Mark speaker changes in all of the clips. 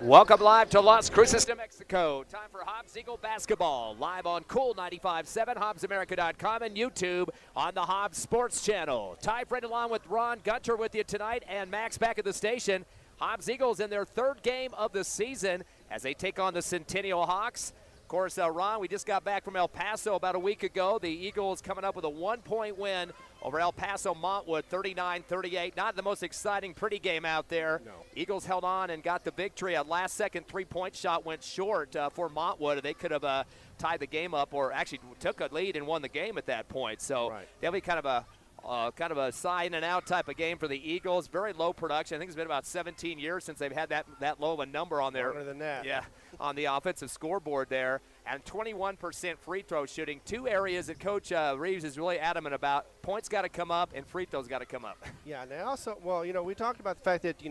Speaker 1: Welcome live to Las Cruces, New Mexico. Time for Hobbs Eagle basketball. Live on Cool 95.7, HobbsAmerica.com, and YouTube on the Hobbs Sports Channel. Ty Friend along with Ron Gunter with you tonight, and Max back at the station. Hobbs Eagles in their third game of the season as they take on the Centennial Hawks. Of course, Ron, we just got back from El Paso about a week ago. The Eagles coming up with a 1-point win over El Paso Montwood, 39-38. Not the most exciting, pretty game out there.
Speaker 2: No.
Speaker 1: Eagles held on and got the victory. A last-second three-point shot went short for Montwood. They could have tied the game up, or actually took a lead and won the game at that point. So
Speaker 2: Right.
Speaker 1: that'll be kind of a sign and out type of game for the Eagles. Very low production. I think it's been about 17 years since they've had that low of a number on there.
Speaker 2: Longer than that.
Speaker 1: Yeah, on the offensive scoreboard there. And 21% free throw shooting. Two areas that Coach Reeves is really adamant about. Points got to come up and free throws got to come up.
Speaker 2: Yeah, and they also, well, we talked about the fact that,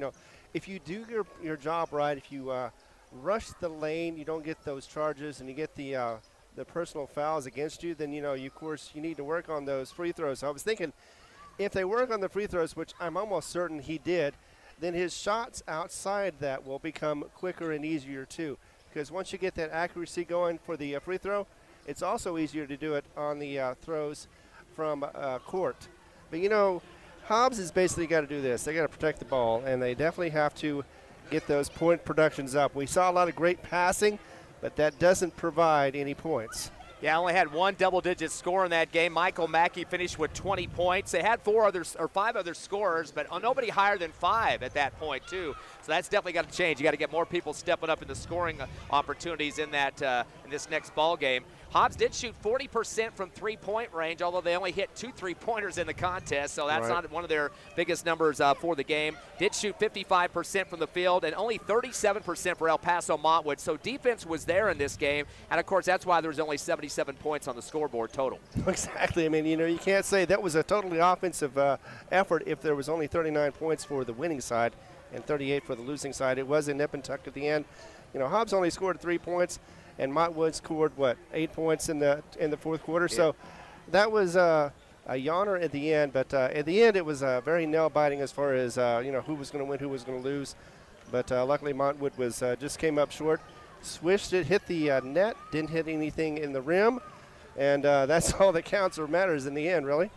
Speaker 2: if you do your job right, if you rush the lane, you don't get those charges, and you get the personal fouls against you, then, of course, you need to work on those free throws. So I was thinking, if they work on the free throws, which I'm almost certain he did, then his shots outside that will become quicker and easier too. Because once you get that accuracy going for the free throw, it's also easier to do it on the throws from court. But, Hobbs has basically got to do this. They got to protect the ball, and they definitely have to get those point productions up. We saw a lot of great passing, but that doesn't provide any points.
Speaker 1: Yeah, only had one double-digit score in that game. Michael Mackey finished with 20 points. They had five other scorers, but nobody higher than 5 at that point, too. So that's definitely got to change. You got to get more people stepping up in the scoring opportunities in this next ball game. Hobbs did shoot 40% from three-point range, although they only hit 2 3-pointers in the contest, so that's not one of their biggest numbers for the game. Did shoot 55% from the field and only 37% for El Paso Montwood. So defense was there in this game, and of course that's why there was only 77 points on the scoreboard total.
Speaker 2: Exactly. I mean, you can't say that was a totally offensive effort if there was only 39 points for the winning side and 38 for the losing side. It was a nip and tuck at the end. Hobbs only scored 3 points, and Montwood scored 8 points in the fourth quarter. Yeah. So that was a yawner at the end. But at the end, it was very nail-biting as far as who was going to win, who was going to lose. But luckily, Montwood was just came up short, swished it, hit the net, didn't hit anything in the rim, and that's all that counts or matters in the end, really.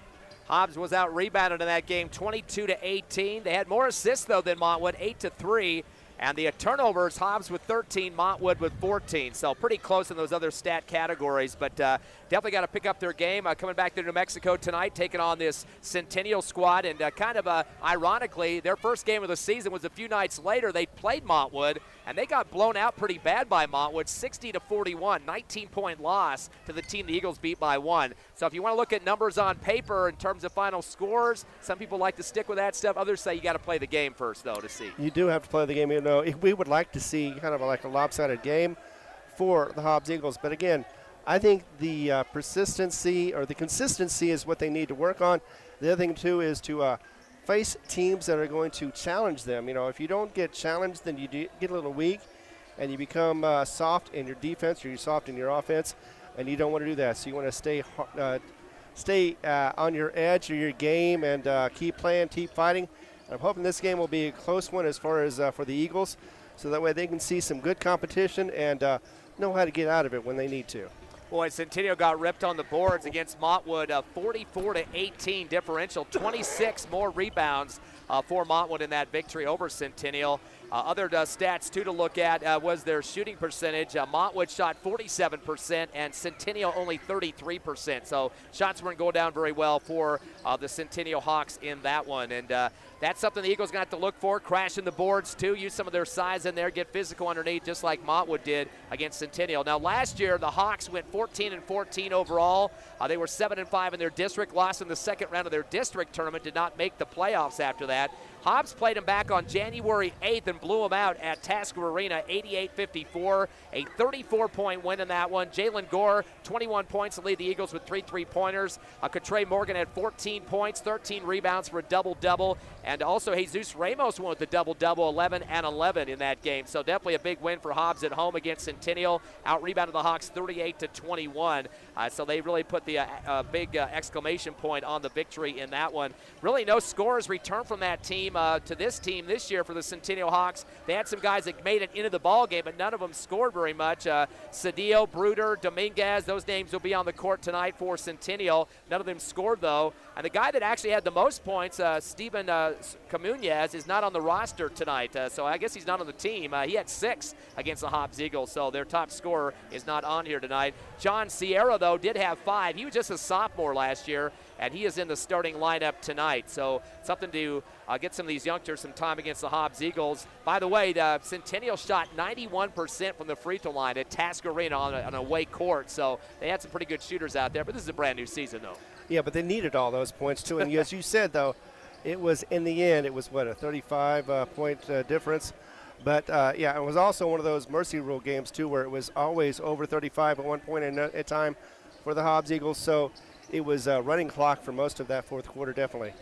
Speaker 1: Hobbs was out rebounded in that game, 22-18. They had more assists though than Montwood, 8-3. And the turnovers, Hobbs with 13, Montwood with 14. So pretty close in those other stat categories. But definitely got to pick up their game. Coming back to New Mexico tonight, taking on this Centennial squad. And ironically, their first game of the season was a few nights later. They played Montwood, and they got blown out pretty bad by Montwood, 60-41, 19-point loss to the team the Eagles beat by 1. So if you want to look at numbers on paper in terms of final scores, some people like to stick with that stuff. Others say you got to play the game first, though, to see.
Speaker 2: You do have to play the game. We would like to see kind of like a lopsided game for the Hobbs Eagles. But again, I think the persistency or the consistency is what they need to work on. The other thing, too, is to face teams that are going to challenge them. If you don't get challenged, then you get a little weak, and you become soft in your defense or you're soft in your offense, and you don't want to do that. So you want to stay on your edge of your game and keep playing, keep fighting. I'm hoping this game will be a close one as far as for the Eagles, so that way they can see some good competition and know how to get out of it when they need to.
Speaker 1: Boy, Centennial got ripped on the boards against Montwood, 44-18 differential, 26 more rebounds for Montwood in that victory over Centennial. Other stats, too, to look at was their shooting percentage. Montwood shot 47% and Centennial only 33%. So shots weren't going down very well for the Centennial Hawks in that one. And that's something the Eagles going to have to look for, crashing the boards, too, use some of their size in there, get physical underneath, just like Montwood did against Centennial. Now, last year, the Hawks went 14-14 overall. They were 7-5 in their district, lost in the second round of their district tournament, did not make the playoffs after that. Hobbs played them back on January 8th and blew them out at Tasker Arena, 88-54, a 34-point win in that one. Jalen Gore, 21 points to lead the Eagles with 3 3-pointers. Cotre Morgan had 14 points, 13 rebounds for a double-double, and also Jesus Ramos won with the double-double, 11 and 11 in that game. So definitely a big win for Hobbs at home against Centennial. Out-rebounded the Hawks 38-21. So they really put the big exclamation point on the victory in that one. Really no scores returned from that team. to this team this year for the Centennial Hawks. They had some guys that made it into the ball game, but none of them scored very much. Cedillo, Bruder, Dominguez, those names will be on the court tonight for Centennial. None of them scored, though. And the guy that actually had the most points, Steven Camunez, is not on the roster tonight. So I guess he's not on the team. He had 6 against the Hobbs Eagles, so their top scorer is not on here tonight. John Sierra, though, did have 5. He was just a sophomore last year, and he is in the starting lineup tonight. So something to get some of these youngsters some time against the Hobbs Eagles. By the way, the Centennial shot 91% from the free throw line at Task Arena on an away court. So they had some pretty good shooters out there, but this is a brand new season, though.
Speaker 2: Yeah, but they needed all those points, too. And as you said, though, it was, in the end, it was, what, a 35-point difference. But, yeah, it was also one of those mercy rule games, too, where it was always over 35 at one point in a time for the Hobbs Eagles. So it was a running clock for most of that fourth quarter, definitely.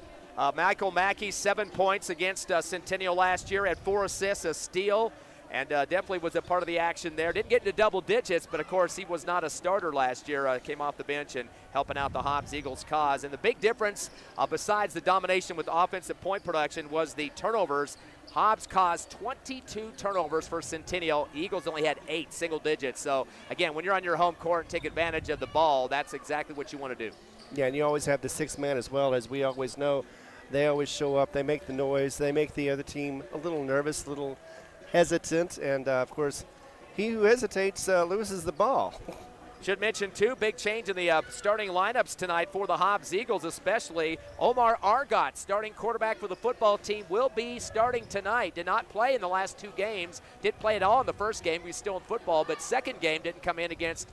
Speaker 1: Michael Mackey, 7 points against Centennial last year, had 4 assists, a steal, and definitely was a part of the action there. Didn't get into double digits, but of course he was not a starter last year. Came off the bench and helping out the Hobbs Eagles cause. And the big difference, besides the domination with offensive point production, was the turnovers. Hobbs caused 22 turnovers for Centennial. The Eagles only had 8, single digits. So again, when you're on your home court and take advantage of the ball, that's exactly what you want to do.
Speaker 2: Yeah, and you always have the 6th man as well, as we always know. They always show up. They make the noise. They make the other team a little nervous, a little hesitant. And, of course, he who hesitates loses the ball.
Speaker 1: Should mention, too, big change in the starting lineups tonight for the Hobbs Eagles, especially Omar Argot, starting quarterback for the football team, will be starting tonight. Did not play in the last 2 games. Didn't play at all in the first game. He's still in football, but second game didn't come in against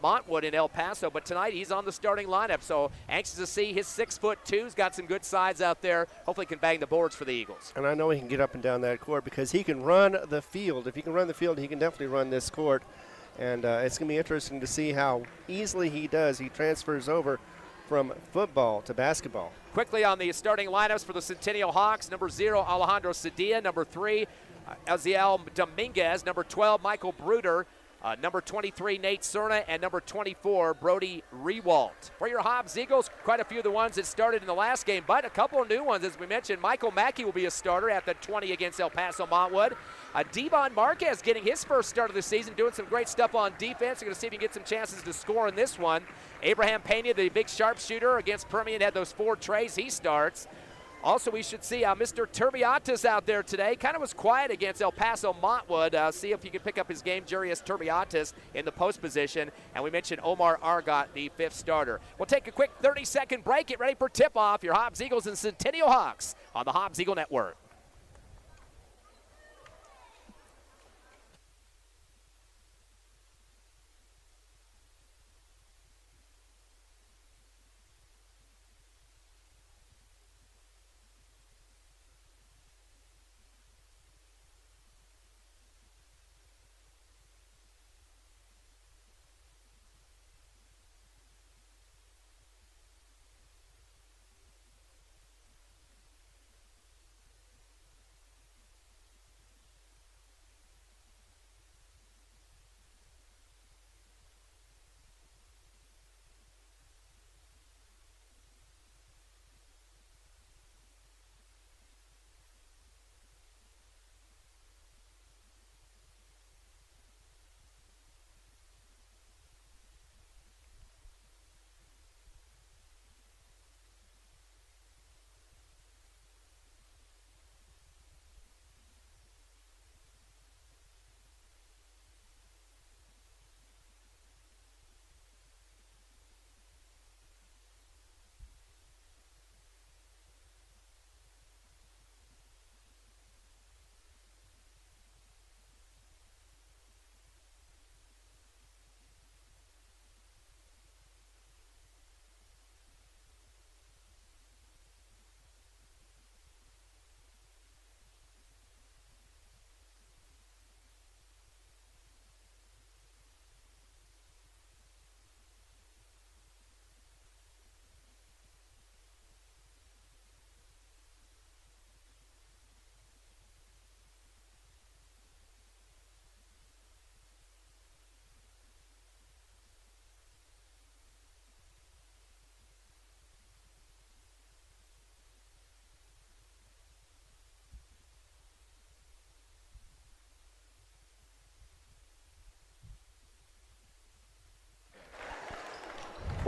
Speaker 1: Montwood in El Paso. But tonight he's on the starting lineup, so anxious to see his 6'2". He's got some good size out there. Hopefully can bang the boards for the Eagles.
Speaker 2: And I know he can get up and down that court because he can run the field. If he can run the field, he can definitely run this court. And it's going to be interesting to see how easily he does. He transfers over from football to basketball.
Speaker 1: Quickly on the starting lineups for the Centennial Hawks, number 0, Alejandro Cedilla, number 3, Aziel Dominguez, number 12, Michael Bruder, number 23, Nate Cerna, and number 24, Brody Rewalt. For your Hobbs Eagles, quite a few of the ones that started in the last game, but a couple of new ones, as we mentioned. Michael Mackey will be a starter at the 20 against El Paso Montwood. Devon Marquez getting his first start of the season, doing some great stuff on defense. We're going to see if he can get some chances to score in this one. Abraham Pena, the big sharpshooter against Permian, had those 4 trays. He starts. Also, we should see Mr. Turbiatis out there today. Kind of was quiet against El Paso Montwood. See if he can pick up his game, Jarius Turbiatis, in the post position. And we mentioned Omar Argot, the 5th starter. We'll take a quick 30-second break. Get ready for tip-off. Your Hobbs Eagles and Centennial Hawks on the Hobbs Eagle Network.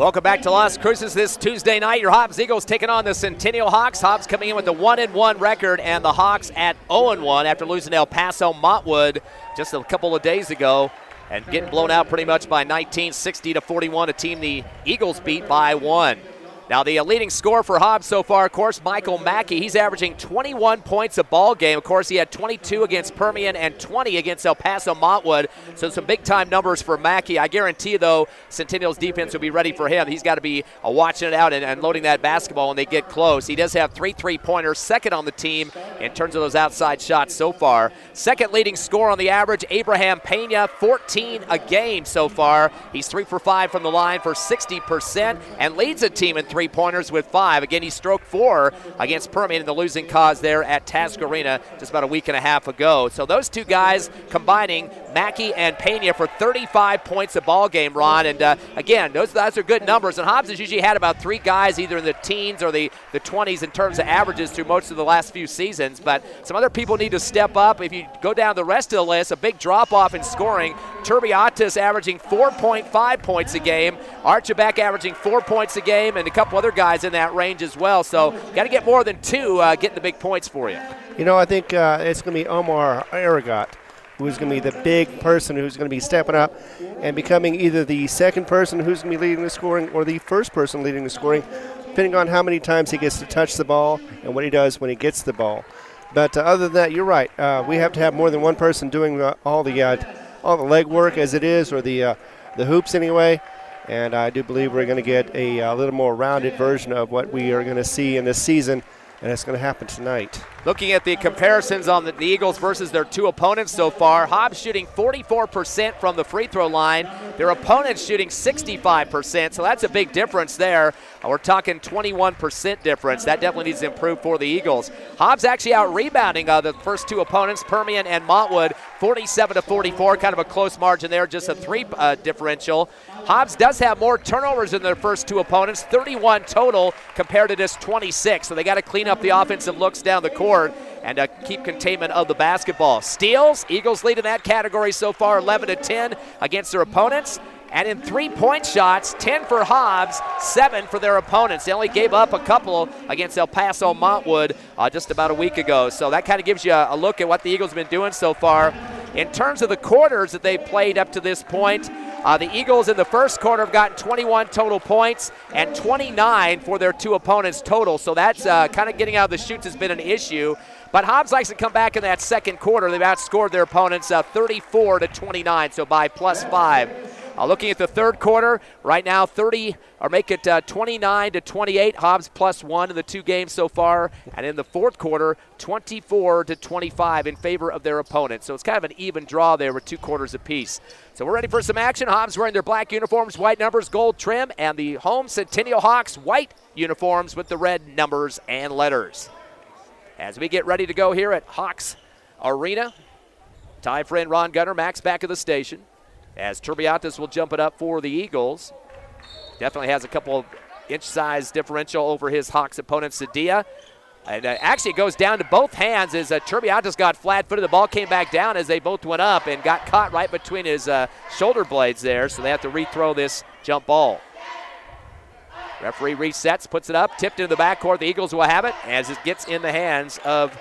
Speaker 1: Welcome back to Las Cruces this Tuesday night. Your Hobbs Eagles taking on the Centennial Hawks. Hobbs coming in with a 1-1 record, and the Hawks at 0-1 after losing to El Paso Montwood just a couple of days ago and getting blown out pretty much by 19, 60-41, a team the Eagles beat by 1. Now, the leading scorer for Hobbs so far, of course, Michael Mackey. He's averaging 21 points a ball game. Of course, he had 22 against Permian and 20 against El Paso Montwood. So some big-time numbers for Mackey. I guarantee, though, Centennial's defense will be ready for him. He's got to be watching it out and loading that basketball when they get close. He does have 3 3-pointers, second on the team in terms of those outside shots so far. Second leading scorer on the average, Abraham Pena, 14 a game so far. He's 3 for 5 from the line for 60% and leads the team in 3-pointers with 5. Again, he stroked 4 against Permian in the losing cause there at Task Arena just about a week and a half ago. So those two guys combining, Mackey and Pena, for 35 points a ball game, Ron. And again, those are good numbers. And Hobbs has usually had about 3 guys either in the teens or the 20s in terms of averages through most of the last few seasons. But some other people need to step up. If you go down the rest of the list, a big drop-off in scoring. Turbiatis averaging 4.5 points a game. Archibald averaging 4 points a game, and a couple other guys in that range as well. So got to get more than 2 getting the big points for you.
Speaker 2: You know, I think it's going to be Omar Aragot who's going to be the big person who's going to be stepping up and becoming either the second person who's going to be leading the scoring or the first person leading the scoring, depending on how many times he gets to touch the ball and what he does when he gets the ball. But other than that, you're right. We have to have more than one person doing all the leg work as it is, or the hoops anyway. And I do believe we're going to get a little more rounded version of what we are going to see in this season, and it's going to happen tonight.
Speaker 1: Looking at the comparisons on the Eagles versus their 2 opponents so far, Hobbs shooting 44% from the free throw line. Their opponents shooting 65%, so that's a big difference there. We're talking 21% difference. That definitely needs to improve for the Eagles. Hobbs actually out-rebounding the first 2 opponents, Permian and Montwood, 47-44, kind of a close margin there, just a 3 differential. Hobbs does have more turnovers than their first 2 opponents, 31 total compared to just 26, so they got to clean up the offensive looks down the court and keep containment of the basketball. Steals, Eagles lead in that category so far, 11-10 against their opponents. And in 3-point shots, 10 for Hobbs, 7 for their opponents. They only gave up a couple against El Paso Montwood just about a week ago. So that kind of gives you a look at what the Eagles have been doing so far. In terms of the quarters that they've played up to this point, the Eagles in the first quarter have gotten 21 total points and 29 for their 2 opponents total. So that's kind of getting out of the chutes has been an issue. But Hobbs likes to come back in that second quarter. They've outscored their opponents 34-29, so by +5. Looking at the third quarter, right now 29-28. Hobbs +1 in the 2 games so far. And in the fourth quarter, 24-25 in favor of their opponent. So it's kind of an even draw there with 2 quarters apiece. So we're ready for some action. Hobbs wearing their black uniforms, white numbers, gold trim, and the home Centennial Hawks white uniforms with the red numbers and letters. As we get ready to go here at Hawks Arena, Ty friend Ron Gunner, Max back at the station. As Turbiatis will jump it up for the Eagles. Definitely has a couple of inch size differential over his Hawks opponent, Sadia. And actually it goes down to both hands as Turbiatis got flat-footed. The ball came back down as they both went up and got caught right between his shoulder blades there, so they have to rethrow this jump ball. Referee resets, puts it up, tipped into the backcourt. The Eagles will have it as it gets in the hands of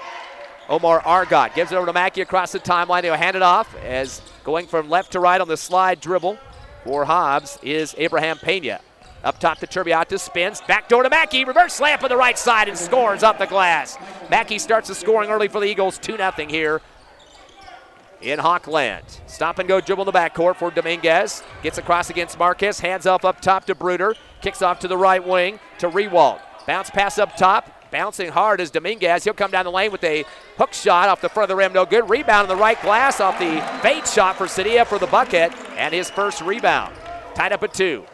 Speaker 1: Omar Aragot. Gives it over to Mackey across the timeline. They'll hand it off as going from left to right on the slide dribble for Hobbs is Abraham Pena. Up top to Turbiatis, spins, back door to Mackey, reverse slam on the right side and scores up the glass. Mackey starts the scoring early for the Eagles, 2-0 here in Hawkland. Stop and go dribble in the backcourt for Dominguez. Gets across against Marquez, hands off up top to Bruder, kicks off to the right wing to Rewalt. Bounce pass up top, bouncing hard is Dominguez. He'll come down the lane with a hook shot off the front of the rim, no good. Rebound on the right glass off the fade shot for Sadia for the bucket and his first rebound. Tied up at 2.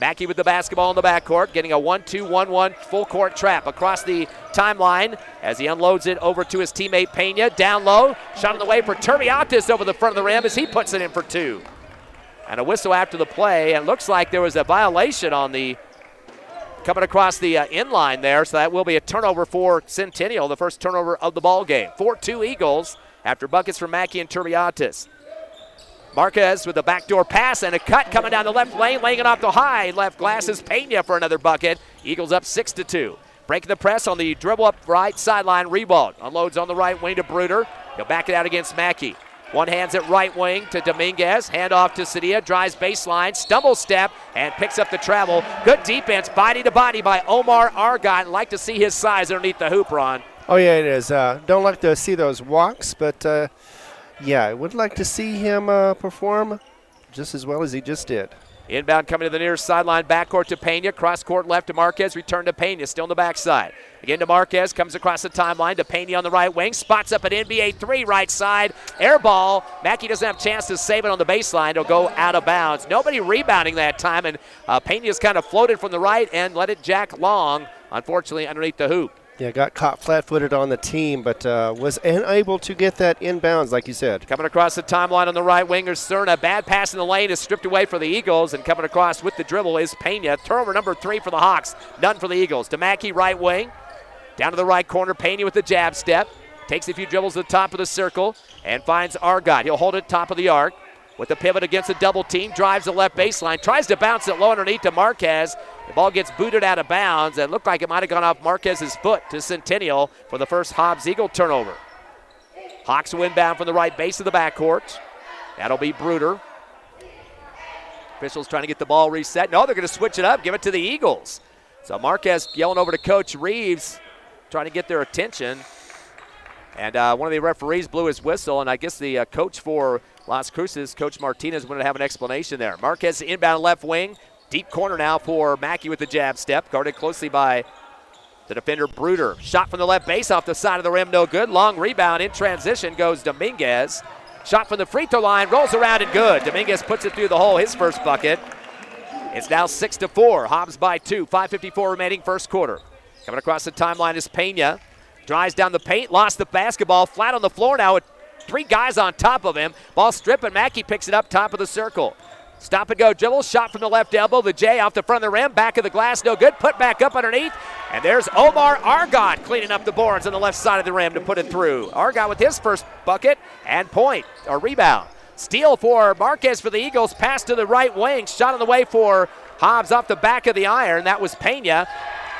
Speaker 1: Mackey with the basketball in the backcourt, getting a 1-2-1-1 full court trap across the timeline as he unloads it over to his teammate Pena. Down low, shot on the way for Turbiatis over the front of the rim as he puts it in for 2. And a whistle after the play, and looks like there was a violation on the coming across the inline there, so that will be a turnover for Centennial, the first turnover of the ball game. 4-2 Eagles after buckets from Mackey and Turbiatis. Marquez with the backdoor pass and a cut coming down the left lane, laying it off the high left glass is Pena for another bucket. Eagles up 6-2. Breaking the press on the dribble up right sideline, Rebold. Unloads on the right wing to Bruder. He'll back it out against Mackey. One hands it right wing to Dominguez. Hand off to Sadia. Drives baseline. Stumble step and picks up the travel. Good defense, body to body by Omar Argot. Like to see his size underneath the hoop, Ron.
Speaker 2: Oh, yeah, it is. Don't like to see those walks, but, yeah, I would like to see him perform just as well as he just did.
Speaker 1: Inbound coming to the near sideline, backcourt to Pena. Cross court left to Marquez. Return to Pena, still on the backside. Again to Marquez, comes across the timeline to Pena on the right wing. Spots up an NBA 3 right side. Air ball. Mackey doesn't have a chance to save it on the baseline. It'll go out of bounds. Nobody rebounding that time, and Pena's kind of floated from the right and let it jack long, unfortunately, underneath the hoop.
Speaker 2: Yeah, got caught flat-footed on the team, but was unable to get that inbounds, like you said.
Speaker 1: Coming across the timeline on the right wing is Cerna. Bad pass in the lane is stripped away for the Eagles, and coming across with the dribble is Pena. Turnover number 3 for the Hawks, none for the Eagles. DeMackey right wing, down to the right corner. Pena with the jab step, takes a few dribbles to the top of the circle, and finds Argot. He'll hold it top of the arc. With the pivot against a double team, drives the left baseline, tries to bounce it low underneath to Marquez. The ball gets booted out of bounds and looked like it might have gone off Marquez's foot to Centennial for the first Hobbs Eagle turnover. Hawks will inbound from the right base of the backcourt. That'll be Bruder. Officials trying to get the ball reset. No, they're going to switch it up, give it to the Eagles. So Marquez yelling over to Coach Reeves, trying to get their attention. And one of the referees blew his whistle, and I guess the coach for Las Cruces, Coach Martinez, wanted to have an explanation there. Marquez inbound left wing. Deep corner now for Mackey with the jab step. Guarded closely by the defender Bruder. Shot from the left base off the side of the rim, no good. Long rebound in transition goes Dominguez. Shot from the free throw line, rolls around and good. Dominguez puts it through the hole, his first bucket. It's now 6-4. Hobbs by 2. 5:54 remaining first quarter. Coming across the timeline is Pena. Drives down the paint, lost the basketball, flat on the floor now with 3 guys on top of him. Ball stripped, and Mackey picks it up top of the circle. Stop and go dribble, shot from the left elbow. The J off the front of the rim, back of the glass, no good. Put back up underneath, and there's Omar Argot cleaning up the boards on the left side of the rim to put it through. Argot with his first bucket and point, or rebound. Steal for Marquez for the Eagles, pass to the right wing, shot on the way for Hobbs off the back of the iron. That was Pena.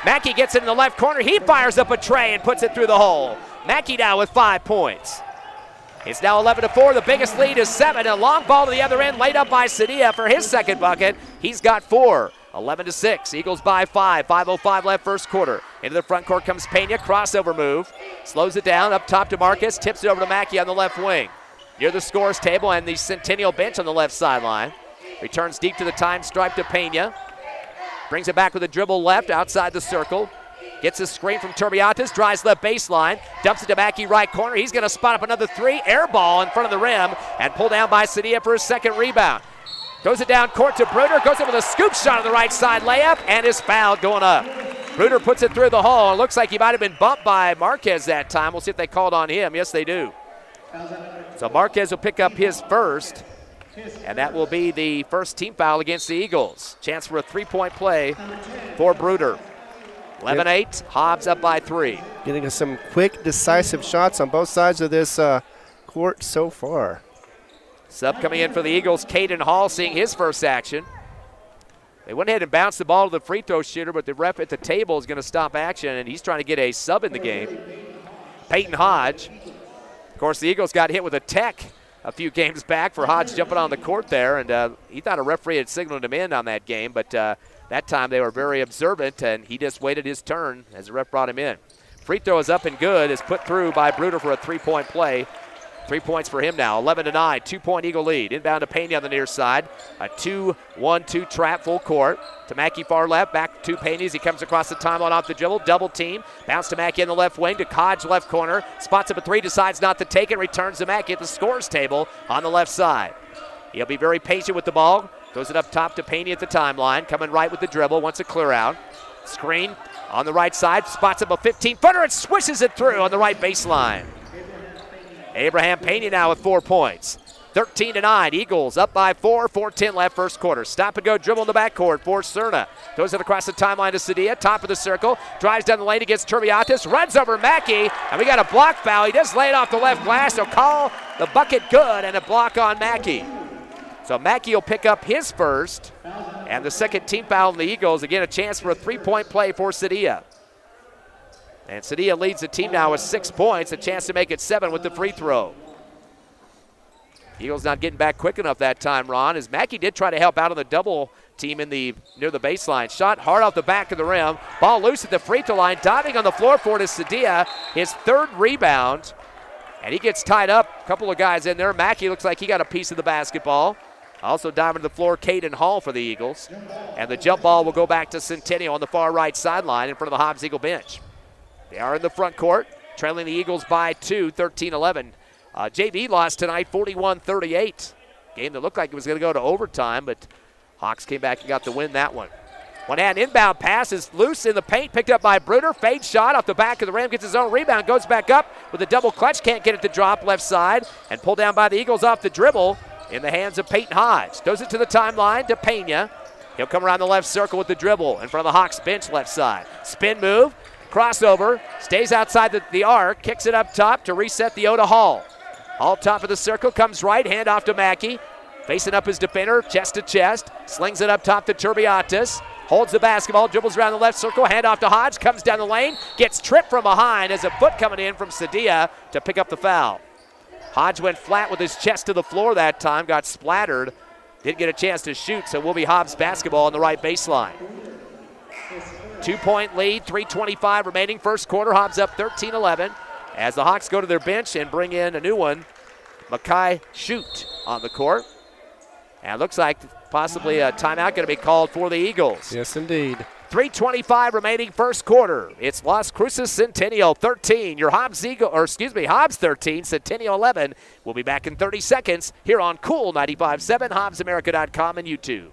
Speaker 1: Mackey gets it in the left corner. He fires up a tray and puts it through the hole. Mackey now with 5 points. It's now 11-4. The biggest lead is 7. A long ball to the other end, laid up by Sadia for his second bucket. He's got 4. 11-6. Eagles by 5. 5:05 left first quarter. Into the front court comes Pena. Crossover move. Slows it down up top to Marcus. Tips it over to Mackey on the left wing. Near the scores table and the Centennial bench on the left sideline. Returns deep to the time stripe to Pena. Brings it back with a dribble left outside the circle. Gets a screen from Turbiates, drives left baseline, dumps it to Mackey right corner. He's going to spot up another 3, air ball in front of the rim, and pulled down by Sadia for his second rebound. Goes it down court to Bruder, goes in with a scoop shot on the right side layup, and is fouled going up. Bruder puts it through the hole. It looks like he might have been bumped by Marquez that time. We'll see if they called on him. Yes, they do. So Marquez will pick up his first. And that will be the first team foul against the Eagles. Chance for a 3-point play for Bruder. 11-8, Hobbs up by 3.
Speaker 2: Getting us some quick, decisive shots on both sides of this court so far.
Speaker 1: Sub coming in for the Eagles, Caden Hall seeing his first action. They went ahead and bounced the ball to the free throw shooter, but the ref at the table is going to stop action, and he's trying to get a sub in the game. Peyton Hodge. Of course, the Eagles got hit with a tech a few games back for Hodge jumping on the court there, and he thought a referee had signaled him in on that game, but that time they were very observant, and he just waited his turn as the ref brought him in. Free throw is up and good, is put through by Bruder for a 3-point play. 3 points for him now, 11-9, 2-point Eagle lead. Inbound to Pena on the near side. A 2-1-2 trap full court. To Mackey far left, back to Pena as he comes across the timeline off the dribble. Double team, bounce to Mackey in the left wing, to Kodge left corner. Spots up a 3, decides not to take it, returns to Mackey at the scores table on the left side. He'll be very patient with the ball. Throws it up top to Pena at the timeline, coming right with the dribble, wants a clear out. Screen on the right side, spots up a 15-footer and swishes it through on the right baseline. Abraham Pena now with 4 points. 13-9, Eagles up by 4, 4:10 left first quarter. Stop and go dribble in the backcourt for Cerna. Throws it across the timeline to Sadia, top of the circle. Drives down the lane against Turbiates, runs over Mackey, and we got a block foul. He does lay it off the left glass. They'll call the bucket good and a block on Mackey. So Mackey will pick up his first, and the second team foul on the Eagles. Again, a chance for a three-point play for Cedilla. And Cedilla leads the team now with 6 points, a chance to make it 7 with the free throw. Eagles not getting back quick enough that time, Ron, as Mackey did try to help out on the double team near the baseline. Shot hard off the back of the rim. Ball loose at the free throw line. Diving on the floor for it is Cedilla, his third rebound. And he gets tied up. A couple of guys in there. Mackey looks like he got a piece of the basketball. Also diving to the floor, Caden Hall for the Eagles. And the jump ball will go back to Centennial on the far right sideline in front of the Hobbs Eagle bench. They are in the front court, trailing the Eagles by 2, 13-11. JV lost tonight, 41-38. Game that looked like it was going to go to overtime, but Hawks came back and got the win that one. One-hand inbound pass is loose in the paint, picked up by Bruder. Fade shot off the back of the rim, gets his own rebound, goes back up with a double clutch, can't get it to drop left side, and pulled down by the Eagles off the dribble in the hands of Peyton Hodge. Throws it to the timeline to Pena. He'll come around the left circle with the dribble in front of the Hawks bench left side. Spin move, crossover, stays outside the arc, kicks it up top to reset the O to Hall. Hall top of the circle, comes right, hand off to Mackey. Facing up his defender, chest to chest, slings it up top to Turbiatis. Holds the basketball, dribbles around the left circle, hand off to Hodge, comes down the lane, gets tripped from behind as a foot coming in from Cedilla to pick up the foul. Hodge went flat with his chest to the floor that time, got splattered, didn't get a chance to shoot, so will be Hobbs basketball on the right baseline. 2-point lead, 3:25 remaining first quarter. Hobbs up 13-11 as the Hawks go to their bench and bring in a new one, Makai Shoot on the court. And it looks like possibly a timeout going to be called for the Eagles.
Speaker 2: Yes, indeed.
Speaker 1: 3:25 remaining first quarter. It's Las Cruces Centennial 13. Your Hobbs 13, Centennial 11. We'll be back in 30 seconds here on Cool 95.7, HobbsAmerica.com, and YouTube.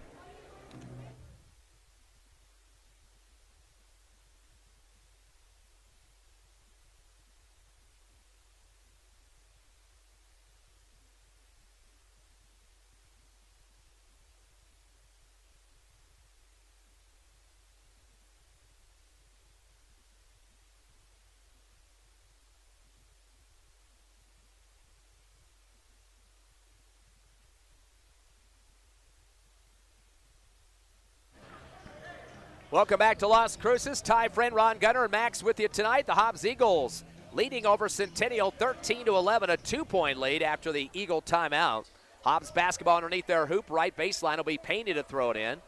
Speaker 1: Welcome back to Las Cruces. Ty, friend Ron Gunner, and Max with you tonight. The Hobbs Eagles leading over Centennial 13-11, a 2-point lead after the Eagle timeout. Hobbs basketball underneath their hoop. Right baseline will be Pena to throw it in.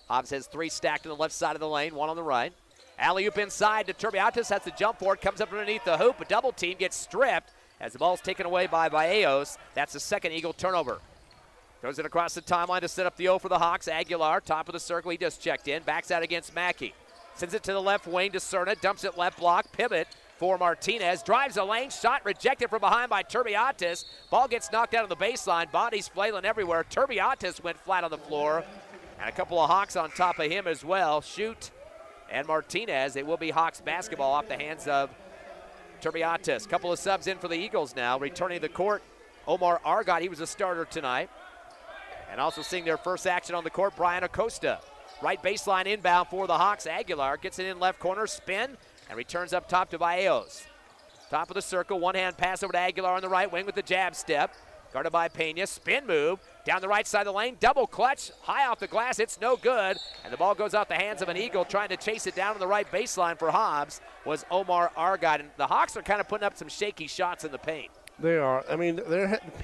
Speaker 1: Hobbs has 3 stacked on the left side of the lane, 1 on the right. Alley-oop inside to Turbiatis. That's the jump for it. Comes up underneath the hoop. A double team gets stripped as the ball's taken away by Valleos. That's the second Eagle turnover. Throws it across the timeline to set up the O for the Hawks. Aguilar, top of the circle. He just checked in. Backs out against Mackey. Sends it to the left wing to Cerna. Dumps it left block. Pivot for Martinez. Drives the lane. Shot rejected from behind by Turbiatis. Ball gets knocked out on the baseline. Bodies flailing everywhere. Turbiatis went flat on the floor. And a couple of Hawks on top of him as well. Shoot and Martinez. It will be Hawks basketball off the hands of Turbiatis. Couple of subs in for the Eagles now. Returning to the court, Omar Argot. He was a starter tonight. And also seeing their first action on the court, Brian Acosta. Right baseline inbound for the Hawks. Aguilar gets it in left corner, spin, and returns up top to Valleos. Top of the circle, one-hand pass over to Aguilar on the right wing with the jab step. Guarded by Pena, spin move, down the right side of the lane, double clutch, high off the glass, it's no good. And the ball goes out the hands of an Eagle trying to chase it down on the right baseline for Hobbs was Omar Argot. And the Hawks are kind of putting up some shaky shots in the paint.
Speaker 2: They are. I mean,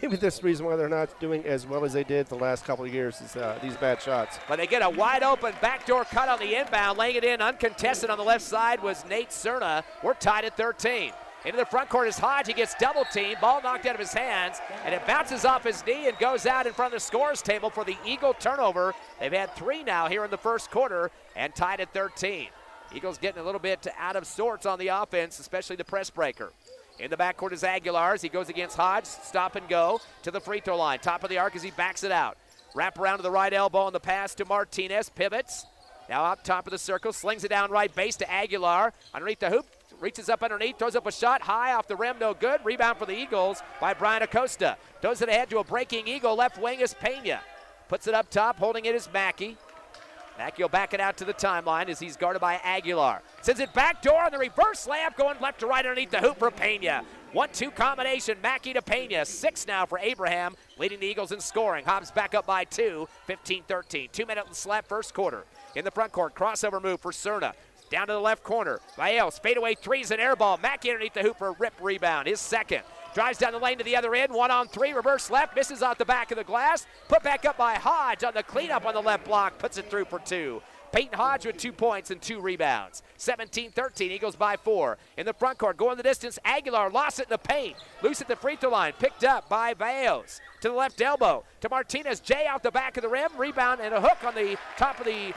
Speaker 2: maybe this is the reason why they're not doing as well as they did the last couple of years is these bad shots.
Speaker 1: But they get a wide open backdoor cut on the inbound. Laying it in uncontested on the left side was Nate Cerna. We're tied at 13. Into the front court is Hodge. He gets double teamed. Ball knocked out of his hands. And it bounces off his knee and goes out in front of the scorer's table for the Eagle turnover. They've had 3 now here in the first quarter and tied at 13. Eagles getting a little bit out of sorts on the offense, especially the press breaker. In the backcourt is Aguilar as he goes against Hodge. Stop and go to the free throw line. Top of the arc as he backs it out. Wrap around to the right elbow on the pass to Martinez. Pivots. Now up top of the circle. Slings it down right base to Aguilar. Underneath the hoop. Reaches up underneath. Throws up a shot. High off the rim. No good. Rebound for the Eagles by Brian Acosta. Throws it ahead to a breaking Eagle. Left wing is Pena. Puts it up top. Holding it is Mackey. Mackey will back it out to the timeline as he's guarded by Aguilar. Sends it back door on the reverse layup, going left to right underneath the hoop for Pena. 1-2 combination, Mackey to Pena. 6 now for Abraham, leading the Eagles in scoring. Hobbs back up by 2, 15-13. 2-minute slap first quarter. In the front court, crossover move for Cerna. Down to the left corner. Valleos, fadeaway threes and air ball. Mackey underneath the hoop for a rip rebound. His second. Drives down the lane to the other end. 1-on-3, reverse left. Misses out the back of the glass. Put back up by Hodge on the cleanup on the left block. Puts it through for 2. Peyton Hodge with 2 points and 2 rebounds. 17-13, Eagles by 4. In the front court, going the distance. Aguilar lost it in the paint. Loose at the free throw line. Picked up by Valleos. To the left elbow. To Martinez. Jay out the back of the rim. Rebound and a hook on the top of the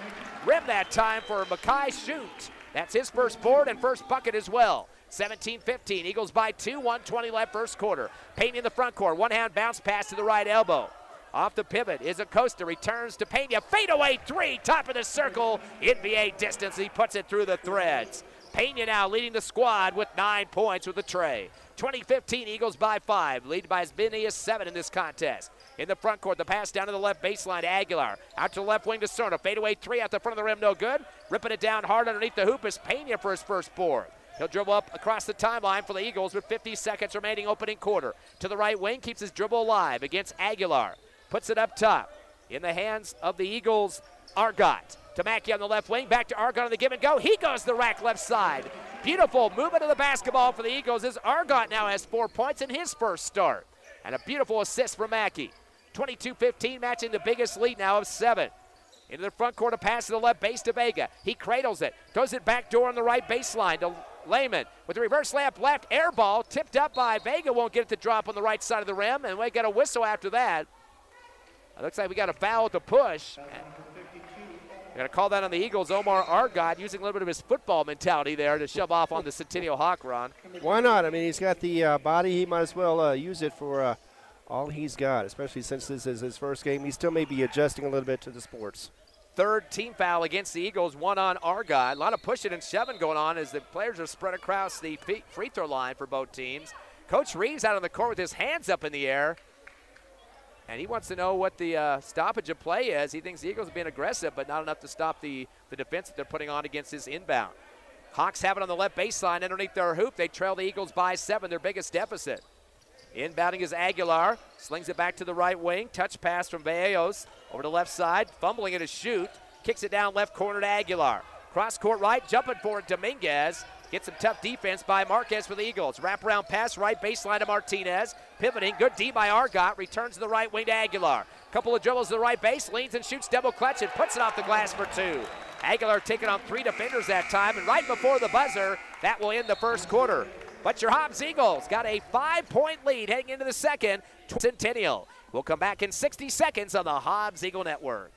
Speaker 1: rim that time for Mackay Shoot. That's his first board and first bucket as well. 17-15, Eagles by 2, 1:20 left first quarter. Payne in the front court, one-hand bounce pass to the right elbow. Off the pivot is Acosta, returns to Pena, fadeaway 3, top of the circle, NBA distance, he puts it through the threads. Pena now leading the squad with 9 points with a tray. 20-15, Eagles by 5, lead by as many as 7 in this contest. In the front court, the pass down to the left baseline to Aguilar. Out to the left wing to Cerna, fadeaway 3 out the front of the rim, no good. Ripping it down hard underneath the hoop is Pena for his first board. He'll dribble up across the timeline for the Eagles with 50 seconds remaining opening quarter. To the right wing, keeps his dribble alive against Aguilar. Puts it up top in the hands of the Eagles, Argot. To Mackey on the left wing, back to Argot on the give and go. He goes the rack left side. Beautiful movement of the basketball for the Eagles as Argot now has 4 points in his first start. And a beautiful assist from Mackey. 22-15, matching the biggest lead now of 7. Into the front court, a pass to the left base to Vega. He cradles it, throws it back door on the right baseline to Lehman with the reverse layup left, air ball, tipped up by Vega, won't get it to drop on the right side of the rim, and we got a whistle after that. It looks like we got a foul at the push. We're going to call that on the Eagles. Omar Argot using a little bit of his football mentality there to shove off on the Centennial Hawk run.
Speaker 2: Why not? I mean, he's got the body. He might as well use it for all he's got, especially since this is his first game. He still may be adjusting a little bit to the sports.
Speaker 1: Third team foul against the Eagles, 1 on Argot. A lot of pushing and shoving going on as the players are spread across the free throw line for both teams. Coach Reeves out on the court with his hands up in the air. And he wants to know what the stoppage of play is. He thinks the Eagles are being aggressive, but not enough to stop the defense that they're putting on against his inbound. Hawks have it on the left baseline underneath their hoop. They trail the Eagles by 7, their biggest deficit. Inbounding is Aguilar. Slings it back to the right wing. Touch pass from Valleos. Over to the left side. Fumbling it to shoot. Kicks it down left corner to Aguilar. Cross court right. Jumping for it, Dominguez. Gets some tough defense by Marquez for the Eagles. Wraparound pass right baseline to Martinez. Pivoting. Good D by Argot. Returns to the right wing to Aguilar. Couple of dribbles to the right base. Leans and shoots double clutch and puts it off the glass for 2. Aguilar taking on 3 defenders that time. And right before the buzzer, that will end the first quarter. But your Hobbs Eagles got a 5-point lead heading into the second. Centennial. We'll come back in 60 seconds on the Hobbs Eagle Network.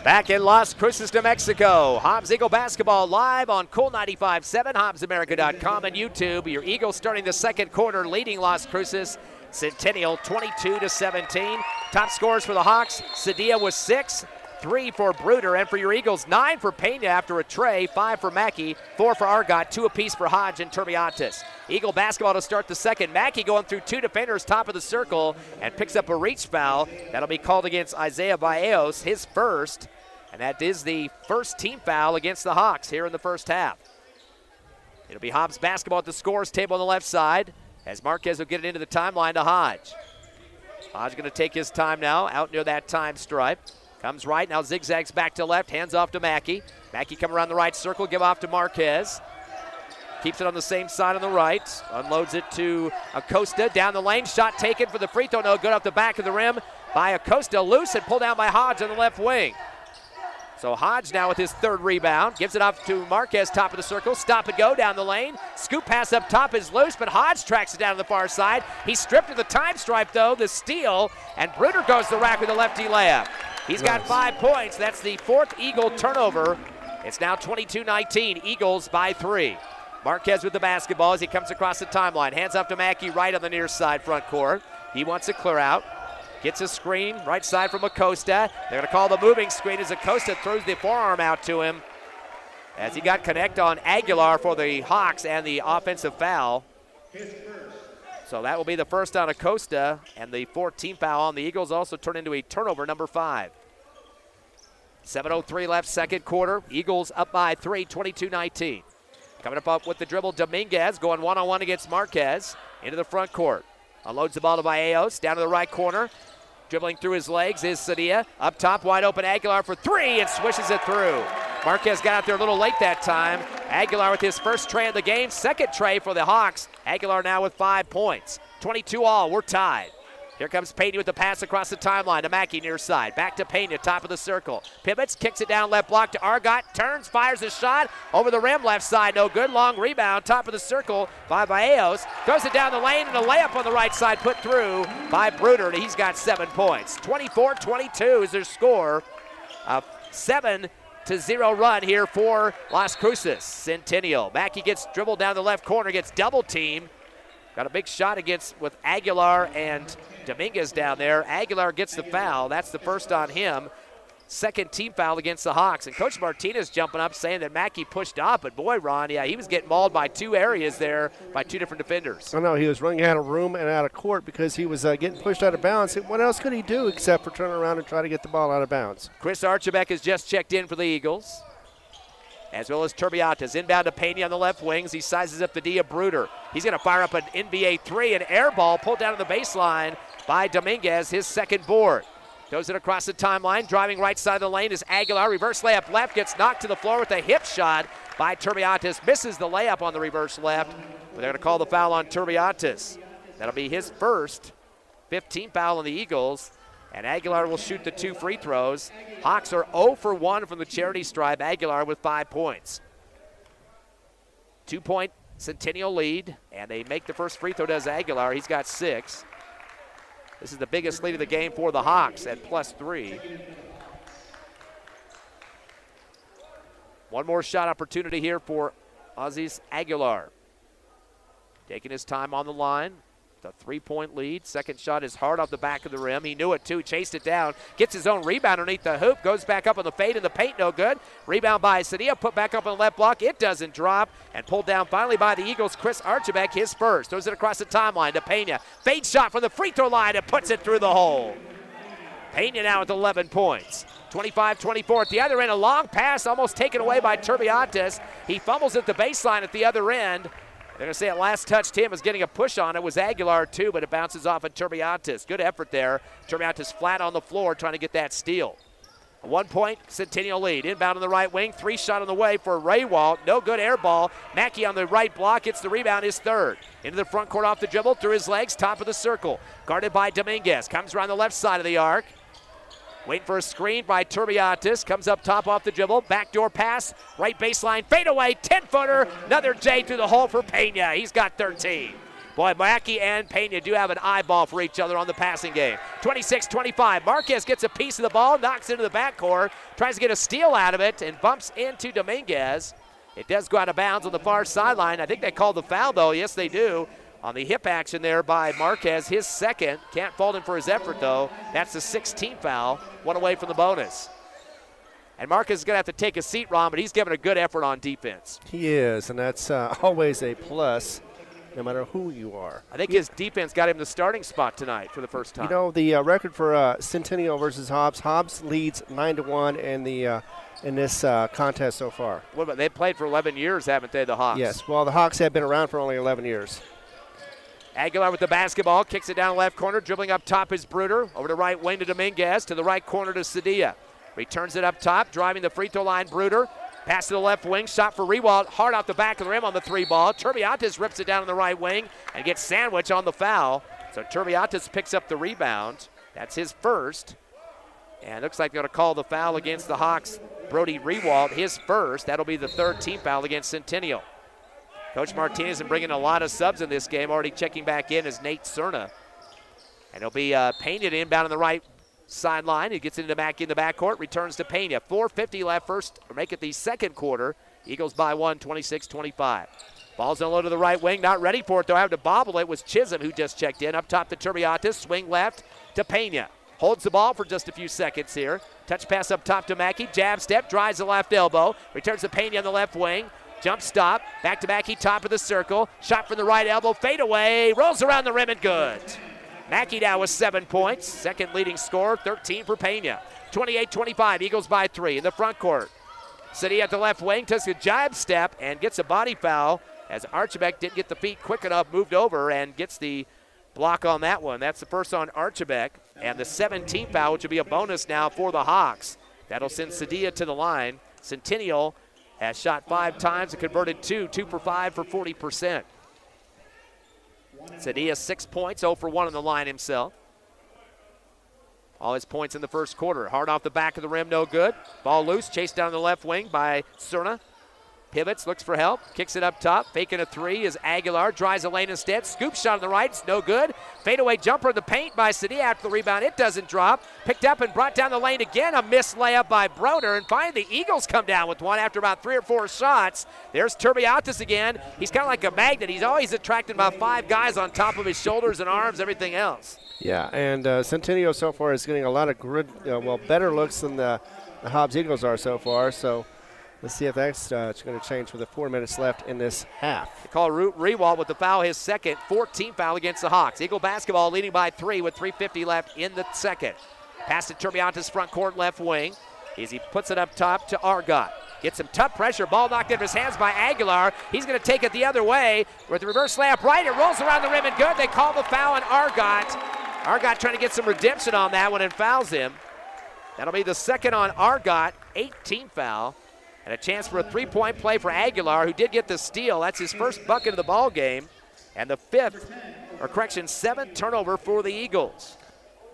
Speaker 1: Back in Las Cruces, New Mexico. Hobbs Eagle basketball live on Cool 95.7, HobbsAmerica.com, and YouTube. Your Eagles starting the second quarter, leading Las Cruces. Centennial 22-17. Top scores for the Hawks. Sadia was 6, 3 for Bruder, and for your Eagles, 9 for Pena after a tray, 5 for Mackey, 4 for Argot, 2 apiece for Hodge and Turbiatis. Eagle basketball to start the second. Mackey going through 2 defenders, top of the circle, and picks up a reach foul. That'll be called against Isaiah Valleos, his first. And that is the first team foul against the Hawks here in the first half. It'll be Hobbs basketball at the scores table on the left side as Marquez will get it into the timeline to Hodge. Hodge going to take his time now out near that time stripe. Comes right, now zigzags back to left, hands off to Mackey. Mackey coming around the right circle, give off to Marquez. keeps it on the same side on the right, unloads it to Acosta, down the lane, shot taken for the free throw, no good off the back of the rim by Acosta, loose and pulled down by Hobbs on the left wing. So Hodge now with his third rebound, gives it off to Marquez, top of the circle, stop and go down the lane. Scoop pass up top is loose, but Hodge tracks it down to the far side. He's stripped at the time stripe though, the steal, and Bruder goes to the rack with a lefty layup. He's got 5 points. That's the fourth Eagle turnover. It's now 22-19, Eagles by 3. Marquez with the basketball as he comes across the timeline. Hands off to Mackey right on the near side front court. He wants a clear out. Gets a screen, right side from Acosta. They're going to call the moving screen as Acosta throws the forearm out to him as he got connect on Aguilar for the Hawks and the offensive foul. So that will be the first on Acosta, and the 14th foul on the Eagles also turned into a turnover, number 5. 7:03 left, second quarter. Eagles up by 3, 22-19. Coming up with the dribble, Dominguez going one-on-one against Marquez into the front court. Unloads the ball to Valleos, down to the right corner. Dribbling through his legs is Sadia. Up top, wide open Aguilar for 3 and swishes it through. Marquez got out there a little late that time. Aguilar with his first tray of the game, second tray for the Hawks. Aguilar now with 5 points. 22 all, we're tied. Here comes Pena with the pass across the timeline to Mackey near side. Back to Pena, top of the circle. Pivots, kicks it down left block to Argot. Turns, fires a shot. Over the rim, left side, no good. Long rebound, top of the circle by Valleos. Throws it down the lane and a layup on the right side put through by Bruder. And he's got 7 points. 24-22 is their score. A 7-0 run here for Las Cruces. Centennial. Mackey gets dribbled down the left corner, gets double teamed. Got a big shot with Aguilar and Dominguez down there. Aguilar gets the foul. That's the first on him. Second team foul against the Hawks. And Coach Martinez jumping up saying that Mackey pushed up. But boy, Ron, yeah, he was getting mauled by 2 areas there by 2 different defenders.
Speaker 2: I know, he was running out of room and out of court because he was getting pushed out of bounds. What else could he do except for turn around and try to get the ball out of bounds?
Speaker 1: Chris Archibek has just checked in for the Eagles, as well as Turbiatas. Inbound to Pena on the left wings. He sizes up the D of Bruder. He's going to fire up an NBA 3, an air ball pulled down to the baseline by Dominguez, his second board. Goes it across the timeline. Driving right side of the lane is Aguilar. Reverse layup left. Gets knocked to the floor with a hip shot by Turbiatas. Misses the layup on the reverse left. But they're going to call the foul on Turbiatas. That'll be his first 15th foul on the Eagles. And Aguilar will shoot the 2 free throws. Hawks are 0 for 1 from the charity stripe. Aguilar with 5 points. 2-point Centennial lead. And they make the first free throw, does Aguilar. He's got 6. This is the biggest lead of the game for the Hawks at +3. One more shot opportunity here for Aziz Aguilar. Taking his time on the line. A 3-point lead. Second shot is hard off the back of the rim. He knew it too. Chased it down. Gets his own rebound underneath the hoop. Goes back up on the fade in the paint. No good. Rebound by Sadia. Put back up on the left block. It doesn't drop. And pulled down finally by the Eagles. Chris Archibek, his first. Throws it across the timeline to Pena. Fade shot from the free throw line and puts it through the hole. Pena now with 11 points. 25-24 at the other end. A long pass almost taken away by Turbiatas. He fumbles at the baseline at the other end. They're going to say it last touched him as getting a push on it was Aguilar too, but it bounces off at Turbiatas. Good effort there. Turbiatas flat on the floor trying to get that steal. A 1-point Centennial lead. Inbound on the right wing. 3 shot on the way for Raywalt. No good air ball. Mackey on the right block gets the rebound, his third. Into the front court off the dribble, through his legs, top of the circle. Guarded by Dominguez. Comes around the left side of the arc. Waiting for a screen by Turbiatas. Comes up top off the dribble. Backdoor pass. Right baseline. Fade away. 10-footer. Another J through the hole for Pena. He's got 13. Boy, Mackey and Pena do have an eyeball for each other on the passing game. 26-25. Marquez gets a piece of the ball. Knocks into the backcourt. Tries to get a steal out of it and bumps into Dominguez. It does go out of bounds on the far sideline. I think they called the foul, though. Yes, they do. On the hip action there by Marquez, his second. Can't fault him for his effort, though. That's the 16th foul, 1 away from the bonus. And Marquez is going to have to take a seat, Ron, but he's given a good effort on defense.
Speaker 2: He is, and that's always a plus, no matter who you are.
Speaker 1: I think his defense got him the starting spot tonight for the first time.
Speaker 2: You know, the record for Centennial versus Hobbs, Hobbs leads 9-1 in this contest so far.
Speaker 1: What about, they played for 11 years, haven't they, the Hawks?
Speaker 2: Yes, well, the Hawks have been around for only 11 years.
Speaker 1: Aguilar with the basketball, kicks it down left corner, dribbling up top is Bruder. Over to right wing to Dominguez, to the right corner to Sadia. Returns it up top, driving the free throw line, Bruder. Pass to the left wing, shot for Rewald, hard off the back of the rim on the 3-ball. Turbiatis rips it down on the right wing and gets sandwiched on the foul. So Turbiatis picks up the rebound. That's his first. And looks like they're going to call the foul against the Hawks. Brody Rewald, his first. That'll be the third team foul against Centennial. Coach Martinez is bringing a lot of subs in this game. Already checking back in is Nate Cerna. And he'll be painted inbound on the right sideline. He gets back in the backcourt, returns to Pena. 4:50 left first, or make it the second quarter. Eagles by 1, 26-25. Ball's on low to the right wing, not ready for it though. Having to bobble it was Chisholm who just checked in. Up top to Turbiatis, swing left to Pena. Holds the ball for just a few seconds here. Touch pass up top to Mackey, jab step, drives the left elbow. Returns to Pena on the left wing. Jump stop, back to Mackey, top of the circle. Shot from the right elbow, fade away, rolls around the rim and good. Mackey now with 7 points. Second leading scorer, 13 for Pena. 28-25, Eagles by 3 in the front court. City at the left wing, takes a jab step and gets a body foul as Archibek didn't get the feet quick enough, moved over and gets the block on that one. That's the first on Archibek and the 17th foul, which will be a bonus now for the Hawks. That'll send Sadia to the line. Centennial has shot 5 times and converted 2 for 5 for 40%. Sadia 6 points, 0 for 1 on the line himself. All his points in the first quarter. Hard off the back of the rim, no good. Ball loose, chased down the left wing by Cerna. Pivots, looks for help, kicks it up top. Faking a 3 is Aguilar, drives the lane instead. Scoop shot on the right, it's no good. Fadeaway jumper in the paint by Sadia after the rebound. It doesn't drop. Picked up and brought down the lane again. A missed layup by Broder. And finally the Eagles come down with one after about 3 or 4 shots. There's Turbiatis again. He's kind of like a magnet. He's always attracting about 5 guys on top of his shoulders and arms, everything else.
Speaker 2: Yeah, and Centennial so far is getting a lot of good, better looks than the Hobbs Eagles are so far. So let's see if that's going to change with the 4 minutes left in this half.
Speaker 1: They call Rewald with the foul, his second, 14th foul against the Hawks. Eagle basketball leading by 3 with 3:50 left in the second. Pass to Turbiatis front court left wing as he puts it up top to Argot. Gets some tough pressure, ball knocked into his hands by Aguilar. He's going to take it the other way with the reverse layup right. It rolls around the rim and good. They call the foul on Argot. Argot trying to get some redemption on that one and fouls him. That'll be the second on Argot, 18th foul. And a chance for a 3-point play for Aguilar, who did get the steal. That's his first bucket of the ball game. And the 7th turnover for the Eagles.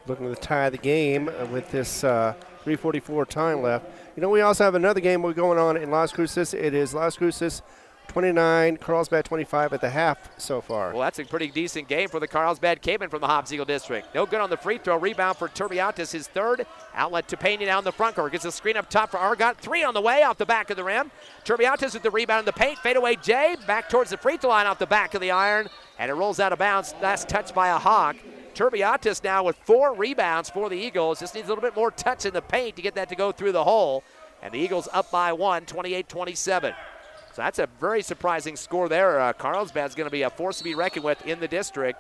Speaker 2: Looking to tie the game with this 3:44 time left. We also have another game going on in Las Cruces. It is Las Cruces 29, Carlsbad 25 at the half so far.
Speaker 1: Well, that's a pretty decent game for the Carlsbad Cavemen from the Hobbs Eagle District. No good on the free throw. Rebound for Turbiatis, his third. Outlet to Pena down the front court. Gets a screen up top for Argot. 3 on the way off the back of the rim. Turbiatis with the rebound in the paint. Fadeaway Jay back towards the free throw line off the back of the iron. And it rolls out of bounds. Last touch by a Hawk. Turbiatis now with 4 rebounds for the Eagles. Just needs a little bit more touch in the paint to get that to go through the hole. And the Eagles up by 1, 28-27. So that's a very surprising score there. Carlsbad's going to be a force to be reckoned with in the district.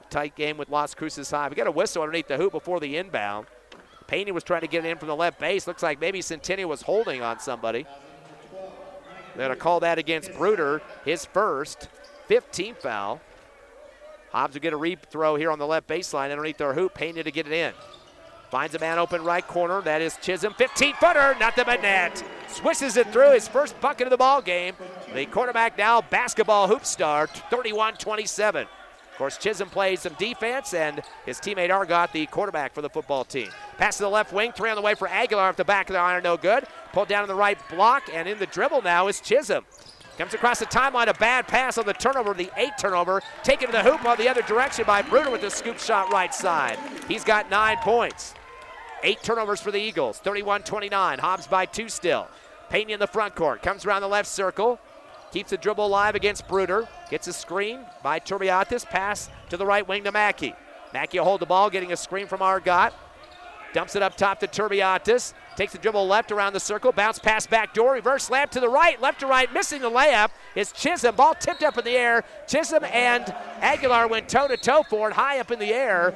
Speaker 1: Tight game with Las Cruces High. We got a whistle underneath the hoop before the inbound. Payne was trying to get it in from the left base. Looks like maybe Centennial was holding on somebody. They're going to call that against Bruder, his first, 15th foul. Hobbs will get a re-throw here on the left baseline underneath their hoop. Payne to get it in. Finds a man open right corner. That is Chisholm. 15-footer, nothing but net. Swishes it through, his first bucket of the ball game. The quarterback now, basketball hoop star, 31-27. Of course, Chisholm plays some defense, and his teammate Argot, the quarterback for the football team. Pass to the left wing, 3 on the way for Aguilar off the back of the iron, no good. Pulled down on the right block, and in the dribble now is Chisholm. Comes across the timeline, a bad pass on the turnover, the 8th turnover. Taken to the hoop on the other direction by Bruder with the scoop shot right side. He's got 9 points. 8 turnovers for the Eagles, 31-29. Hobbs by 2 still. Payne in the front court, comes around the left circle. Keeps the dribble alive against Bruder. Gets a screen by Turbiatis. Pass to the right wing to Mackey. Mackey will hold the ball, getting a screen from Argot. Dumps it up top to Turbiatis. Takes the dribble left around the circle. Bounce pass back door. Reverse layup to the right. Left to right. Missing the layup is Chisholm. Ball tipped up in the air. Chisholm and Aguilar went toe-to-toe for it, high up in the air.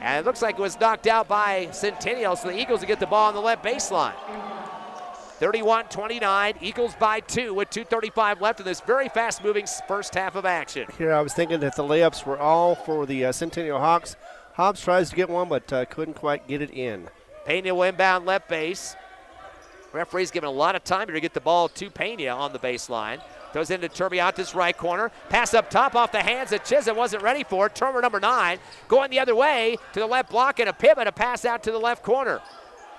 Speaker 1: And it looks like it was knocked out by Centennial, so the Eagles will get the ball on the left baseline. 31-29, Eagles by 2 with 2:35 left in this very fast-moving first half of action.
Speaker 2: Here I was thinking that the layups were all for the Centennial Hawks. Hobbs tries to get one, but couldn't quite get it in.
Speaker 1: Pena will inbound left base. Referee's giving a lot of time here to get the ball to Pena on the baseline. Goes into Turbiantes' right corner. Pass up top off the hands of Chisholm, wasn't ready for it. Turner number 9 going the other way to the left block and a pivot, a pass out to the left corner.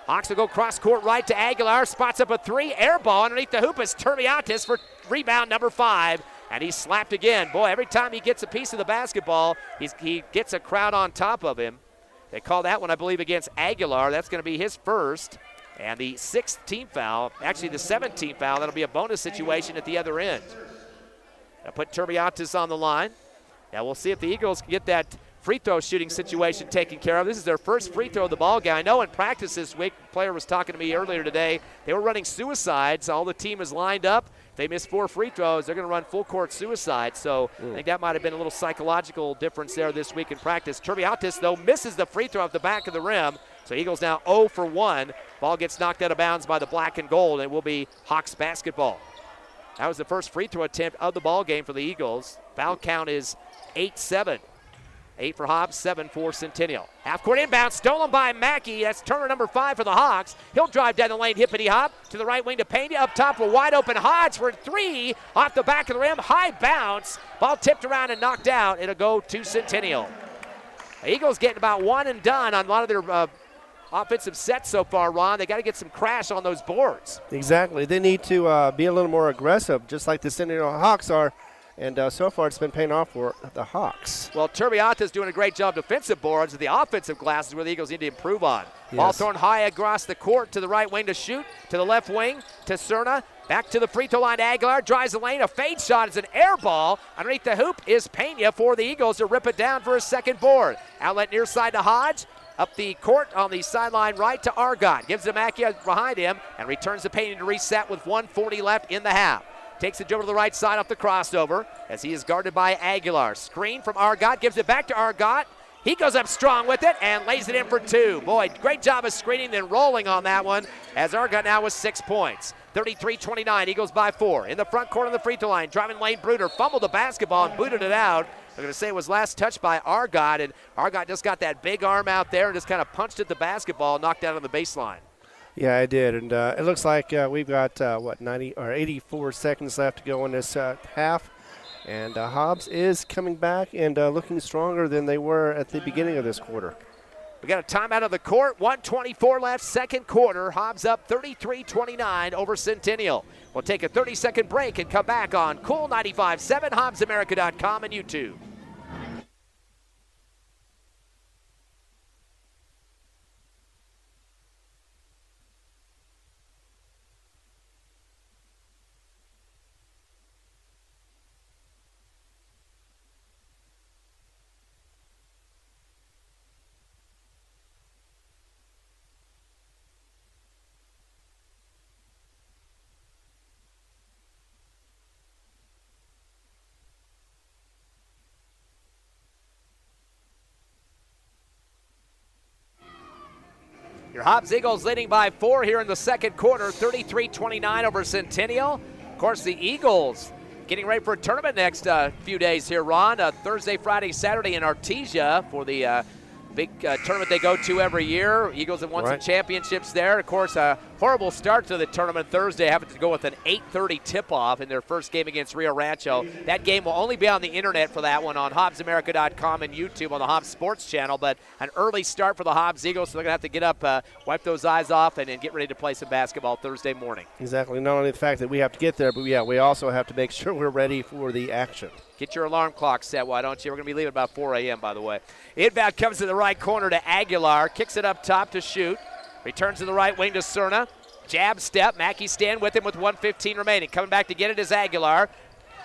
Speaker 1: Hawks will go cross court right to Aguilar. Spots up a 3, air ball underneath the hoop is Turbiantes for rebound number 5. And he's slapped again. Boy, every time he gets a piece of the basketball, he gets a crowd on top of him. They call that one, I believe, against Aguilar. That's going to be his first. And the 6th team foul, actually the 17th foul, that'll be a bonus situation at the other end. Now put Turbiantes on the line. Now we'll see if the Eagles can get that free throw shooting situation taken care of. This is their first free throw of the ball game. I know in practice this week, a player was talking to me earlier today, they were running suicides. All the team is lined up. If they miss 4 free throws, they're going to run full court suicide. So I think that might have been a little psychological difference there this week in practice. Turbiantes, though, misses the free throw off the back of the rim. So Eagles now 0 for 1. Ball gets knocked out of bounds by the black and gold, and it will be Hawks basketball. That was the first free throw attempt of the ball game for the Eagles. Foul count is 8-7. 8 for Hobbs, 7 for Centennial. Half-court inbound, stolen by Mackey. That's Turner number 5 for the Hawks. He'll drive down the lane, hippity-hop, to the right wing to Pena. Up top, a wide-open Hodge for 3. Off the back of the rim, high bounce. Ball tipped around and knocked out. It'll go to Centennial. The Eagles getting about one and done on a lot of their offensive sets so far, Ron. They got to get some crash on those boards.
Speaker 2: Exactly. They need to be a little more aggressive, just like the Centennial Hawks are. And so far, it's been paying off for the Hawks.
Speaker 1: Well, Turbiantes doing a great job defensive boards. The offensive glass is where the Eagles need to improve on. Yes. Ball thrown high across the court to the right wing to shoot, to the left wing to Cerna. Back to the free throw line. Aguilar drives the lane. A fade shot is an air ball. Underneath the hoop is Pena for the Eagles to rip it down for his second board. Outlet near side to Hodge. Up the court on the sideline right to Argot. Gives it Mackey behind him and returns the Pena to reset with 1:40 left in the half. Takes the dribble to the right side off the crossover as he is guarded by Aguilar. Screen from Argot, gives it back to Argot. He goes up strong with it and lays it in for 2. Boy, great job of screening then rolling on that one as Argot now with 6 points. 33-29, Eagles by 4. In the front corner of the free throw line, driving lane, Bruder fumbled the basketball and booted it out. I'm going to say it was last touched by Argot, and Argot just got that big arm out there and just kind of punched at the basketball, knocked out on the baseline.
Speaker 2: Yeah, I did, and it looks like we've got 90 or 84 seconds left to go in this half, and Hobbs is coming back and looking stronger than they were at the beginning of this quarter.
Speaker 1: We got a timeout of the court, 1:24 left, second quarter. Hobbs up 33-29 over Centennial. We'll take a 30-second break and come back on Cool 95.7, HobbsAmerica.com, and YouTube. Your Hobbs Eagles leading by 4 here in the second quarter, 33-29 over Centennial. Of course, the Eagles getting ready for a tournament next few days here, Ron. Thursday, Friday, Saturday in Artesia for the big tournament they go to every year. Eagles have won some championships there. Of course, a horrible start to the tournament Thursday, having to go with an 8:30 tip-off in their first game against Rio Rancho. That game will only be on the internet for that one on HobbsAmerica.com and YouTube on the Hobbs Sports Channel, but an early start for the Hobbs Eagles, so they're going to have to get up, wipe those eyes off, and then get ready to play some basketball Thursday morning.
Speaker 2: Exactly. Not only the fact that we have to get there, but we also have to make sure we're ready for the action.
Speaker 1: Get your alarm clock set, why don't you? We're going to be leaving about 4 a.m., by the way. Inbound comes to the right corner to Aguilar. Kicks it up top to shoot. Returns to the right wing to Cerna. Jab step. Mackey stand with him with 1:15 remaining. Coming back to get it is Aguilar.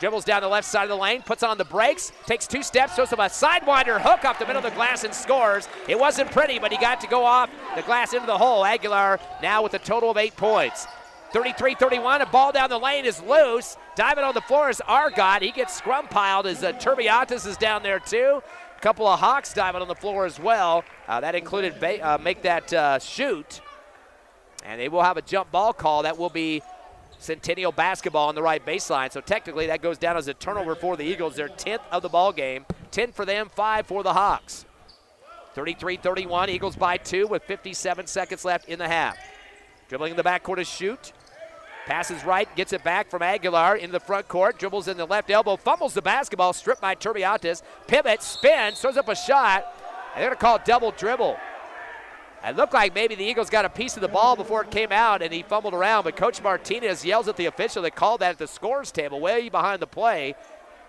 Speaker 1: Dribbles down the left side of the lane. Puts on the brakes. Takes 2 steps. Throws him a sidewinder hook off the middle of the glass and scores. It wasn't pretty, but he got to go off the glass into the hole. Aguilar now with a total of 8 points. 33-31, a ball down the lane is loose. Diving on the floor is Argot. He gets scrum-piled as Turbiantes is down there too. A couple of Hawks diving on the floor as well. That included make that shoot. And they will have a jump ball call. That will be Centennial basketball on the right baseline. So technically that goes down as a turnover for the Eagles. Their 10th of the ball game. 10 for them, 5 for the Hawks. 33-31, Eagles by 2 with 57 seconds left in the half. Dribbling in the backcourt is Shoot. Passes right, gets it back from Aguilar into the front court. Dribbles in the left elbow, fumbles the basketball, stripped by Turbiantes. Pivots, spins, throws up a shot. And they're going to call it double dribble. It looked like maybe the Eagles got a piece of the ball before it came out, and he fumbled around. But Coach Martinez yells at the official that called that at the scores table, way behind the play.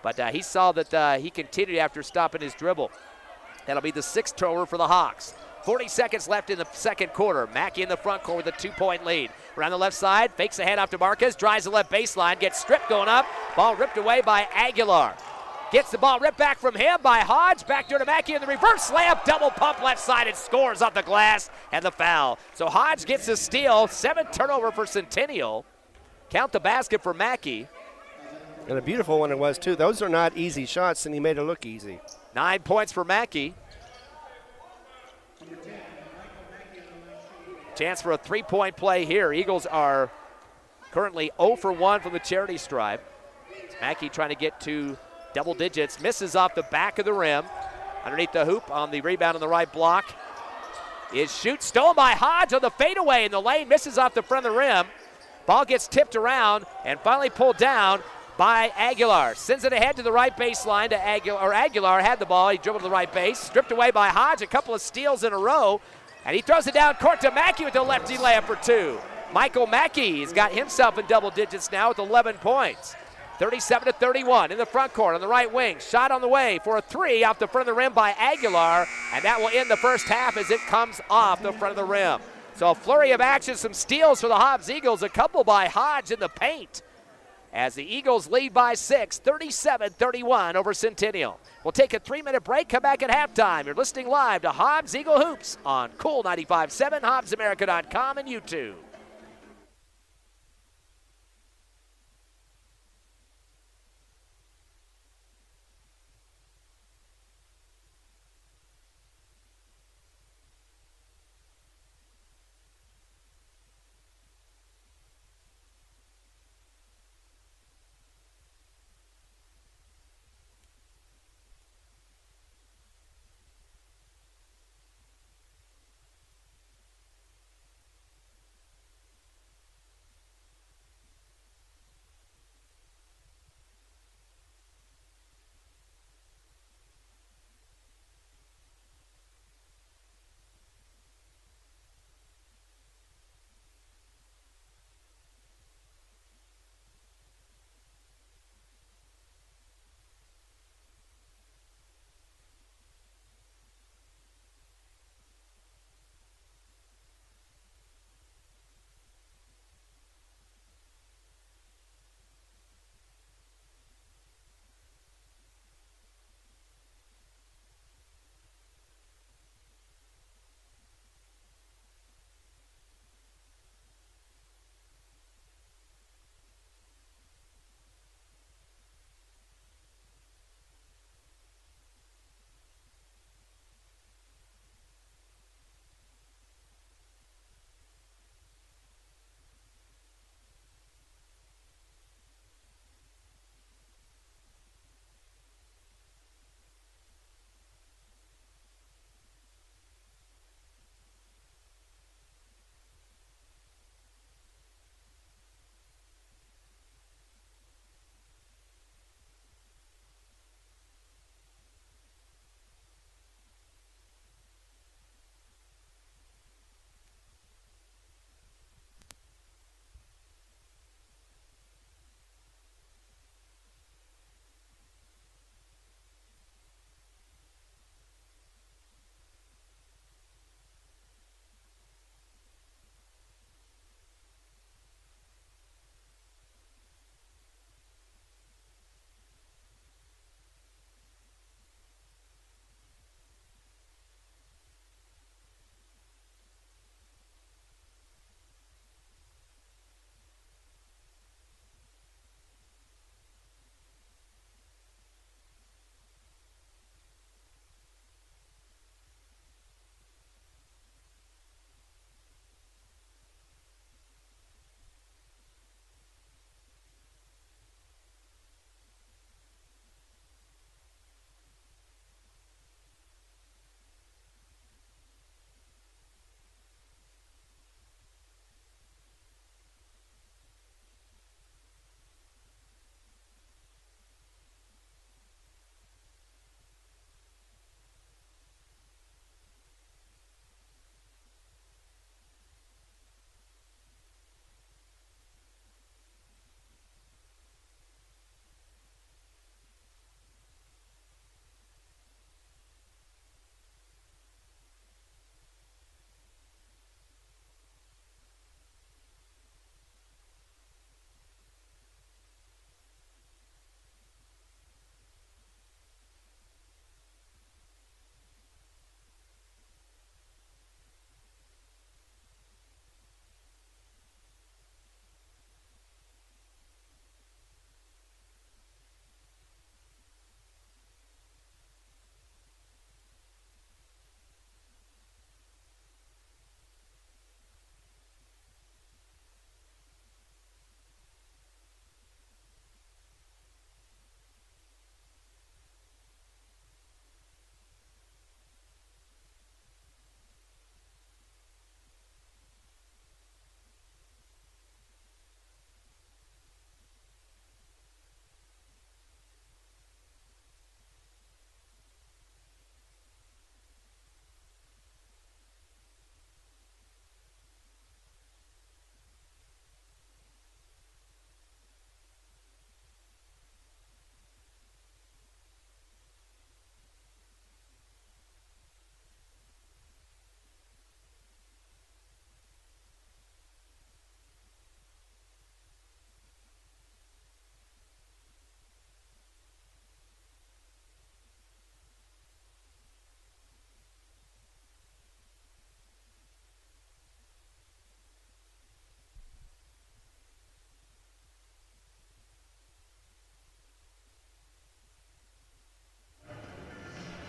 Speaker 1: But he saw that he continued after stopping his dribble. That'll be the 6th turnover for the Hawks. 40 seconds left in the second quarter. Mackey in the front court with a 2-point lead. Around the left side, fakes ahead off to Marquez, drives the left baseline, gets stripped going up. Ball ripped away by Aguilar. Gets the ball ripped back from him by Hodge. Back door to Mackey in the reverse layup. Double pump left side and scores off the glass and the foul. So Hodge gets a steal. 7th turnover for Centennial. Count the basket for Mackey.
Speaker 2: And a beautiful one it was, too. Those are not easy shots, and he made it look easy.
Speaker 1: 9 points for Mackey. Chance for a 3-point play here. Eagles are currently 0 for 1 from the charity stripe. Mackey trying to get to double digits. Misses off the back of the rim. Underneath the hoop on the rebound on the right block is Shoot. Stolen by Hodge on the fadeaway in the lane. Misses off the front of the rim. Ball gets tipped around and finally pulled down by Aguilar. Sends it ahead to the right baseline to Aguilar. Aguilar had the ball. He dribbled to the right base. Stripped away by Hodge. A couple of steals in a row. And he throws it down court to Mackey with a lefty layup for 2. Michael Mackey has got himself in double digits now with 11 points. 37-31 in the front court on the right wing. Shot on the way for a 3 off the front of the rim by Aguilar. And that will end the first half as it comes off the front of the rim. So a flurry of action, some steals for the Hobbs Eagles. A couple by Hodge in the paint. As the Eagles lead by 6, 37-31 over Centennial. We'll take a 3-minute break, come back at halftime. You're listening live to Hobbs Eagle Hoops on Cool 95.7, HobbsAmerica.com, and YouTube.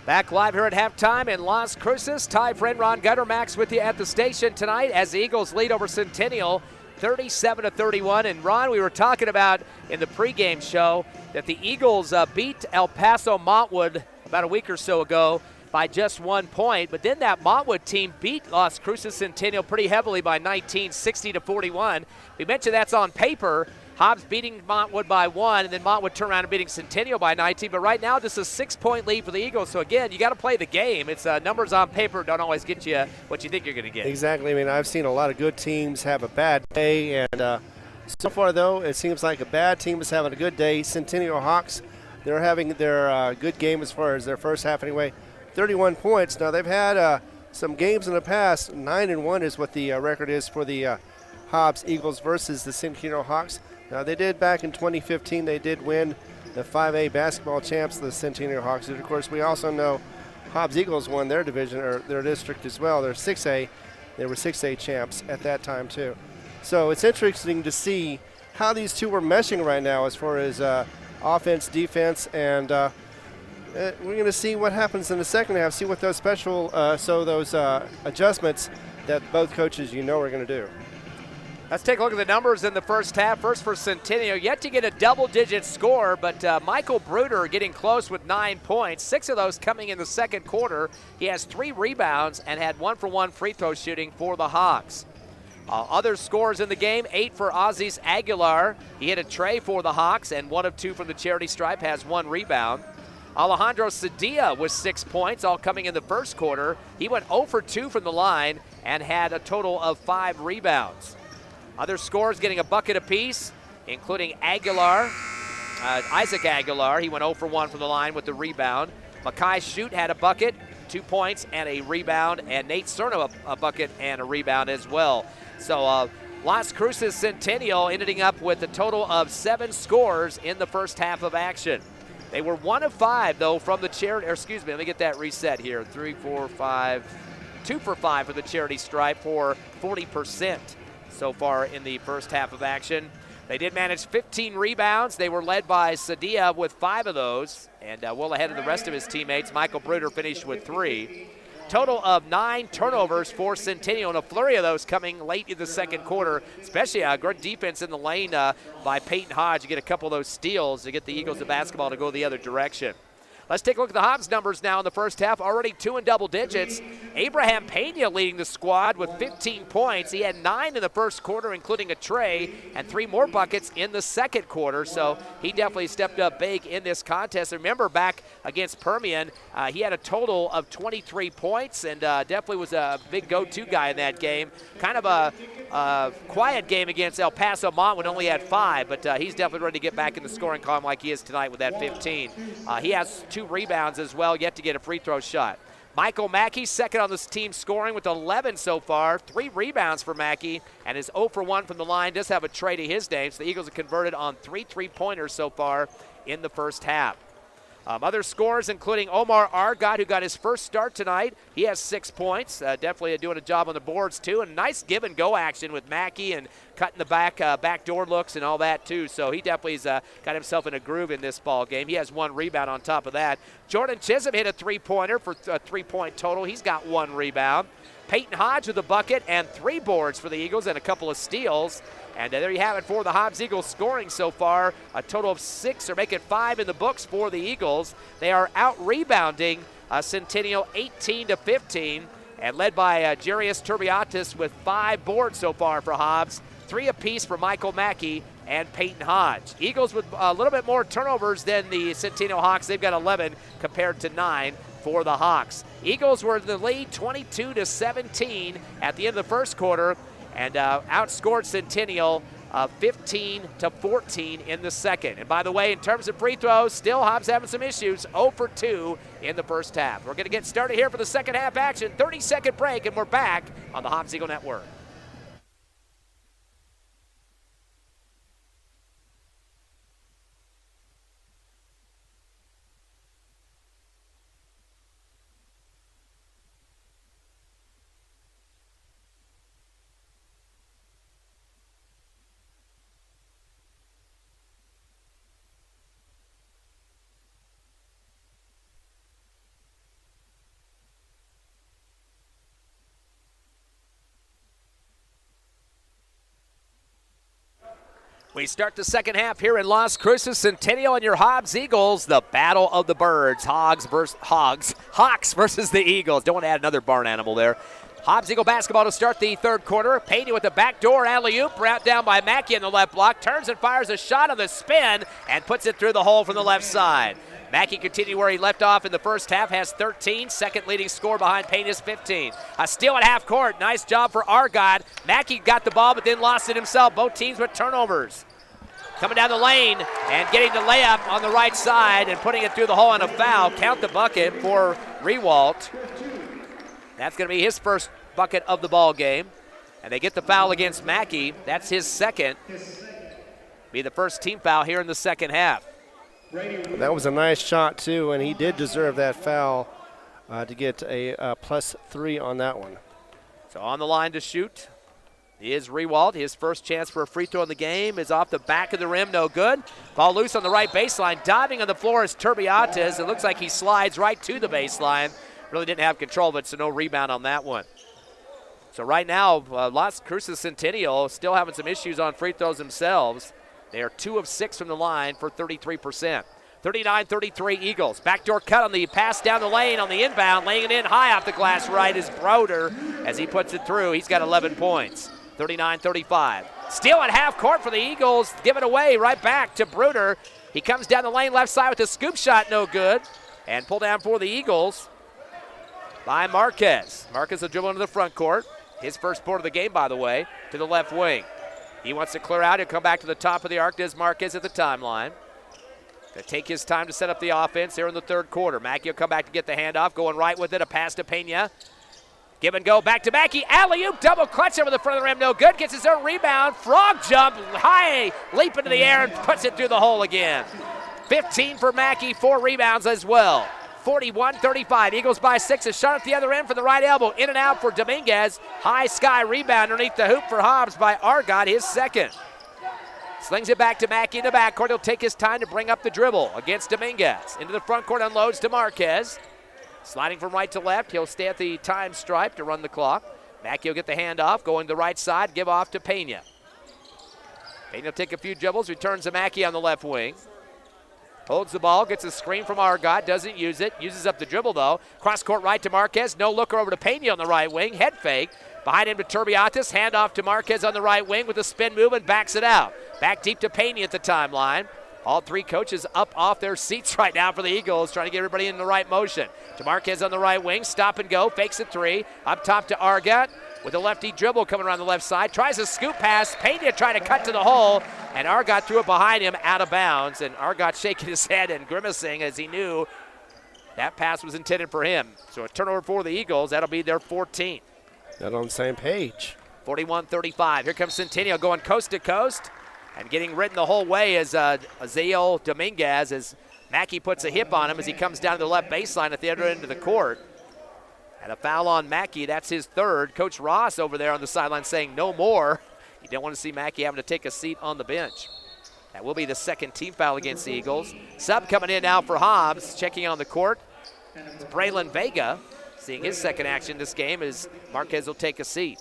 Speaker 1: Back live here at halftime in Las Cruces. Ty, friend Ron Guttermax with you at the station tonight as the Eagles lead over Centennial 37-31. And Ron, we were talking about in the pregame show that the Eagles beat El Paso Montwood about a week or so ago by just 1 point. But then that Montwood team beat Las Cruces Centennial pretty heavily by 19, 60-41. We mentioned that's on paper. Hobbs beating Montwood by 1, and then Montwood turned around and beating Centennial by 19. But right now, just a 6-point lead for the Eagles. So, again, you got to play the game. It's numbers on paper don't always get you what you think you're going to get.
Speaker 2: Exactly. I mean, I've seen a lot of good teams have a bad day. And so far, though, it seems like a bad team is having a good day. Centennial Hawks, they're having their good game as far as their first half anyway. 31 points. Now, they've had some games in the past. 9-1 is what the record is for the Hobbs Eagles versus the Centennial Hawks. Now, they did back in 2015, they did win the 5A basketball champs, the Centennial Hawks. And, of course, we also know Hobbs Eagles won their division, or their district as well. They're 6A. They were 6A champs at that time, too. So it's interesting to see how these two are meshing right now as far as offense, defense, and we're going to see what happens in the second half, see what those those adjustments that both coaches are going to do.
Speaker 1: Let's take a look at the numbers in the first half. First for Centennial, yet to get a double-digit score, but Michael Bruder getting close with 9 points, 6 of those coming in the second quarter. He has 3 rebounds and had 1-for-1 free throw shooting for the Hawks. Other scores in the game, 8 for Aziz Aguilar. He hit a tray for the Hawks, and 1 of 2 from the charity stripe, has 1 rebound. Alejandro Cedilla with 6 points, all coming in the first quarter. He went 0 for 2 from the line and had a total of 5 rebounds. Other scores getting a bucket apiece, including Aguilar, Isaac Aguilar. He went 0 for 1 from the line with the rebound. Makai Shute had a bucket, 2 points and a rebound, and Nate Cerno a bucket and a rebound as well. So Las Cruces Centennial ending up with a total of 7 scores in the first half of action. They were 1 of 5, though, from the charity, or excuse me, let me get that reset here. 2 for 5 for the charity stripe for 40%. So far in the first half of action. They did manage 15 rebounds. They were led by Sadia with 5 of those, and well ahead of the rest of his teammates. Michael Bruder finished with 3. Total of 9 turnovers for Centennial, and a flurry of those coming late in the second quarter, especially a good defense in the lane by Peyton Hodge to get a couple of those steals to get the Eagles of basketball to go the other direction. Let's take a look at the Hobbs numbers now in the first half. Already 2 in double digits. Abraham Pena leading the squad with 15 points. He had 9 in the first quarter, including a tray, and 3 more buckets in the second quarter. So he definitely stepped up big in this contest. Remember, back against Permian, he had a total of 23 points and definitely was a big go-to guy in that game. Kind of a quiet game against El Paso Montwood, only had 5, but he's definitely ready to get back in the scoring column like he is tonight with that 15. He has 2 rebounds as well, yet to get a free throw shot. Michael Mackey, second on this team scoring with 11 so far. 3 rebounds for Mackey, and is 0 for 1 from the line. Does have a tray to his name, so the Eagles have converted on 3 3-pointers so far in the first half. Other scores, including Omar Argot, who got his first start tonight. He has 6 points. Definitely doing a job on the boards, too. And nice give-and-go action with Mackey and cutting the backdoor looks and all that, too. So he definitely's got himself in a groove in this ball game. He has 1 rebound on top of that. Jordan Chisholm hit a 3-pointer for a 3-point total. He's got 1 rebound. Peyton Hodge with a bucket and 3 boards for the Eagles and a couple of steals. And there you have it for the Hobbs Eagles scoring so far. A total of 6, or make it 5 in the books for the Eagles. They are out-rebounding Centennial 18-15, and led by Jarius Turbiatis with 5 boards so far for Hobbs, 3 apiece for Michael Mackey and Peyton Hodge. Eagles with a little bit more turnovers than the Centennial Hawks. They've got 11 compared to 9 for the Hawks. Eagles were in the lead 22-17 at the end of the first quarter, and outscored Centennial 15-14 in the second. And by the way, in terms of free throws, still Hobbs having some issues, 0 for 2 in the first half. We're going to get started here for the second half action, 30-second break, and we're back on the Hobbs Eagle Network. We start the second half here in Las Cruces, Centennial and your Hobbs Eagles, the battle of the birds. Hawks versus the Eagles. Don't want to add another barn animal there. Hobbs Eagle basketball to start the third quarter. Pena with the backdoor alley-oop, route down by Mackey in the left block, turns and fires a shot on the spin and puts it through the hole from the left side. Mackey continued where he left off in the first half, has 13, second leading score behind Pena's 15. A steal at half court, nice job for Argot. Mackey got the ball but then lost it himself. Both teams with turnovers. Coming down the lane and getting the layup on the right side and putting it through the hole on a foul. Count the bucket for Rewalt. That's going to be his first bucket of the ball game. And they get the foul against Mackey. That's his second. Be the first team foul here in the second half.
Speaker 2: That was a nice shot, too, and he did deserve that foul to get a +3 on that one.
Speaker 1: So on the line to shoot is Rewalt. His first chance for a free throw in the game is off the back of the rim, no good. Ball loose on the right baseline. Diving on the floor is Turbiates. It looks like he slides right to the baseline. Really didn't have control of it, so no rebound on that one. So right now, Las Cruces Centennial still having some issues on free throws themselves. They are 2 of 6 from the line for 33%. 39-33 Eagles. Backdoor cut on the pass down the lane on the inbound. Laying it in high off the glass right is Broder. As he puts it through, he's got 11 points. 39-35. Steal at half court for the Eagles. Give it away right back to Broder. He comes down the lane left side with a scoop shot, no good. And pull down for the Eagles by Marquez. Marquez will dribble into the front court. His first point of the game, by the way, to the left wing. He wants to clear out. He'll come back to the top of the arc. Des Marquez at the timeline. Going to take his time to set up the offense here in the third quarter. Mackey will come back to get the handoff. Going right with it. A pass to Pena. Give and go back to Mackey. Alley-oop. Double clutch over the front of the rim. No good. Gets his own rebound. Frog jump. High leap into the air and puts it through the hole again. 15 for Mackey. 4 rebounds as well. 41-35. Eagles by 6. A shot at the other end for the right elbow. In and out for Dominguez. High sky rebound underneath the hoop for Hobbs by Argot, his second. Slings it back to Mackey in the backcourt. He'll take his time to bring up the dribble against Dominguez. Into the front court, unloads to Marquez. Sliding from right to left. He'll stay at the time stripe to run the clock. Mackey will get the handoff. Going to the right side. Give off to Pena. Pena will take a few dribbles. Returns to Mackey on the left wing. Holds the ball, gets a screen from Argot, doesn't use it. Uses up the dribble, though. Cross court right to Marquez. No looker over to Pena on the right wing. Head fake. Behind him to Turbiates. Handoff to Marquez on the right wing with a spin move and backs it out. Back deep to Pena at the timeline. All three coaches up off their seats right now for the Eagles, trying to get everybody in the right motion. To Marquez on the right wing. Stop and go. Fakes a three. Up top to Argot with a lefty dribble coming around the left side. Tries a scoop pass. Pena trying to cut to the hole. And Argot threw it behind him out of bounds. And Argot shaking his head and grimacing as he knew that pass was intended for him. So a turnover for the Eagles. That'll be their 14th.
Speaker 2: Not on the same page.
Speaker 1: 41-35. Here comes Centennial going coast to coast. And getting ridden the whole way is Azael Dominguez as Mackey puts a hip on him as he comes down to the left baseline at the other end of the court. And a foul on Mackey. That's his third. Coach Ross over there on the sideline saying no more. You don't want to see Mackey having to take a seat on the bench. That will be the second team foul against the Eagles. Sub coming in now for Hobbs. Checking on the court. It's Braylon Vega seeing his second action this game as Marquez will take a seat.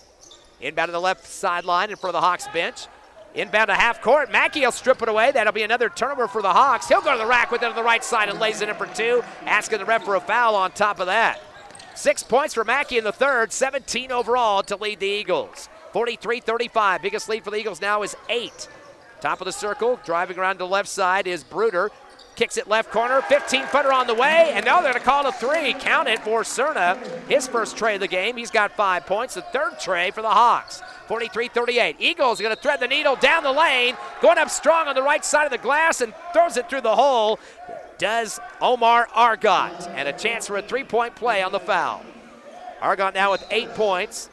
Speaker 1: Inbound to the left sideline in front of the Hawks bench. Inbound to half court. Mackey will strip it away. That'll be another turnover for the Hawks. He'll go to the rack with it on the right side and lays it in for 2. Asking the ref for a foul on top of that. 6 points for Mackey in the third. 17 overall to lead the Eagles. 43-35. Biggest lead for the Eagles now is 8. Top of the circle. Driving around to the left side is Broder. Kicks it left corner. 15-footer on the way. And now they're going to call it a 3. Count it for Cerna. His first tray of the game. He's got 5 points. The third tray for the Hawks. 43-38. Eagles are going to thread the needle down the lane. Going up strong on the right side of the glass and throws it through the hole. Does Omar Argot. And a chance for a 3-point play on the foul. Argot now with 8 points.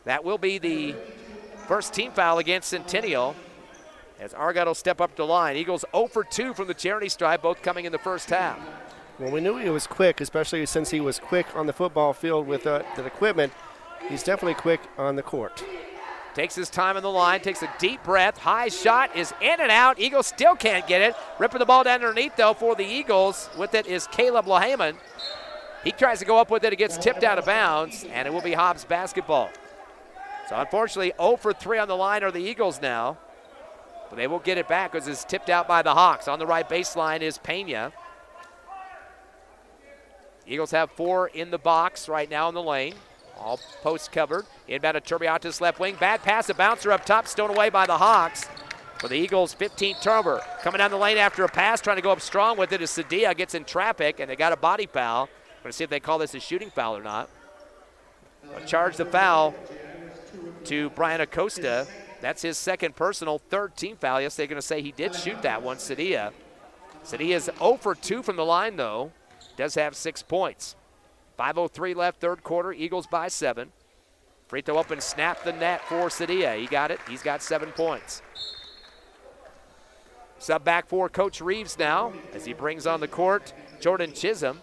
Speaker 1: That will be the first team foul against Centennial as Argot will step up the line. Eagles 0 for 2 from the charity stripe, both coming in the first half.
Speaker 2: Well, we knew he was quick, especially since he was quick on the football field with the equipment. He's definitely quick on the court.
Speaker 1: Takes his time on the line, takes a deep breath. High shot is in and out. Eagles still can't get it. Ripping the ball down underneath, though, for the Eagles. With it is Caleb Lohaman. He tries to go up with it. It gets tipped out of bounds, and it will be Hobbs basketball. So, unfortunately, 0 for 3 on the line are the Eagles now. But they will get it back as it's tipped out by the Hawks. On the right baseline is Pena. Eagles have 4 in the box right now in the lane. All post covered. Inbound to Turbiatis left wing. Bad pass, a bouncer up top, stolen away by the Hawks. For the Eagles, 15th turnover. Coming down the lane after a pass, trying to go up strong with it is Sadia. Gets in traffic, and they got a body foul. We're going to see if they call this a shooting foul or not. I'll charge the foul to Brian Acosta. That's his second personal, third team foul. Yes, they're going to say he did shoot that one, Sadia. Sadia's 0 for 2 from the line, though. Does have 6 points. 5:03 left, third quarter. Eagles by 7. Free throw up and snap the net for Sadia. He got it. He's got 7 points. Sub back for Coach Reeves now as he brings on the court Jordan Chisholm.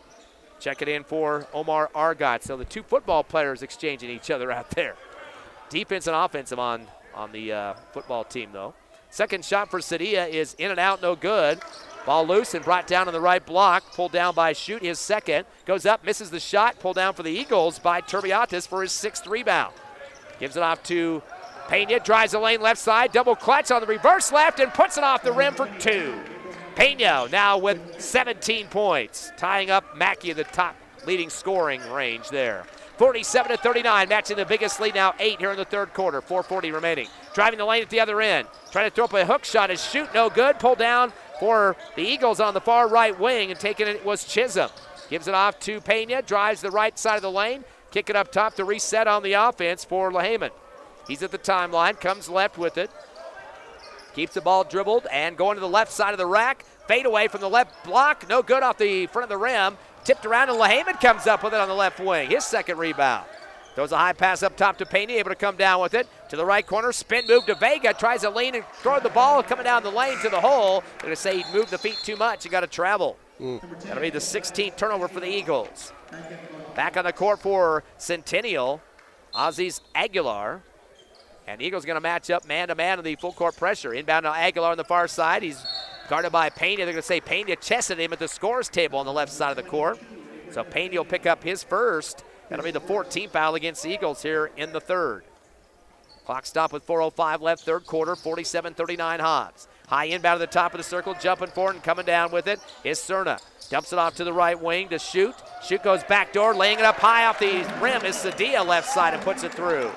Speaker 1: Check it in for Omar Argot. So the 2 football players exchanging each other out there. Defense and offensive on the football team, though. Second shot for Sadia is in and out, no good. Ball loose and brought down on the right block. Pulled down by Shoot, his second. Goes up, misses the shot. Pulled down for the Eagles by Turbiatis for his 6th rebound. Gives it off to Pena, drives the lane left side, double clutch on the reverse left and puts it off the rim for 2. Pena now with 17 points, tying up Mackey at the top leading scoring range there. 47-39, matching the biggest lead now, 8 here in the third quarter, 4:40 remaining. Driving the lane at the other end, trying to throw up a hook shot, his shoot no good, pulled down for the Eagles on the far right wing, and taking it was Chisholm. Gives it off to Pena, drives the right side of the lane, kick it up top to reset on the offense for Lehman. He's at the timeline, comes left with it. Keeps the ball dribbled and going to the left side of the rack. Fade away from the left block, no good off the front of the rim. Tipped around and Lehman comes up with it on the left wing, his second rebound. Throws a high pass up top to Pena, able to come down with it. To the right corner, spin move to Vega, tries to lean and throw the ball coming down the lane to the hole. They're going to say he moved the feet too much, he got to travel. That'll be the 16th turnover for the Eagles. Back on the court for Centennial, Aziz Aguilar. And the Eagles going to match up man-to-man on the full court pressure. Inbound now Aguilar on the far side. He's guarded by Pena. They're going to say Pena chested him at the scores table on the left side of the court. So Pena will pick up his first. That'll be the 14th foul against the Eagles here in the third. Clock stop with 4:05 left, third quarter, 47-39 Hobbs. High inbound to the top of the circle, jumping forward and coming down with it is Cerna. Dumps it off to the right wing to Shoot. Shoot goes back door, laying it up high off the rim is Sadia left side and puts it through.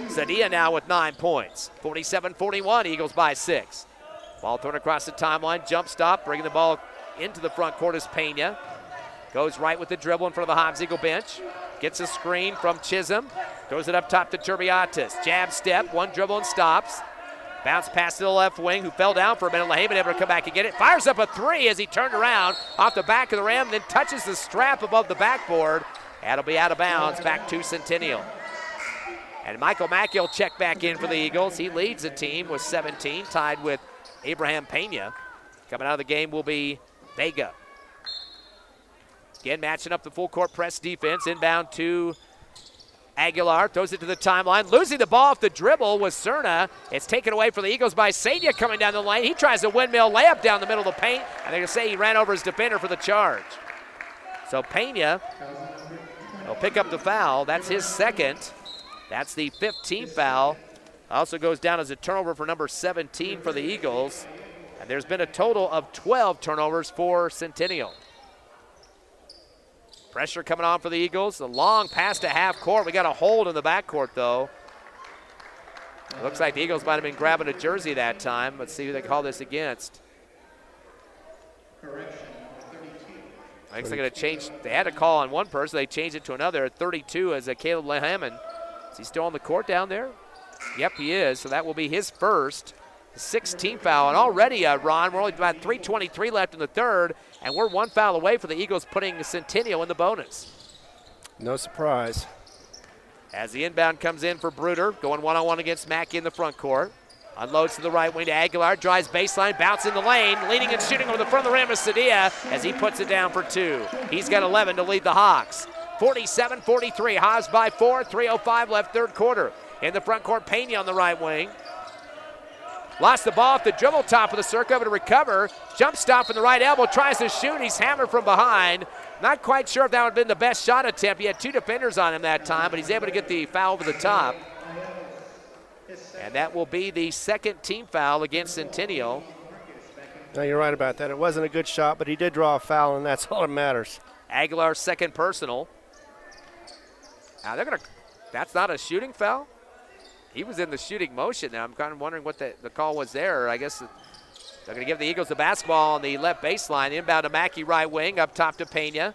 Speaker 1: Sadia now with 9 points. 47-41, Eagles by 6. Ball thrown across the timeline, jump stop, bringing the ball into the front court is Pena. Goes right with the dribble in front of the Hobbs Eagle bench. Gets a screen from Chisholm. Throws it up top to Turbiatis. Jab step, one dribble and stops. Bounce pass to the left wing, who fell down for a minute. Lehman able to come back and get it. Fires up a 3 as he turned around off the back of the rim, then touches the strap above the backboard. That'll be out of bounds, back to Centennial. And Michael Mackey will check back in for the Eagles. He leads the team with 17, tied with Abraham Pena. Coming out of the game will be Vega. Again, matching up the full court press defense. Inbound to Aguilar, throws it to the timeline. Losing the ball off the dribble was Cerna. It's taken away for the Eagles by Sadia coming down the lane. He tries a windmill layup down the middle of the paint, and they're going to say he ran over his defender for the charge. So Pena will pick up the foul. That's his second. That's the 15th foul. Also goes down as a turnover for number 17 for the Eagles. And there's been a total of 12 turnovers for Centennial. Pressure coming on for the Eagles. A long pass to half court. We got a hold in the backcourt, though. It looks like the Eagles might have been grabbing a jersey that time. Let's see who they call this against. I think they're going to change. They had a call on one person. They changed it to another. 32 as Caleb Lehman. Is he still on the court down there? Yep, he is. So that will be his first. 16th foul. And already, Ron, we're only about 3:23 left in the third. And we're one foul away for the Eagles putting Centennial in the bonus.
Speaker 2: No surprise.
Speaker 1: As the inbound comes in for Bruder, going one-on-one against Mackey in the front court. Unloads to the right wing to Aguilar, drives baseline, bounce in the lane, leading and shooting over the front of the rim is Sadia as he puts it down for 2. He's got 11 to lead the Hawks. 47-43, Hobbs by 4, 3:05 left third quarter. In the front court, Pena on the right wing. Lost the ball off the dribble top of the circle, able to recover. Jump stop from the right elbow, tries to shoot, he's hammered from behind. Not quite sure if that would have been the best shot attempt. He had 2 defenders on him that time, but he's able to get the foul over the top. And that will be the second team foul against Centennial.
Speaker 2: No, you're right about that. It wasn't a good shot, but he did draw a foul, and that's all that matters.
Speaker 1: Aguilar's second personal. Now that's not a shooting foul? He was in the shooting motion now. I'm kind of wondering what the call was there. I guess they're going to give the Eagles the basketball on the left baseline. Inbound to Mackey, right wing, up top to Pena.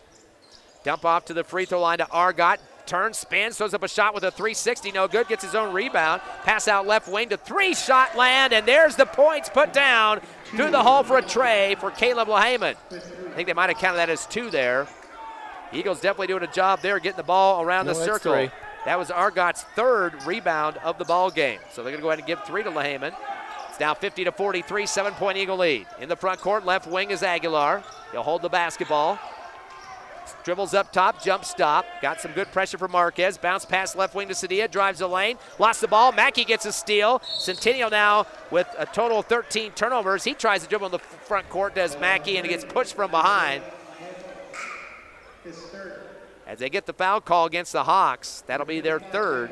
Speaker 1: Dump off to the free throw line to Argot. Turns, spins, throws up a shot with a 360, no good, gets his own rebound. Pass out left wing to three-shot land, and there's the points put down through the hole for a tray for Caleb Lehman. I think they might have counted that as two there. Eagles definitely doing a job there getting the ball around the circle.
Speaker 2: Three.
Speaker 1: That was Argot's third rebound of the ball game. So they're going to go ahead and give three to Lehman. It's now 50-43, 7-point Eagle lead. In the front court, left wing is Aguilar. He'll hold the basketball. Dribbles up top, jump stop. Got some good pressure from Marquez. Bounce pass left wing to Sadilla, drives the lane. Lost the ball, Mackey gets a steal. Centennial now with a total of 13 turnovers. He tries to dribble in the front court, does Mackey, and he gets pushed from behind. As they get the foul call against the Hawks, that'll be their third.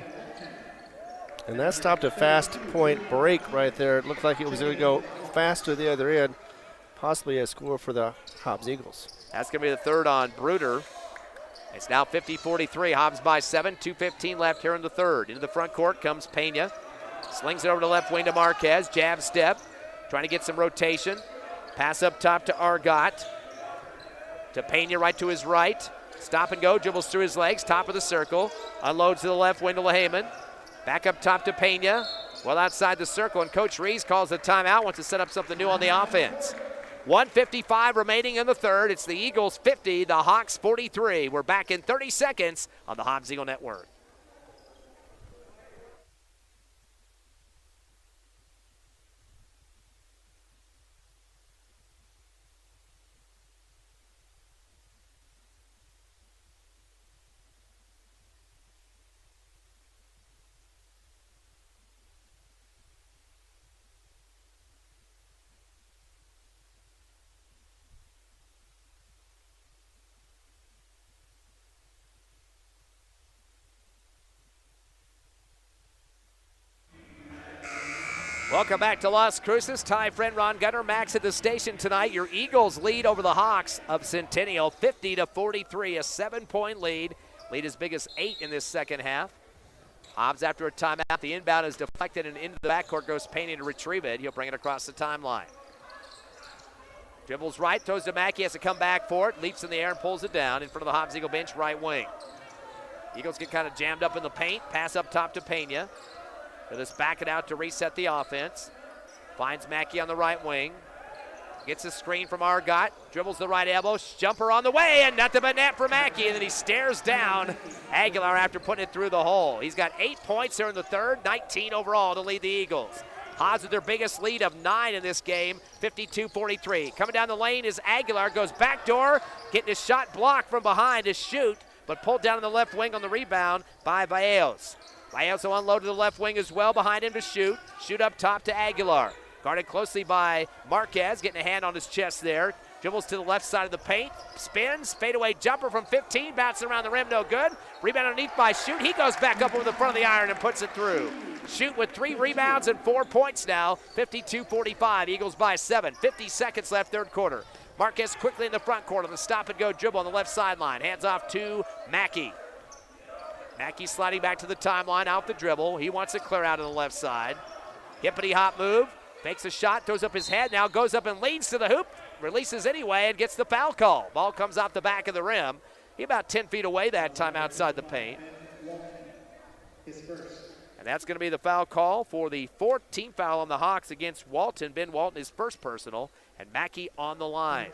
Speaker 2: And that stopped a fast point break right there. It looked like it was going to go fast to the other end. Possibly a score for the Hobbs Eagles.
Speaker 1: That's going to be the third on Bruder. It's now 50-43. Hobbs by 7. 2:15 left here in the third. Into the front court comes Pena. Slings it over to left wing to Marquez. Jab step. Trying to get some rotation. Pass up top to Argot. To Pena right to his right. Stop and go. Dribbles through his legs. Top of the circle. Unloads to the left wing to Lehman. Back up top to Pena. Well outside the circle. And Coach Rees calls a timeout. Wants to set up something new on the offense. 1:55 remaining in the third. It's the Eagles 50, the Hawks 43. We're back in 30 seconds on the Hobbs Eagle Network. Welcome back to Las Cruces. Ty, friend Ron Gunner, Max at the station tonight. Your Eagles lead over the Hawks of Centennial, 50-43, a 7-point lead. Lead as big as 8 in this second half. Hobbs after a timeout. The inbound is deflected and into the backcourt goes Payne to retrieve it. He'll bring it across the timeline. Dribbles right, throws to Mackey, has to come back for it. Leaps in the air and pulls it down in front of the Hobbs Eagle bench, right wing. Eagles get kind of jammed up in the paint. Pass up top to Pena. They'll just back it out to reset the offense. Finds Mackey on the right wing. Gets a screen from Argot. Dribbles the right elbow. Jumper on the way, and nothing but net for Mackey. And then he stares down Aguilar after putting it through the hole. He's got 8 points here in the third, 19 overall to lead the Eagles. Hobbs with their biggest lead of 9 in this game, 52-43. Coming down the lane is Aguilar. Goes backdoor, getting his shot blocked from behind to shoot, but pulled down on the left wing on the rebound by Vallejo. Vallejo unloaded the left wing as well behind him to shoot. Shoot up top to Aguilar. Guarded closely by Marquez, getting a hand on his chest there. Dribbles to the left side of the paint. Spins, fadeaway jumper from 15. Bouncing around the rim, no good. Rebound underneath by Shoot. He goes back up over the front of the iron and puts it through. Shoot with 3 rebounds and 4 points now. 52-45, Eagles by 7. 50 seconds left, third quarter. Marquez quickly in the front court on the stop-and-go dribble on the left sideline. Hands off to Mackey. Mackey sliding back to the timeline, out the dribble. He wants it clear out on the left side. Hippity-hop move. Fakes a shot, throws up his head, now goes up and leads to the hoop. Releases anyway and gets the foul call. Ball comes off the back of the rim. He about 10 feet away that time outside the paint. And that's going to be the foul call for the 4th team foul on the Hawks against Walton. Ben Walton, his first personal, and Mackey on the line.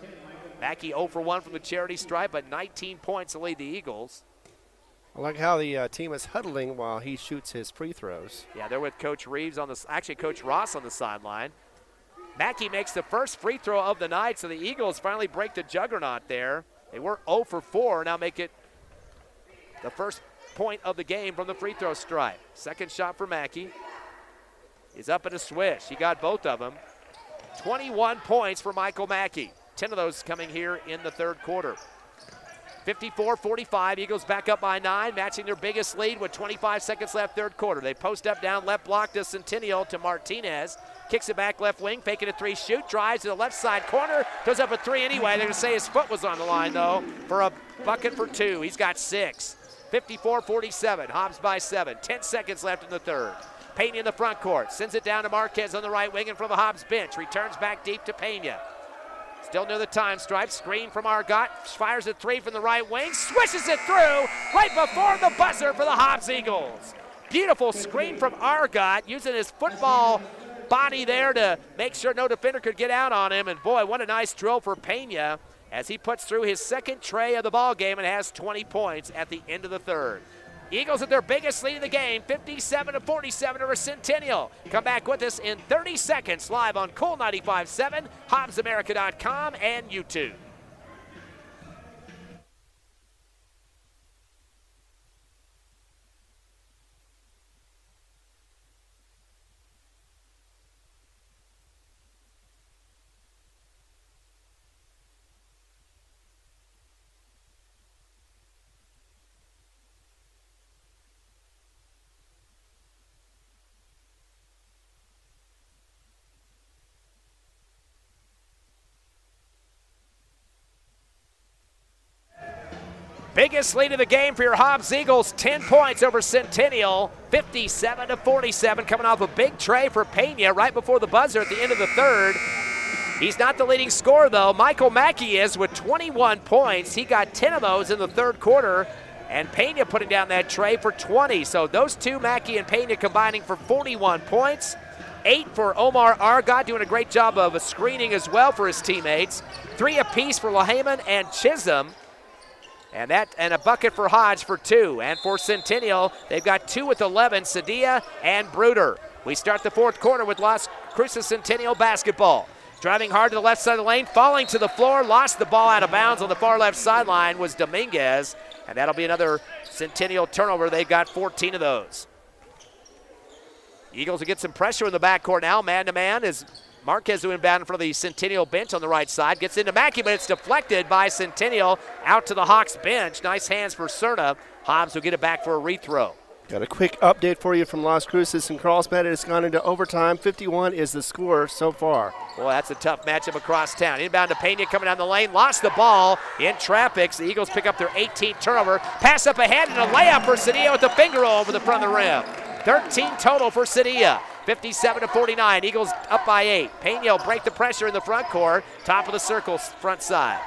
Speaker 1: Mackey 0 for 1 from the charity stripe, but 19 points to lead the Eagles.
Speaker 2: I like how the team is huddling while he shoots his free throws.
Speaker 1: Yeah, they're with Coach Reeves on the, actually Coach Ross on the sideline. Mackey makes the first free throw of the night, so the Eagles finally break the juggernaut there. They were 0 for 4, now make it the first point of the game from the free throw stripe. Second shot for Mackey. He's up in a swish. He got both of them. 21 points for Michael Mackey. 10 of those coming here in the third quarter. 54-45, Eagles back up by 9, matching their biggest lead with 25 seconds left third quarter. They post up down left block to Centennial to Martinez. Kicks it back left wing, faking a 3 shoot, drives to the left side corner, goes up a 3 anyway. They're going to say his foot was on the line though for a bucket for 2. He's got 6. 54-47, Hobbs by 7. 10 seconds left in the third. Pena in the front court, sends it down to Marquez on the right wing and from the Hobbs bench. Returns back deep to Pena. Still near the time stripe, screen from Argot, fires a 3 from the right wing, swishes it through right before the buzzer for the Hobbs Eagles. Beautiful screen from Argot, using his football body there to make sure no defender could get out on him. And boy, what a nice drill for Pena as he puts through his second tray of the ball game and has 20 points at the end of the third. Eagles at their biggest lead in the game, 57-47 over Centennial. Come back with us in 30 seconds live on Cool 95.7, HobbsAmerica.com, and YouTube. Biggest lead of the game for your Hobbs Eagles, 10 points over Centennial, 57-47, coming off a big tray for Pena right before the buzzer at the end of the third. He's not the leading scorer, though. Michael Mackey is with 21 points. He got 10 of those in the third quarter, and Pena putting down that tray for 20. So those two, Mackey and Pena, combining for 41 points. 8 for Omar Argot, doing a great job of screening as well for his teammates. 3 apiece for Lahayman and Chisholm. And a bucket for Hodge for 2. And for Centennial, they've got 2 with 11, Sadia and Bruder. We start the fourth quarter with Las Cruces Centennial basketball. Driving hard to the left side of the lane, falling to the floor, lost the ball out of bounds on the far left sideline was Dominguez. And that'll be another Centennial turnover. They've got 14 of those. Eagles will get some pressure in the backcourt now. Man-to-man is Marquez who inbound in front of the Centennial bench on the right side. Gets into Mackey, but it's deflected by Centennial out to the Hawks bench. Nice hands for Cerna. Hobbs will get it back for a rethrow.
Speaker 2: Got a quick update for you from Las Cruces and Carlsbad. It's gone into overtime. 51 is the score so far.
Speaker 1: Boy, that's a tough matchup across town. Inbound to Pena coming down the lane. Lost the ball in traffic. The Eagles pick up their 18th turnover. Pass up ahead and a layup for Sadia with the finger roll over the front of the rim. 13 total for Sadia. 57-49, Eagles up by 8. Pena will break the pressure in the front court. Top of the circle, front side.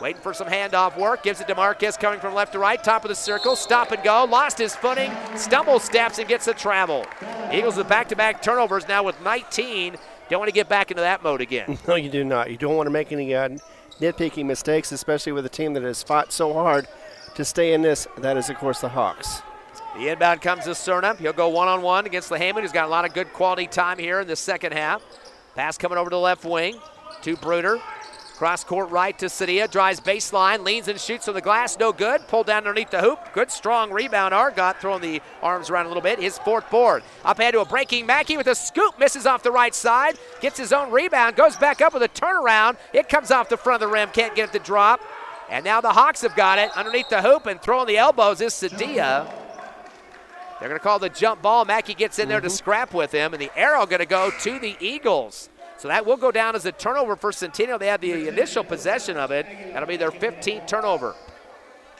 Speaker 1: Waiting for some handoff work, gives it to Marquez coming from left to right. Top of the circle, stop and go. Lost his footing, stumble steps and gets the travel. Eagles with back-to-back turnovers now with 19. Don't want to get back into that mode again.
Speaker 2: No, you do not. You don't want to make any nitpicking mistakes, especially with a team that has fought so hard to stay in this. That is, of course, the Hawks.
Speaker 1: The inbound comes to Cerna. He'll go one-on-one against Lahayman, who's got a lot of good quality time here in the second half. Pass coming over to the left wing to Bruder. Cross court right to Sadia. Drives baseline, leans and shoots from the glass. No good. Pulled down underneath the hoop. Good strong rebound. Argot throwing the arms around a little bit. His fourth board. Up ahead to a breaking Mackey with a scoop. Misses off the right side. Gets his own rebound. Goes back up with a turnaround. It comes off the front of the rim. Can't get it to drop. And now the Hawks have got it underneath the hoop, and throwing the elbows is Sadia. They're going to call the jump ball. Mackey gets in there to scrap with him, and the arrow going to go to the Eagles. So that will go down as a turnover for Centennial. They had the initial possession of it. That'll be their 15th turnover.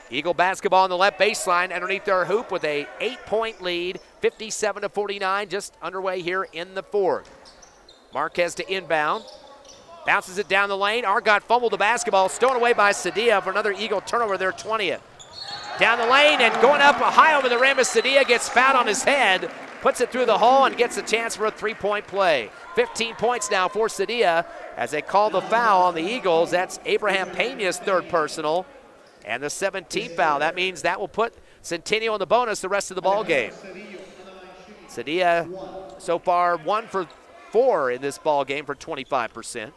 Speaker 1: Eagle basketball on the left baseline underneath their hoop with a 8-point lead, 57-49, just underway here in the fourth. Marquez to inbound. Bounces it down the lane. Argot fumbled the basketball, stolen away by Sadia for another Eagle turnover, their 20th. Down the lane and going up high over the rim as Sadia gets fouled on his head, puts it through the hole and gets a chance for a 3-point play. 15 points now for Sadia as they call the foul on the Eagles. That's Abraham Pena's third personal and the 17th foul. That means that will put Centennial in the bonus the rest of the ball game. Sadia so far 1 for 4 in this ball game for 25%.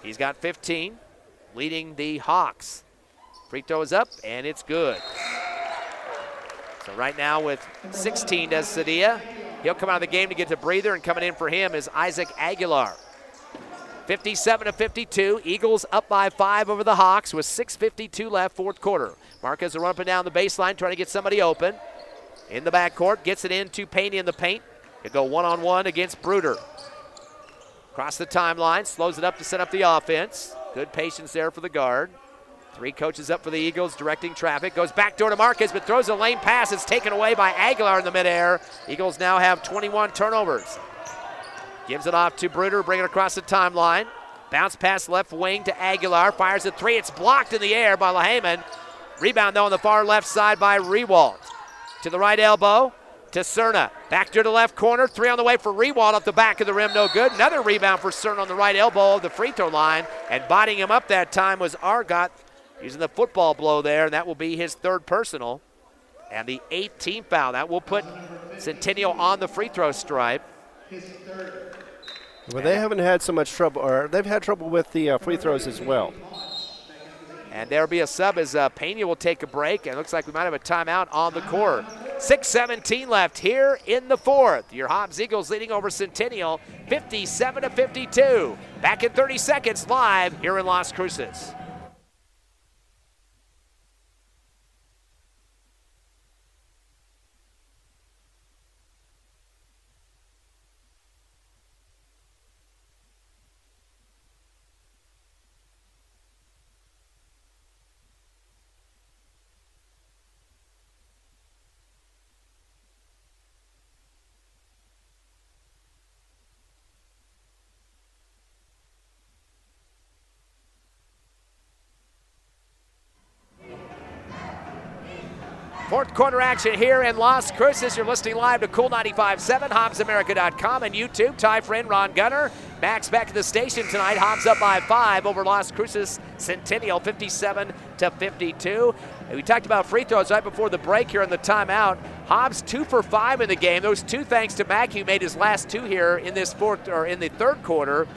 Speaker 1: He's got 15, leading the Hawks. Free throw is up, and it's good. So right now with 16 does Sadia. He'll come out of the game to get to breather, and coming in for him is Isaac Aguilar. 57-52. Eagles up by 5 over the Hawks with 6:52 left, fourth quarter. Marquez will run up and down the baseline trying to get somebody open. In the backcourt, gets it into Payne in the paint. He'll go one-on-one against Bruder. Across the timeline, slows it up to set up the offense. Good patience there for the guard. 3 coaches up for the Eagles, directing traffic. Goes backdoor to Marquez, but throws a lane pass. It's taken away by Aguilar in the midair. Eagles now have 21 turnovers. Gives it off to Bruder, bring it across the timeline. Bounce pass left wing to Aguilar. Fires a 3. It's blocked in the air by Lehman. Rebound, though, on the far left side by Rewalt. To the right elbow to Cerna. Back to the left corner. 3 on the way for Rewalt off the back of the rim. No good. Another rebound for Cerna on the right elbow of the free throw line. And botting him up that time was Argot using the football blow there. And that will be his 3rd personal. And the 18th foul. That will put Centennial on the free throw stripe.
Speaker 2: Well, they haven't had so much trouble, or they've had trouble with the free throws as well.
Speaker 1: And there'll be a sub as Pena will take a break. And it looks like we might have a timeout on the court. 6:17 left here in the fourth. Your Hobbs Eagles leading over Centennial 57-52. Back in 30 seconds live here in Las Cruces. Fourth quarter action here in Las Cruces. You're listening live to Cool 95.7, HobbsAmerica.com, and YouTube. Ty Friend, Ron Gunner. Max back at the station tonight. Hobbs up by 5 over Las Cruces Centennial, 57-52. And we talked about free throws right before the break here in the timeout. Hobbs 2 for 5 in the game. Those 2 thanks to Mack, who made his last 2 here in this in the third quarter.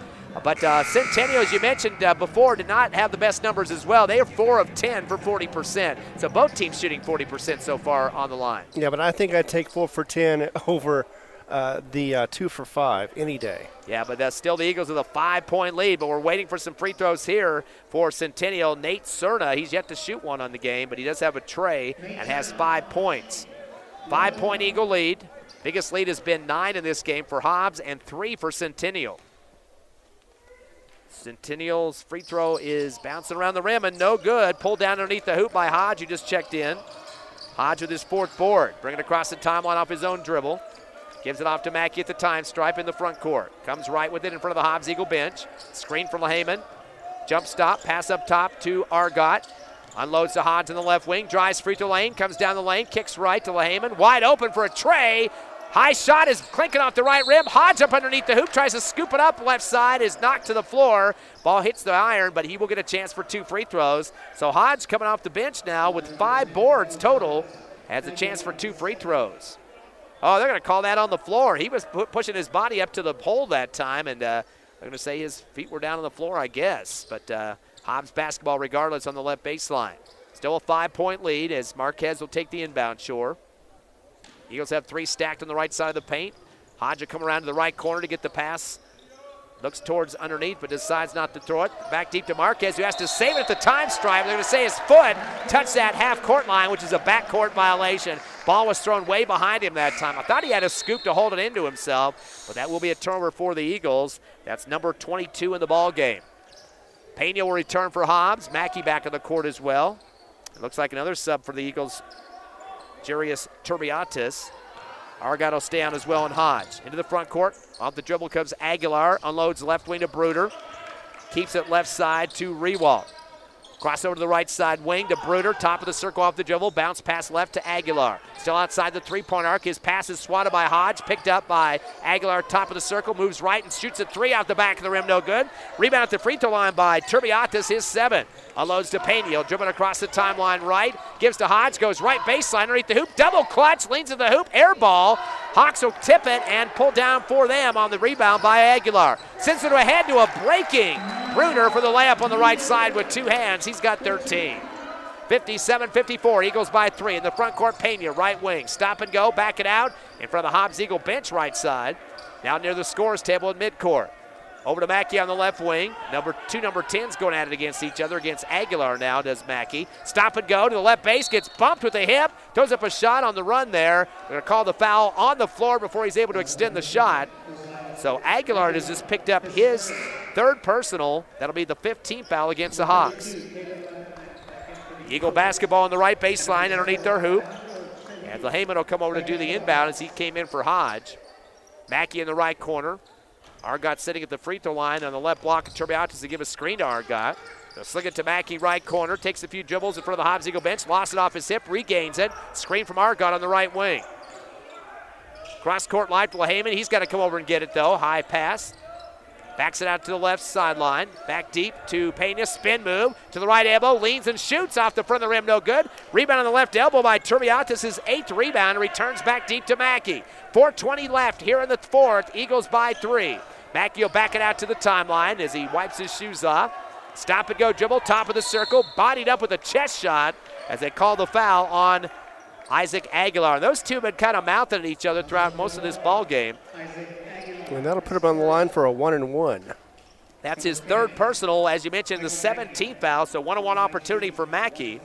Speaker 1: But Centennial, as you mentioned before, did not have the best numbers as well. They are 4 of 10 for 40%. So both teams shooting 40% so far on the line.
Speaker 2: Yeah, but I think I'd take 4 for 10 over the 2 for 5 any day.
Speaker 1: Yeah, but still the Eagles with a 5-point lead. But we're waiting for some free throws here for Centennial. Nate Cerna, he's yet to shoot one on the game, but he does have a tray and has 5 points. 5-point Eagle lead. Biggest lead has been 9 in this game for Hobbs and 3 for Centennial. Centennial's free throw is bouncing around the rim and no good. Pulled down underneath the hoop by Hodge, who just checked in. Hodge with his 4th board. Bringing it across the timeline off his own dribble. Gives it off to Mackey at the time stripe in the front court. Comes right with it in front of the Hobbs Eagle bench. Screen from Lehman. Jump stop, pass up top to Argot. Unloads to Hodge in the left wing. Drives free throw lane, comes down the lane, kicks right to Lehman. Wide open for a tray. High shot is clinking off the right rim. Hodge up underneath the hoop, tries to scoop it up. Left side is knocked to the floor. Ball hits the iron, but he will get a chance for 2 free throws. So Hodge coming off the bench now with 5 boards total, has a chance for 2 free throws. Oh, they're going to call that on the floor. He was pushing his body up to the pole that time, and they're going to say his feet were down on the floor, I guess. But Hobbs basketball regardless on the left baseline. Still a 5-point lead as Marquez will take the inbound shore. Eagles have 3 stacked on the right side of the paint. Hodge will come around to the right corner to get the pass. Looks towards underneath, but decides not to throw it. Back deep to Marquez, who has to save it at the time stripe. They're going to say his foot touched that half-court line, which is a backcourt violation. Ball was thrown way behind him that time. I thought he had a scoop to hold it into himself, but that will be a turnover for the Eagles. That's number 22 in the ball game. Pena will return for Hobbs. Mackey back on the court as well. It looks like another sub for the Eagles. Jarius Turbiatis. Argot will stay on as well, and Hodge. Into the front court. Off the dribble comes Aguilar. Unloads left wing to Bruder. Keeps it left side to Rewalt. Cross over to the right side wing to Bruder. Top of the circle off the dribble. Bounce pass left to Aguilar. Still outside the 3-point arc. His pass is swatted by Hodge. Picked up by Aguilar. Top of the circle. Moves right and shoots a 3 off the back of the rim. No good. Rebound at the free throw line by Turbiatis. His 7. Unloads to Pena. He'll dribble across the timeline right. Gives to Hodge. Goes right baseline underneath the hoop. Double clutch. Leans to the hoop. Air ball. Hawks will tip it and pull down for them on the rebound by Aguilar. Sends it ahead to a breaking Bruder for the layup on the right side with 2 hands. He's got 13. 57-54. Eagles by 3. In the front court, Pena, right wing. Stop and go. Back it out in front of the Hobbs Eagle bench right side. Now near the scorer's table in midcourt. Over to Mackey on the left wing. Number 10s going at it against each other. Against Aguilar now does Mackey. Stop and go to the left base. Gets bumped with the hip. Throws up a shot on the run there. They're going to call the foul on the floor before he's able to extend the shot. So Aguilar has just picked up his third personal. That'll be the 15th foul against the Hawks. Eagle basketball on the right baseline underneath their hoop. And Lehman will come over to do the inbound as he came in for Hodge. Mackey in the right corner. Argot sitting at the free throw line on the left block. Turbiatis to give a screen to Argot. They'll sling it to Mackey, right corner. Takes a few dribbles in front of the Hobbs Eagle bench. Lost it off his hip, regains it. Screen from Argot on the right wing. Cross court line for Lehman. He's got to come over and get it though. High pass. Backs it out to the left sideline. Back deep to Pena. Spin move to the right elbow. Leans and shoots off the front of the rim. No good. Rebound on the left elbow by Turbiatis. His 8th rebound. Returns back deep to Mackey. 4:20 left here in the fourth. Eagles by 3. Mackey will back it out to the timeline as he wipes his shoes off. Stop and go dribble. Top of the circle. Bodied up with a chest shot as they call the foul on Isaac Aguilar. Those two have been kind of mouthing at each other throughout most of this ball game.
Speaker 2: And that'll put him on the line for a 1-and-1.
Speaker 1: That's his third personal, as you mentioned, the 17th foul, so 1-on-1 opportunity for Mackey.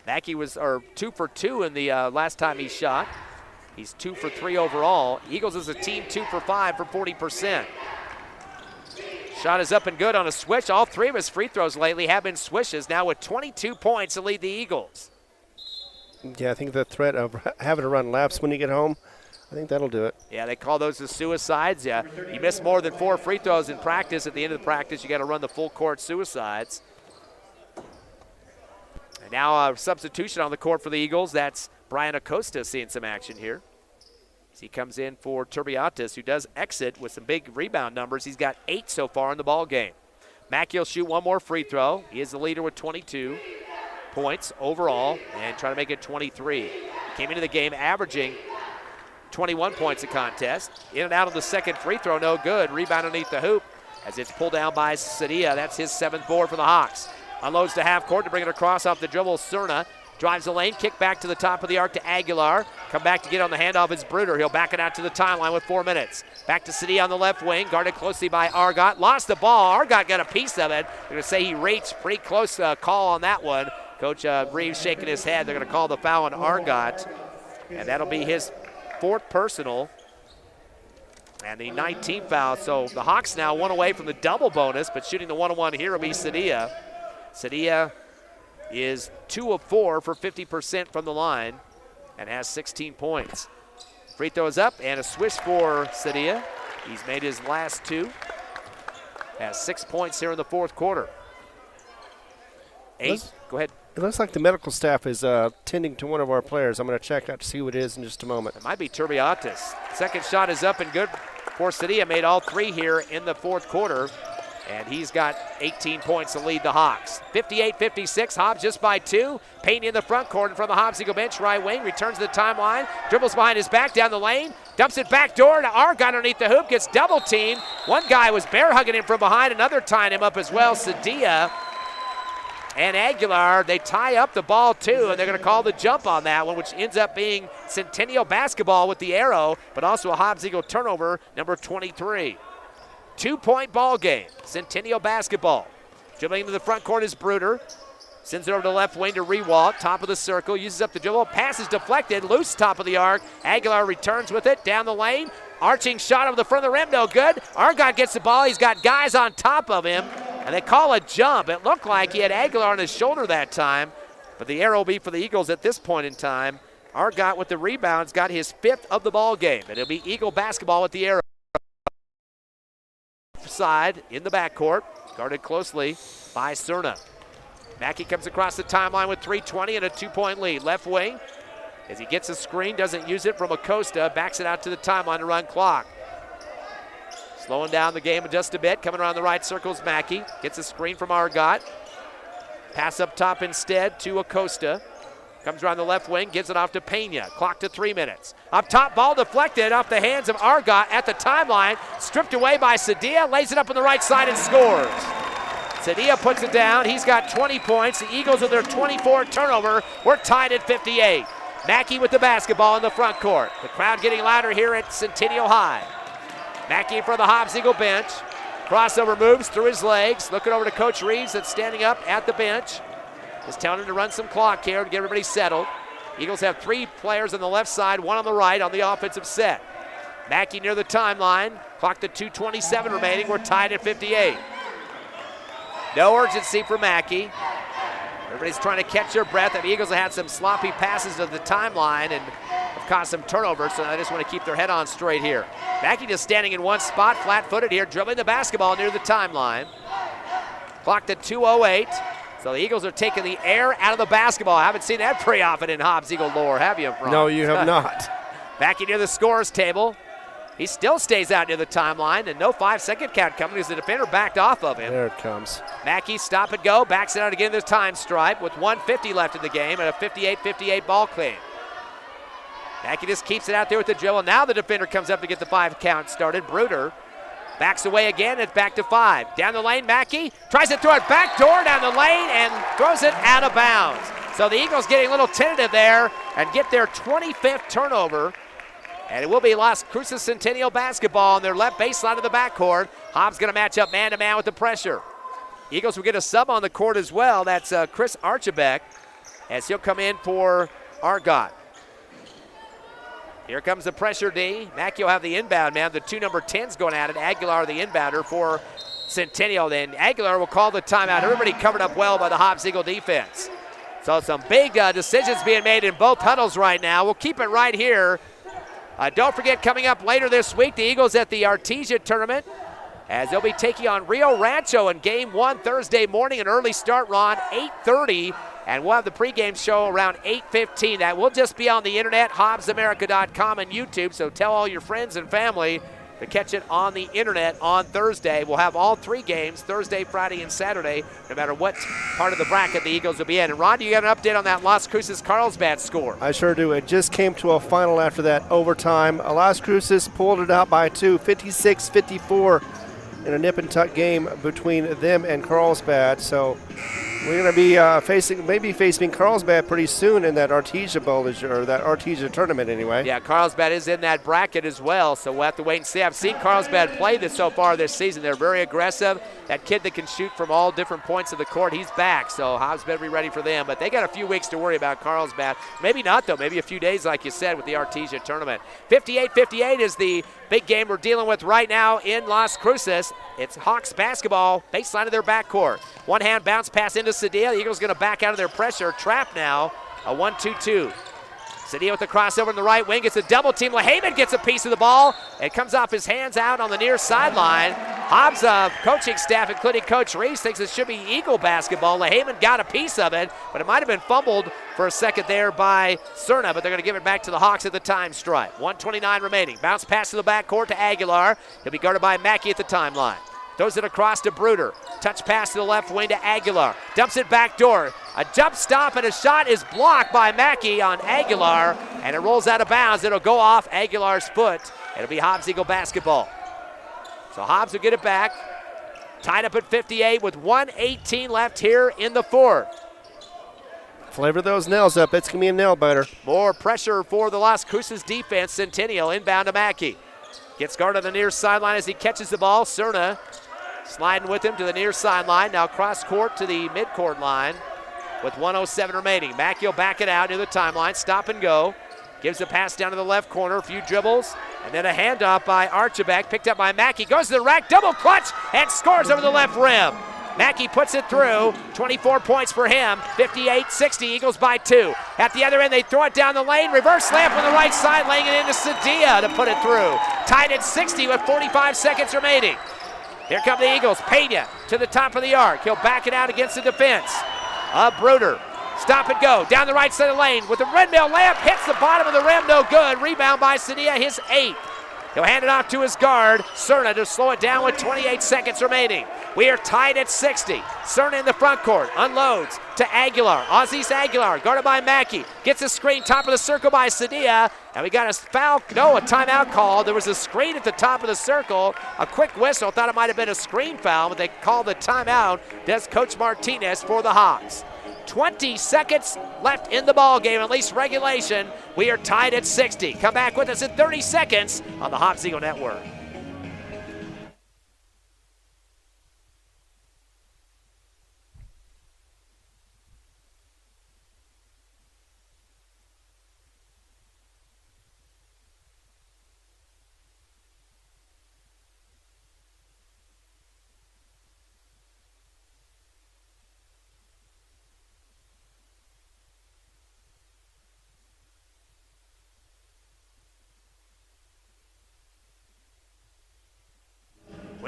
Speaker 1: Mackey was 2 for 2 in the last time he shot. He's 2 for 3 overall. Eagles as a team 2 for 5 for 40%. Shot is up and good on a switch. All 3 of his free throws lately have been swishes, now with 22 points to lead the Eagles.
Speaker 2: Yeah, I think the threat of having to run laps when you get home, I think that'll do it.
Speaker 1: Yeah, they call those the suicides. Yeah, you miss more than 4 free throws in practice. At the end of the practice, you got to run the full court suicides. And now a substitution on the court for the Eagles. That's Brian Acosta seeing some action here. As he comes in for Turbiatis, who does exit with some big rebound numbers. He's got 8 so far in the ball game. Mackey will shoot 1 more free throw. He is the leader with 22 points overall and trying to make it 23. Came into the game averaging 21 points a contest. In and out of the second free throw, no good. Rebound underneath the hoop as it's pulled down by Sadia. That's his 7th board for the Hawks. Unloads to half court to bring it across off the dribble. Cerna drives the lane, kick back to the top of the arc to Aguilar. Come back to get on the handoff is Bruder. He'll back it out to the timeline with 4 minutes. Back to Sadia on the left wing, guarded closely by Argot. Lost the ball. Argot got a piece of it. They're going to say he reached. Pretty close call on that one. Coach Reeves shaking his head. They're going to call the foul on Argot, and that'll be his 4th personal and the 19th foul. So the Hawks now 1 away from the double bonus, but shooting the 1-on-1 here will be Sadia. Sadia is 2 of 4 for 50% from the line and has 16 points. Free throw is up and a swish for Sadia. He's made his last 2. Has 6 points here in the 4th quarter. 8. Go ahead.
Speaker 2: It looks like the medical staff is tending to one of our players. I'm going to check out to see who it is in just a moment.
Speaker 1: It might be Turbiatis. Second shot is up and good for Sadia. Made all 3 here in the 4th quarter. And he's got 18 points to lead the Hawks. 58-56, Hobbs just by 2. Payne in the front court in front of the Hobbs Eagle bench, right wing, returns to the timeline, dribbles behind his back down the lane, dumps it back door to Argot underneath the hoop, gets double teamed. One guy was bear hugging him from behind, another tying him up as well. Sadia and Aguilar, they tie up the ball too, and they're going to call the jump on that one, which ends up being Centennial basketball with the arrow, but also a Hobbs Eagle turnover, number 23. 2-point ball game, Centennial basketball. Dribbling into the front court is Bruder. Sends it over to the left wing to Rewalt, top of the circle, uses up the dribble, pass is deflected, loose top of the arc. Aguilar returns with it, down the lane. Arching shot over the front of the rim, no good. Argot gets the ball, he's got guys on top of him, and they call a jump. It looked like he had Aguilar on his shoulder that time, but the arrow will be for the Eagles at this point in time. Argot with the rebounds got his 5th of the ball game, and it'll be Eagle basketball with the arrow. Side in the backcourt, guarded closely by Cerna. Mackey comes across the timeline with 3:20 and a 2-point lead. Left wing, as he gets a screen, doesn't use it from Acosta, backs it out to the timeline to run clock. Slowing down the game just a bit, coming around the right circles, Mackey. Gets a screen from Argot. Pass up top instead to Acosta. Comes around the left wing, gives it off to Pena. Clock to 3 minutes. Up top, ball deflected off the hands of Argot at the timeline. Stripped away by Sadia, lays it up on the right side and scores. Sadia puts it down. He's got 20 points. The Eagles with their 24th turnover. We're tied at 58. Mackey with the basketball in the front court. The crowd getting louder here at Centennial High. Mackey for the Hobbs Eagle bench. Crossover moves through his legs. Looking over to Coach Reeves that's standing up at the bench. Just telling him to run some clock here to get everybody settled. Eagles have 3 players on the left side, 1 on the right on the offensive set. Mackey near the timeline. Clock to 2:27 remaining. We're tied at 58. No urgency for Mackey. Everybody's trying to catch their breath. The Eagles have had some sloppy passes to the timeline and have caused some turnovers, so they just want to keep their head on straight here. Mackey just standing in one spot, flat-footed here, dribbling the basketball near the timeline. Clock to 2:08. So the Eagles are taking the air out of the basketball. I haven't seen that very often in Hobbs Eagle lore, have you, Ron?
Speaker 2: No, you have not.
Speaker 1: Mackey near the scorer's table. He still stays out near the timeline, and no 5-second count coming because the defender backed off of him.
Speaker 2: There it comes.
Speaker 1: Mackey stop and go, backs it out again to the time stripe with 1:50 left in the game and a 58-58 ball claim. Mackey just keeps it out there with the dribble. Now the defender comes up to get the 5 count started. Bruder backs away again. It's back to 5. Down the lane, Mackey tries to throw it back door down the lane and throws it out of bounds. So the Eagles getting a little tentative there and get their 25th turnover. And it will be Las Cruces Centennial basketball on their left baseline of the backcourt. Hobbs going to match up man-to-man with the pressure. Eagles will get a sub on the court as well. That's Chris Archibek as he'll come in for Argot. Here comes the pressure D. Mackey will have the inbound man. The 2 number 10s going at it. Aguilar the inbounder for Centennial. Then Aguilar will call the timeout. Everybody covered up well by the Hobbs Eagle defense. So some big decisions being made in both huddles right now. We'll keep it right here. Don't forget, coming up later this week, the Eagles at the Artesia tournament, as they'll be taking on Rio Rancho in Game 1 Thursday morning. An early start, Ron, 8:30, and we'll have the pregame show around 8:15. That will just be on the internet, hobbsamerica.com and YouTube, so tell all your friends and family to catch it on the internet on Thursday. We'll have all 3 games, Thursday, Friday, and Saturday, no matter what part of the bracket the Eagles will be in. And Ron, do you got an update on that Las Cruces Carlsbad score?
Speaker 2: I sure do. It just came to a final after that overtime. Las Cruces pulled it out by 2, 56-54 in a nip-and-tuck game between them and Carlsbad. So we're going to be facing Carlsbad pretty soon in that Artesia Bowl, or that Artesia tournament anyway.
Speaker 1: Yeah, Carlsbad is in that bracket as well, so we'll have to wait and see. I've seen Carlsbad play this so far this season. They're very aggressive. That kid that can shoot from all different points of the court, he's back, so Hobbs better be ready for them. But they got a few weeks to worry about Carlsbad. Maybe not, though. Maybe a few days, like you said, with the Artesia tournament. 58-58 is the big game we're dealing with right now in Las Cruces. It's Hawks basketball, baseline of their backcourt. One-hand bounce pass into Cedillo. The Eagles going to back out of their pressure. Trap now, a 1-2-2. Cedillo with the crossover in the right wing. Gets a double team. Lehman gets a piece of the ball. It comes off his hands out on the near sideline. Hobbs coaching staff, including Coach Reese, thinks it should be Eagle basketball. Lehman got a piece of it, but it might have been fumbled for a second there by Cerna, but they're going to give it back to the Hawks at the time stripe. 1:29 remaining. Bounce pass to the backcourt to Aguilar. He'll be guarded by Mackey at the timeline. Throws it across to Bruder. Touch pass to the left wing to Aguilar. Dumps it back door. A jump stop and a shot is blocked by Mackey on Aguilar, and it rolls out of bounds. It'll go off Aguilar's foot. It'll be Hobbs Eagle basketball. So Hobbs will get it back. Tied up at 58 with 1:18 left here in the fourth.
Speaker 2: Flavor those nails up. It's going to be a nail biter.
Speaker 1: More pressure for the Las Cruces defense. Centennial inbound to Mackey. Gets guarded on the near sideline as he catches the ball. Cerna sliding with him to the near sideline. Now cross court to the midcourt line with 1:07 remaining. Mackey will back it out near the timeline. Stop and go. Gives the pass down to the left corner. A few dribbles. And then a handoff by Archibek. Picked up by Mackey. Goes to the rack. Double clutch and scores over the left rim. Mackey puts it through. 24 points for him. 58-60. Eagles by 2. At the other end, they throw it down the lane. Reverse layup on the right side, laying it into Cedillo to put it through. Tied at 60 with 45 seconds remaining. Here come the Eagles. Pena to the top of the arc. He'll back it out against the defense of Bruder. Stop and go. Down the right side of the lane with the windmill layup. Hits the bottom of the rim. No good. Rebound by Cedillo. His 8th. He'll hand it off to his guard, Cerna, to slow it down with 28 seconds remaining. We are tied at 60. Cerna in the front court, unloads to Aguilar. Aziz Aguilar, guarded by Mackey. Gets a screen, top of the circle by Cedillo. And we got a foul, no, a timeout call. There was a screen at the top of the circle. A quick whistle, thought it might have been a screen foul, but they called the timeout. Does Coach Martinez for the Hawks. 20 seconds left in the ball game, at least regulation. We are tied at 60. Come back with us in 30 seconds on the Hobbs Eagle Network.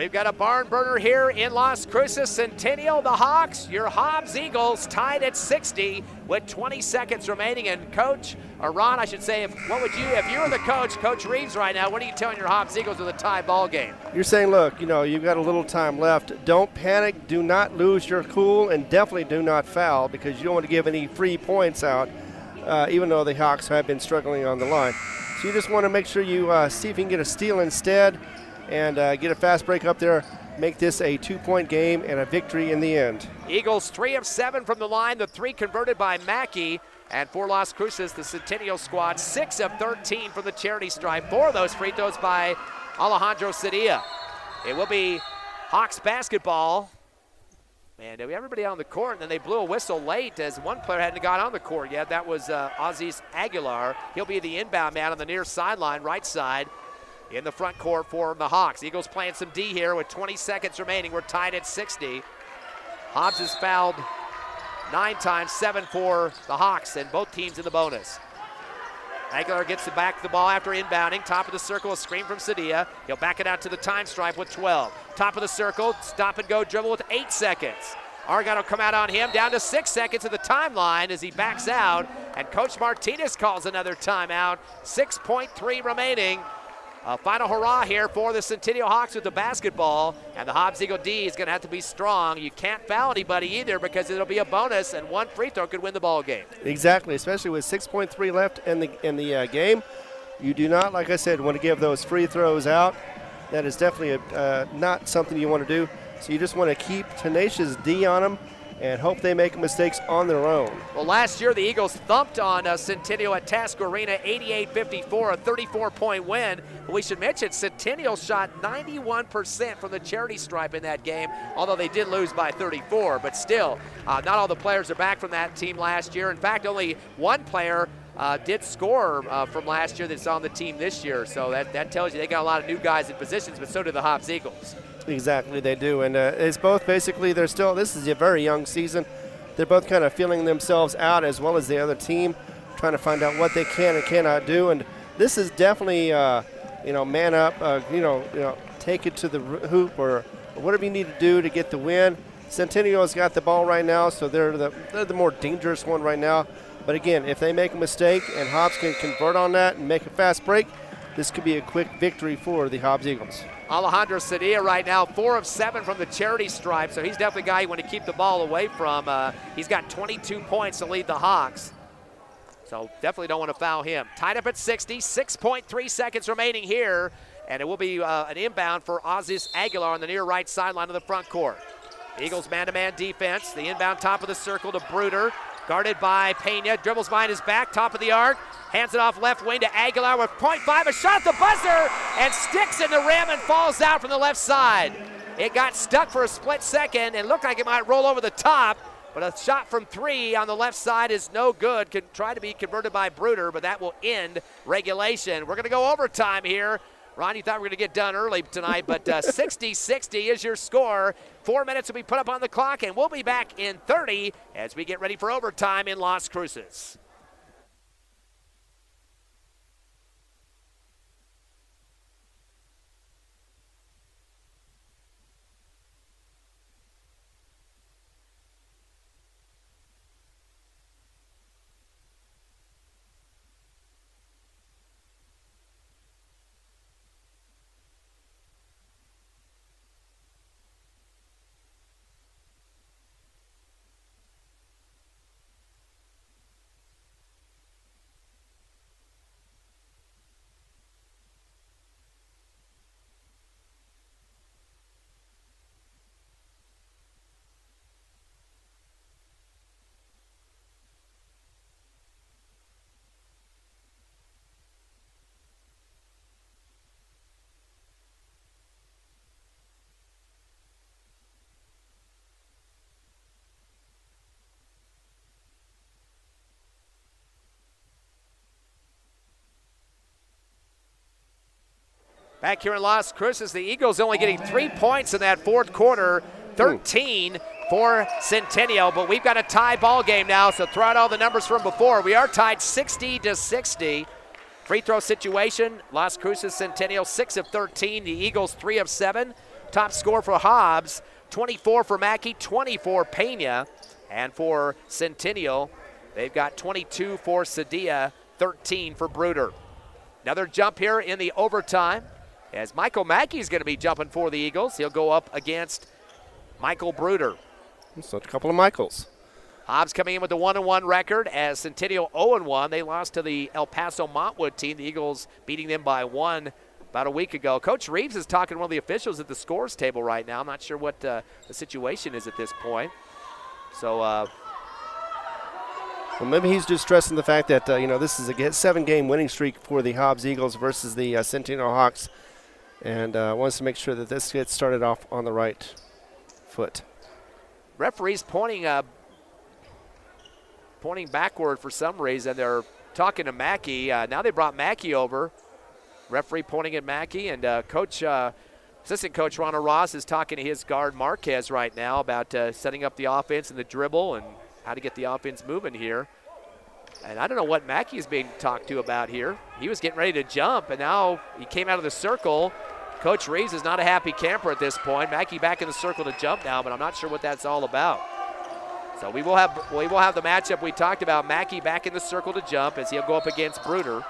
Speaker 1: We've got a barn burner here in Las Cruces. Centennial, the Hawks, your Hobbs Eagles tied at 60 with 20 seconds remaining. And Coach, or Ron, I should say, if you were the coach, Coach Reeves right now, what are you telling your Hobbs Eagles with a tie ball game?
Speaker 2: You're saying, look, you've got a little time left. Don't panic. Do not lose your cool, and definitely do not foul, because you don't want to give any free points out, even though the Hawks have been struggling on the line. So you just want to make sure you see if you can get a steal instead, and get a fast break up there, make this a 2-point game and a victory in the end.
Speaker 1: Eagles 3 of 7 from the line, the 3 converted by Mackey. And for Las Cruces, the Centennial squad, 6 of 13 from the charity stripe. 4 of those free throws by Alejandro Cedilla. It will be Hawks basketball. And everybody on the court, and then they blew a whistle late as one player hadn't got on the court yet. That was Aziz Aguilar. He'll be the inbound man on the near sideline, right side, in the front court for the Hawks. Eagles playing some D here with 20 seconds remaining. We're tied at 60. Hobbs has fouled 9 times, 7 for the Hawks, and both teams in the bonus. Aguilar gets back the ball after inbounding. Top of the circle, a screen from Cedilla. He'll back it out to the time stripe with 12. Top of the circle, stop and go dribble with 8 seconds. Argon will come out on him, down to 6 seconds at the timeline as he backs out, and Coach Martinez calls another timeout. 6.3 remaining. A final hurrah here for the Centennial Hawks with the basketball, and the Hobbs Eagle D is going to have to be strong. You can't foul anybody either because it'll be a bonus, and one free throw could win the ball game.
Speaker 2: Exactly, especially with 6.3 left in the game. You do not, like I said, want to give those free throws out. That is definitely not something you want to do. So you just want to keep tenacious D on them and hope they make mistakes on their own.
Speaker 1: Well, last year the Eagles thumped on Centennial at Task Arena, 88-54, a 34-point win. But we should mention Centennial shot 91% from the charity stripe in that game, although they did lose by 34. But still, not all the players are back from that team last year. In fact, only one player did score from last year that's on the team this year. So that tells you they got a lot of new guys in positions, but so do the Hobbs Eagles.
Speaker 2: Exactly, they do. And it's both basically, this is a very young season. They're both kind of feeling themselves out as well as the other team, trying to find out what they can and cannot do. And this is definitely, man up, take it to the hoop or whatever you need to do to get the win. Centennial's got the ball right now, so they're the more dangerous one right now. But again, if they make a mistake and Hobbs can convert on that and make a fast break, this could be a quick victory for the Hobbs Eagles.
Speaker 1: Alejandro Cedilla right now, 4 of 7 from the charity stripe, so he's definitely a guy you want to keep the ball away from. He's got 22 points to lead the Hawks, so definitely don't want to foul him. Tied up at 60, 6.3 seconds remaining here, and it will be an inbound for Aziz Aguilar on the near right sideline of the front court. Eagles man-to-man defense, the inbound top of the circle to Bruder. Guarded by Pena, dribbles behind his back, top of the arc, hands it off left wing to Aguilar with .5, a shot at the buzzer, and sticks in the rim and falls out from the left side. It got stuck for a split second and looked like it might roll over the top, but a shot from 3 on the left side is no good. Could try to be converted by Bruder, but that will end regulation. We're going to go overtime here. Ron, you thought we were going to get done early tonight, but 60-60 is your score. 4 minutes will be put up on the clock, and we'll be back in 30 as we get ready for overtime in Las Cruces. Back here in Las Cruces, the Eagles only getting 3 points in that fourth quarter, 13 for Centennial, but we've got a tie ball game now, so throw out all the numbers from before. We are tied 60-60. Free throw situation, Las Cruces Centennial 6 of 13, the Eagles 3 of 7. top score for Hobbs, 24 for Mackey, 20 for Pena. And for Centennial, they've got 22 for Sadilla, 13 for Bruder. Another jump here in the overtime as Michael Mackey is going to be jumping for the Eagles. He'll go up against Michael Bruder.
Speaker 2: So a couple of Michaels.
Speaker 1: Hobbs coming in with a 1-1 record as Centennial 0-1. They lost to the El Paso Montwood team. The Eagles beating them by 1 about a week ago. Coach Reeves is talking to one of the officials at the scores table right now. I'm not sure what the situation is at this point. So,
Speaker 2: well, maybe he's just stressing the fact that, this is a 7-game winning streak for the Hobbs Eagles versus the Centennial Hawks, and wants to make sure that this gets started off on the right foot.
Speaker 1: Referees pointing backward for some reason. They're talking to Mackey. Now they brought Mackey over. Referee pointing at Mackey, and assistant coach Ronald Ross is talking to his guard Marquez right now about setting up the offense and the dribble and how to get the offense moving here. And I don't know what Mackey is being talked to about here. He was getting ready to jump, and now he came out of the circle. Coach Reeves is not a happy camper at this point. Mackey back in the circle to jump now, but I'm not sure what that's all about. So we will have the matchup we talked about. Mackey back in the circle to jump as he'll go up against Bruder.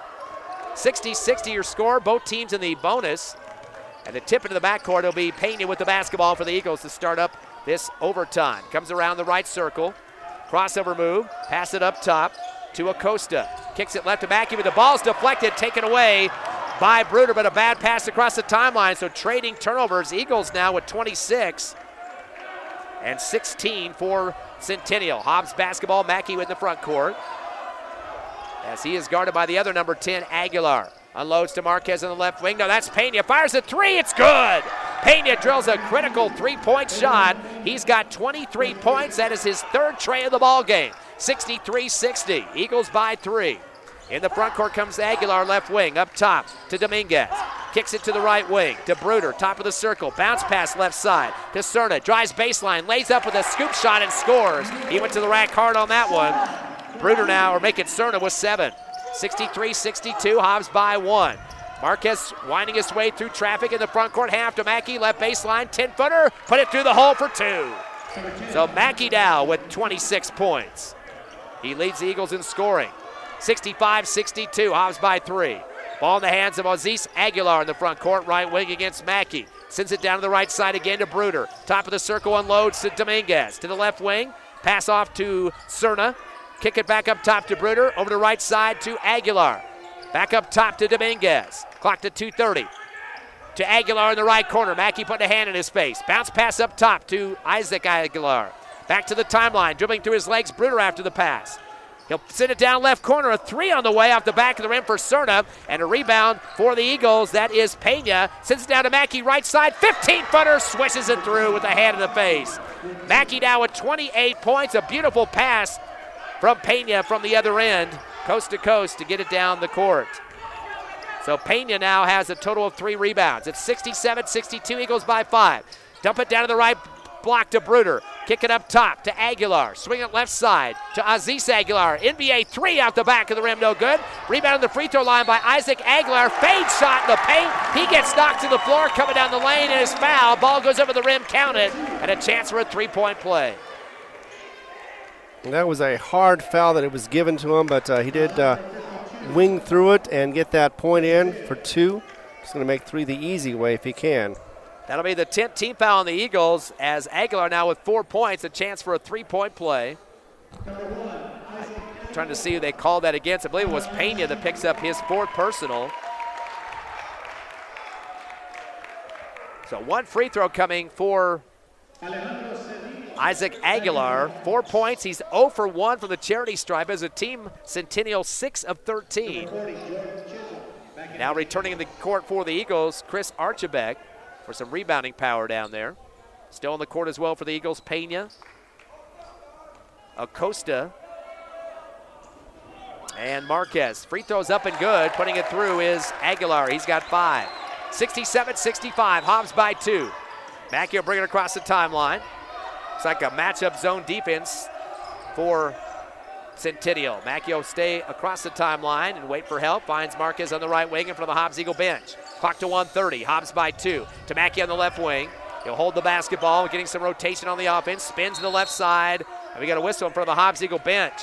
Speaker 1: 60-60 your score. Both teams in the bonus. And the tip into the backcourt will be Pena with the basketball for the Eagles to start up this overtime. Comes around the right circle. Crossover move. Pass it up top to Acosta. Kicks it left to Mackey, but the ball's deflected, taken away by Bruder, but a bad pass across the timeline. So trading turnovers. Eagles now with 26 and 16 for Centennial. Hobbs basketball. Mackey with the front court as he is guarded by the other number 10, Aguilar. Unloads to Marquez on the left wing. No, that's Pena. Fires a three. It's good. Pena drills a critical three-point shot. He's got 23 points. That is his third tray of the ball game. 63-60. Eagles by 3. In the front court comes Aguilar, left wing. Up top to Dominguez. Kicks it to the right wing to Bruder, top of the circle. Bounce pass left side to Cerna. Drives baseline, lays up with a scoop shot and scores. He went to the rack hard on that one. Bruder now, or making Cerna with 7. 63-62, Hobbs by 1. Marquez winding his way through traffic in the front court. Half to Mackey, left baseline, 10-footer. Put it through the hole for 2. So Mackey now with 26 points. He leads the Eagles in scoring. 65-62, Hobbs by 3. Ball in the hands of Aziz Aguilar in the front court, right wing against Mackey. Sends it down to the right side again to Bruder. Top of the circle, unloads to Dominguez. To the left wing, pass off to Cerna. Kick it back up top to Bruder. Over the right side to Aguilar. Back up top to Dominguez. Clock to 2:30. To Aguilar in the right corner. Mackey putting a hand in his face. Bounce pass up top to Isaac Aguilar. Back to the timeline. Dribbling through his legs. Bruder after the pass. He'll send it down left corner. A 3 on the way off the back of the rim for Cerna. And a rebound for the Eagles. That is Pena. Sends it down to Mackey right side. 15-footer. Swishes it through with a hand in the face. Mackey now with 28 points. A beautiful pass from Pena from the other end, coast to coast, to get it down the court. So Pena now has a total of 3 rebounds. It's 67-62, Eagles by 5. Dump it down to the right block to Bruder. Kick it up top to Aguilar. Swing it left side to Aziz Aguilar. NBA 3 out the back of the rim, no good. Rebound on the free throw line by Isaac Aguilar. Fade shot in the paint. He gets knocked to the floor, coming down the lane, and is fouled. Ball goes over the rim, count it, and a chance for a 3-point play.
Speaker 2: And that was a hard foul that it was given to him, but he did wing through it and get that point in for 2. He's going to make 3 the easy way if he can.
Speaker 1: That'll be the 10th team foul on the Eagles as Aguilar now with 4 points, a chance for a 3-point play. Trying to see who they called that against. I believe it was Pena that picks up his 4th personal. So 1 free throw coming for Isaac Aguilar. 4 points. He's 0 for 1 from the charity stripe as a team. Centennial 6 of 13. Now returning in the court for the Eagles, Chris Archibek for some rebounding power down there. Still on the court as well for the Eagles, Pena, Acosta, and Marquez. Free throws up and good. Putting it through is Aguilar. He's got 5. 67-65, Hobbs by 2. Mackey will bring it across the timeline. It's like a matchup zone defense for Centennial. Mackey will stay across the timeline and wait for help. Finds Marquez on the right wing in front of the Hobbs Eagle bench. Clock to 1:30. Hobbs by 2. To Mackey on the left wing. He'll hold the basketball, getting some rotation on the offense, spins to the left side, and we got a whistle in front of the Hobbs Eagle bench.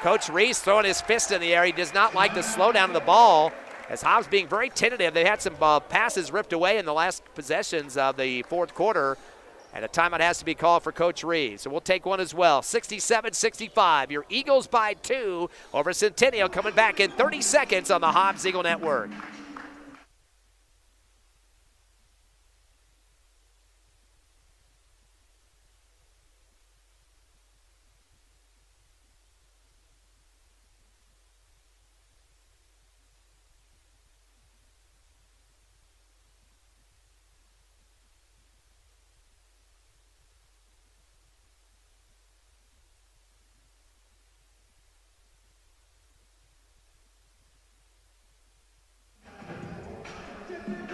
Speaker 1: Coach Reese throwing his fist in the air. He does not like the slowdown of the ball, as Hobbs being very tentative. They had some passes ripped away in the last possessions of the fourth quarter, and a timeout has to be called for Coach Reese. So we'll take one as well. 67-65. Your Eagles by 2 over Centennial, coming back in 30 seconds on the Hobbs Eagle Network.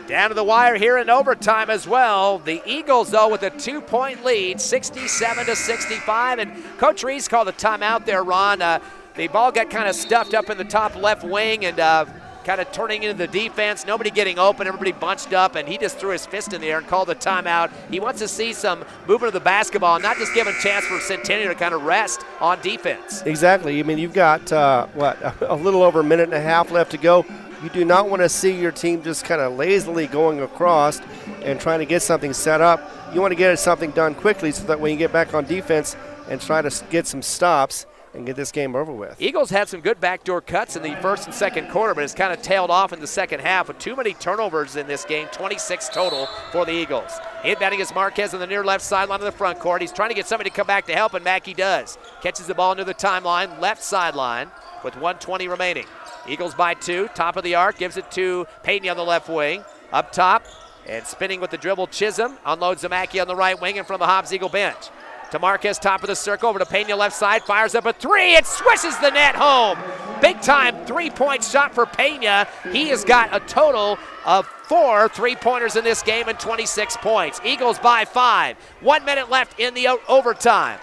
Speaker 1: Down to the wire here in overtime as well. The Eagles, though, with a 2-point lead, 67-65. And Coach Reese called a timeout there, Ron. The ball got kind of stuffed up in the top left wing and kind of turning into the defense. Nobody getting open, everybody bunched up, and he just threw his fist in the air and called a timeout. He wants to see some movement of the basketball, not just give a chance for Centennial to kind of rest on defense.
Speaker 2: Exactly. I mean, you've got, a little over a minute and a half left to go. You do not want to see your team just kind of lazily going across and trying to get something set up. You want to get something done quickly so that when you get back on defense and try to get some stops and get this game over with.
Speaker 1: Eagles had some good backdoor cuts in the first and second quarter, but it's kind of tailed off in the second half with too many turnovers in this game, 26 total for the Eagles. Inbounding is Marquez on the near left sideline of the front court. He's trying to get somebody to come back to help, and Mackey does. Catches the ball near the timeline, left sideline with 1:20 remaining. Eagles by 2, top of the arc, gives it to Payton on the left wing. Up top, and spinning with the dribble, Chisholm unloads to Mackey on the right wing in front of the Hobbs Eagle bench. To Marquez, top of the circle, over to Pena left side, fires up a 3, it swishes the net home. Big time 3-point shot for Pena. He has got a total of 4 3-pointers in this game and 26 points. Eagles by 5. 1 minute left in the overtime.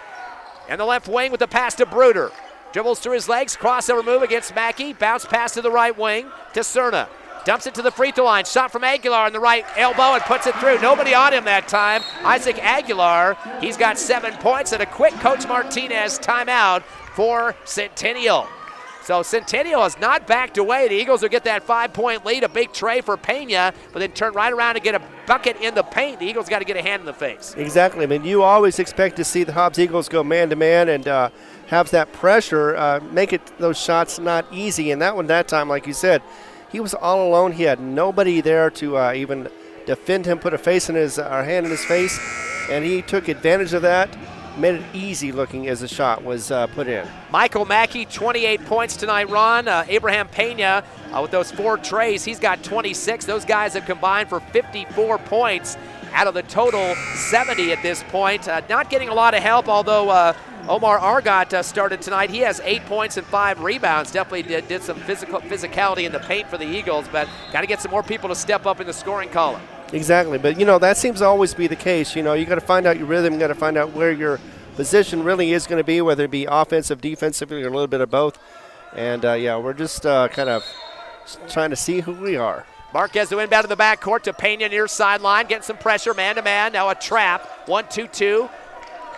Speaker 1: And the left wing with the pass to Bruder. Dribbles through his legs, crossover move against Mackey, bounce pass to the right wing to Cerna. Dumps it to the free throw line, shot from Aguilar on the right elbow and puts it through. Nobody on him that time. Isaac Aguilar, he's got 7 points and a quick Coach Martinez timeout for Centennial. So Centennial has not backed away. The Eagles will get that 5-point lead, a big tray for Pena, but then turn right around and get a bucket in the paint. The Eagles got to get a hand in the face.
Speaker 2: Exactly. I mean, you always expect to see the Hobbs Eagles go man-to-man and have that pressure, make it those shots not easy. And that one, that time, like you said, he was all alone. He had nobody there to even defend him, put a face in his, or hand in his face, and he took advantage of that, made it easy looking as the shot was put in.
Speaker 1: Michael Mackey, 28 points tonight, Ron. Abraham Pena, with those 4 trays, he's got 26. Those guys have combined for 54 points out of the total 70 at this point. Not getting a lot of help, although Omar Argot started tonight. He has 8 points and 5 rebounds. Definitely did some physicality in the paint for the Eagles, but got to get some more people to step up in the scoring column.
Speaker 2: Exactly, but that seems to always be the case. You got to find out your rhythm, you got to find out where your position really is going to be, whether it be offensive, defensively, or a little bit of both. And we're just kind of trying to see who we are.
Speaker 1: Marquez to inbound to the backcourt to Pena near sideline, getting some pressure, man-to-man. Now a trap, 1-2-2.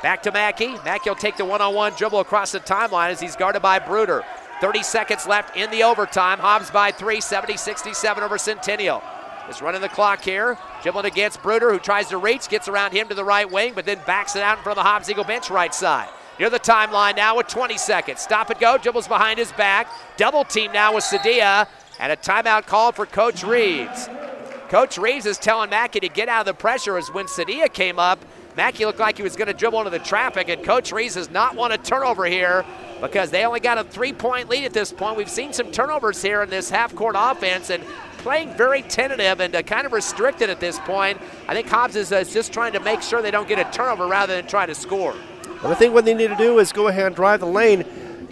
Speaker 1: Back to Mackey. Mackey will take the one-on-one dribble across the timeline as he's guarded by Bruder. 30 seconds left in the overtime. Hobbs by 3, 70-67 over Centennial. Just running the clock here. Dribbling against Bruder, who tries to reach, gets around him to the right wing, but then backs it out in front of the Hobbs Eagle bench right side. Near the timeline now with 20 seconds. Stop and go, dribbles behind his back. Double team now with Sadia, and a timeout called for Coach Reeves. Coach Reeves is telling Mackey to get out of the pressure, as when Sadia came up, Mackey looked like he was going to dribble into the traffic, and Coach Reeves does not want a turnover here because they only got a 3-point lead at this point. We've seen some turnovers here in this half-court offense, and playing very tentative and kind of restricted at this point. I think Hobbs is just trying to make sure they don't get a turnover rather than try to score.
Speaker 2: Well, I think what they need to do is go ahead and drive the lane,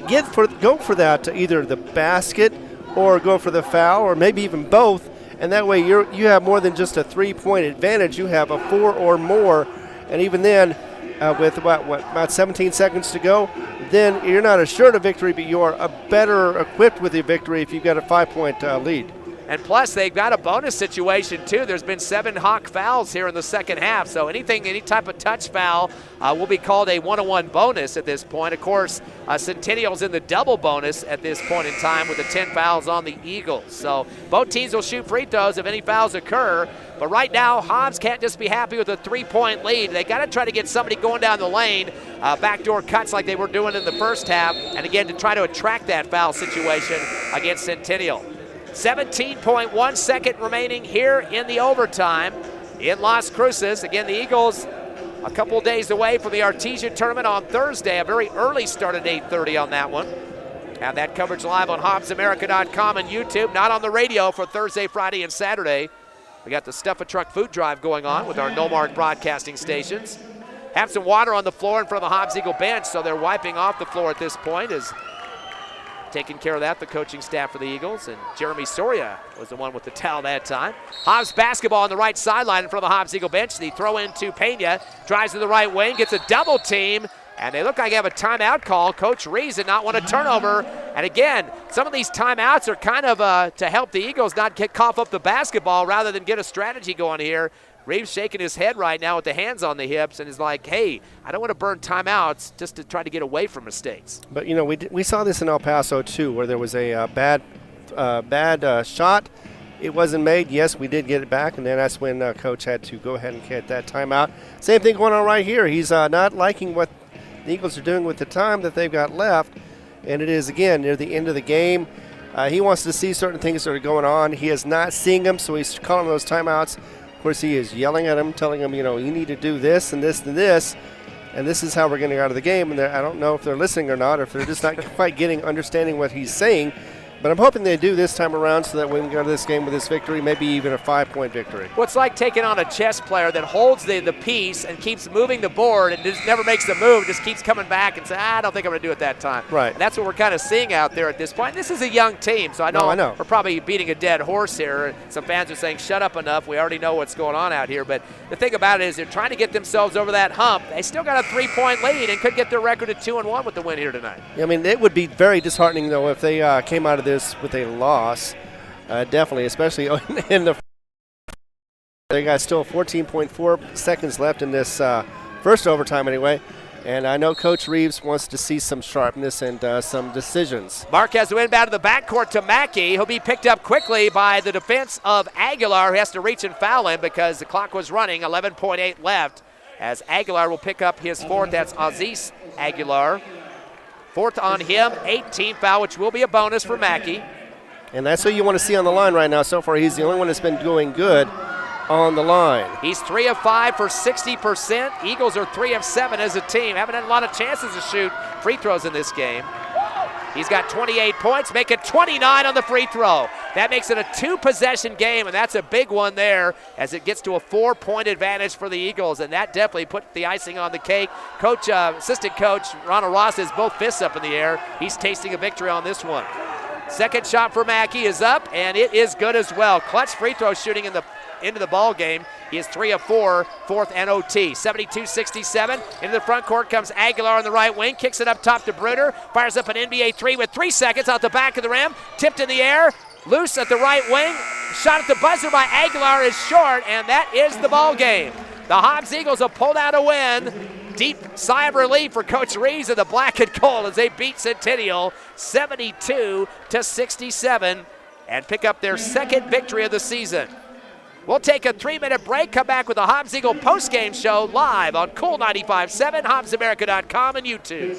Speaker 2: go for that, either the basket or go for the foul, or maybe even both, and that way you have more than just a 3-point advantage. You have a 4 or more, and even then, with about 17 seconds to go, then you're not assured of victory, but you are better equipped with the victory if you've got a 5-point lead.
Speaker 1: And plus, they've got a bonus situation, too. There's been 7 Hawk fouls here in the second half. So any type of touch foul will be called a 1-on-1 bonus at this point. Of course, Centennial's in the double bonus at this point in time with the 10 fouls on the Eagles. So both teams will shoot free throws if any fouls occur. But right now, Hobbs can't just be happy with a 3-point lead. They got to try to get somebody going down the lane, backdoor cuts like they were doing in the first half, and again, to try to attract that foul situation against Centennial. 17.1 second remaining here in the overtime in Las Cruces. Again, the Eagles a couple days away from the Artesia tournament on Thursday. A very early start at 8:30 on that one. Have that coverage live on HobbsAmerica.com and YouTube, not on the radio for Thursday, Friday, and Saturday. We got the Stuff a Truck food drive going on with our No-Mark broadcasting stations. Have some water on the floor in front of the Hobbs Eagle bench, so they're wiping off the floor at this point. Is taking care of that, the coaching staff for the Eagles, and Jeremy Soria was the one with the towel that time. Hobbs basketball on the right sideline in front of the Hobbs Eagle bench. The throw into Pena, drives to the right wing, gets a double team, and they look like they have a timeout call. Coach Reeves did not want a turnover. And again, some of these timeouts are kind of to help the Eagles not cough up the basketball rather than get a strategy going here. Reeves shaking his head right now with the hands on the hips and is like, hey, I don't want to burn timeouts just to try to get away from mistakes.
Speaker 2: But, you know, we saw this in El Paso, too, where there was a bad shot. It wasn't made. Yes, we did get it back, and then that's when Coach had to go ahead and get that timeout. Same thing going on right here. He's not liking what the Eagles are doing with the time that they've got left, and it is, again, near the end of the game. He wants to see certain things that are going on. He is not seeing them, so he's calling those timeouts. Of course, he is yelling at him, telling him, you know, you need to do this and this and this, and this is how we're going to get out of the game. And I don't know if they're listening or not, or if they're just not quite understanding what he's saying. But I'm hoping they do this time around so that we can go to this game with this victory, maybe even a 5-point victory.
Speaker 1: Well, it's like taking on a chess player that holds the piece and keeps moving the board and just never makes the move, just keeps coming back and saying, I don't think I'm going to do it that time.
Speaker 2: Right.
Speaker 1: And that's what we're kind of seeing out there at this point. This is a young team, so I know we're probably beating a dead horse here. Some fans are saying, shut up enough. We already know what's going on out here. But the thing about it is they're trying to get themselves over that hump. They still got a 3-point lead and could get their record at 2-1 with the win here tonight.
Speaker 2: I mean, it would be very disheartening, though, if they came out of this with a loss, definitely, especially in the. They got still 14.4 seconds left in this first overtime, anyway. And I know Coach Reeves wants to see some sharpness and some decisions.
Speaker 1: Marquez the inbound to the backcourt to Mackey. He'll be picked up quickly by the defense of Aguilar, who has to reach and foul him because the clock was running. 11.8 left. As Aguilar will pick up his fourth. That's Aziz Aguilar. Fourth on him, 18th foul, which will be a bonus for Mackey.
Speaker 2: And that's who you want to see on the line right now. So far, he's the only one that's been doing good on the line.
Speaker 1: He's 3 of 5 for 60%. Eagles are 3 of 7 as a team. Haven't had a lot of chances to shoot free throws in this game. He's got 28 points, making 29 on the free throw. That makes it a 2-possession game, and that's a big one there as it gets to a 4-point advantage for the Eagles, and that definitely put the icing on the cake. Assistant coach Ronald Ross has both fists up in the air. He's tasting a victory on this one. Second shot for Mackey is up, and it is good as well. Clutch free throw shooting into the ball game. He is 3 of 4, fourth NOT. 72-67. Into the front court comes Aguilar on the right wing. Kicks it up top to Bruder. Fires up an NBA 3 with 3 seconds out the back of the rim. Tipped in the air. Loose at the right wing. Shot at the buzzer by Aguilar is short, and that is the ball game. The Hobbs Eagles have pulled out a win. Deep sigh of relief for Coach Reeves and the black and gold as they beat Centennial 72-67 and pick up their second victory of the season. We'll take a 3-minute break, come back with the Hobbs Eagle postgame show live on Cool 95.7, HobbsAmerica.com, and YouTube.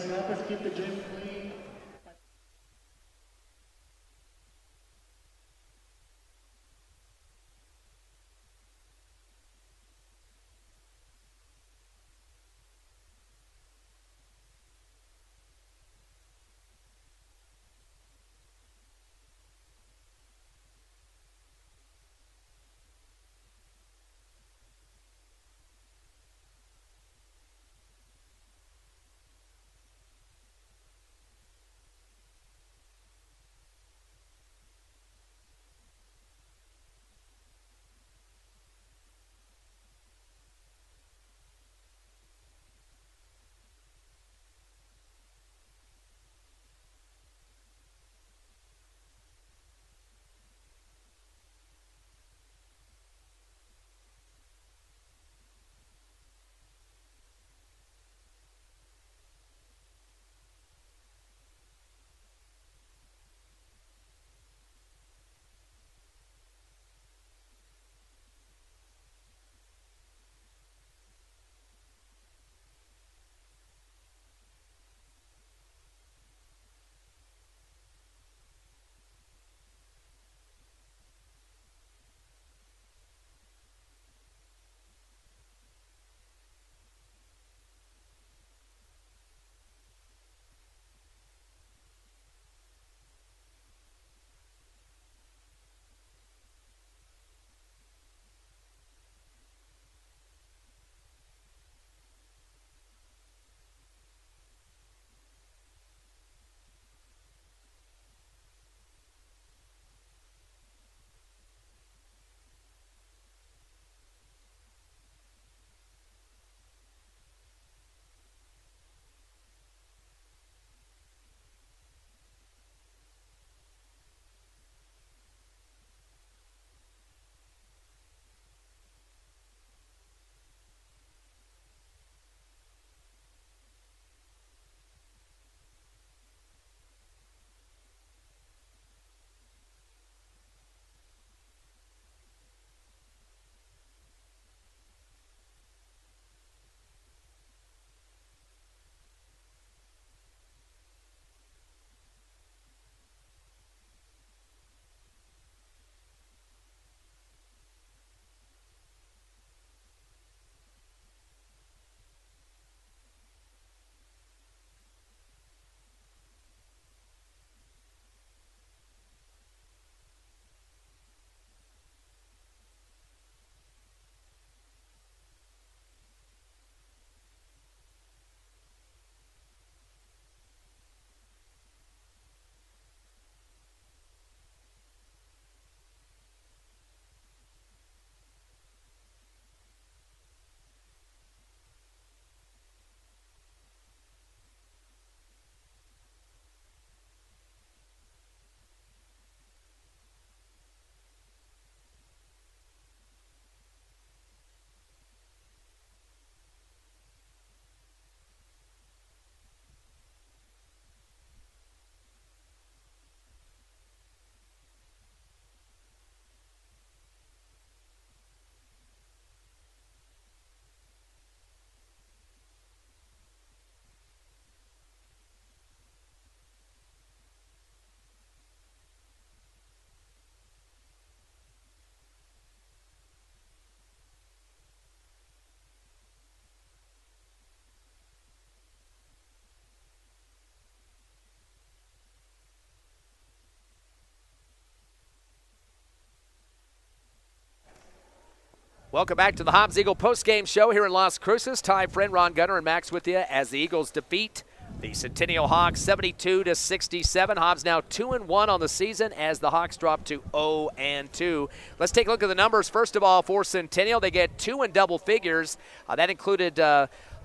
Speaker 1: Welcome back to the Hobbs Eagle postgame show here in Las Cruces. Ty, friend Ron Gunner, and Max with you as the Eagles defeat the Centennial Hawks 72-67. Hobbs now 2-1 on the season as the Hawks drop to 0-2. Let's take a look at the numbers. First of all, for Centennial, they get 2 in double figures. That included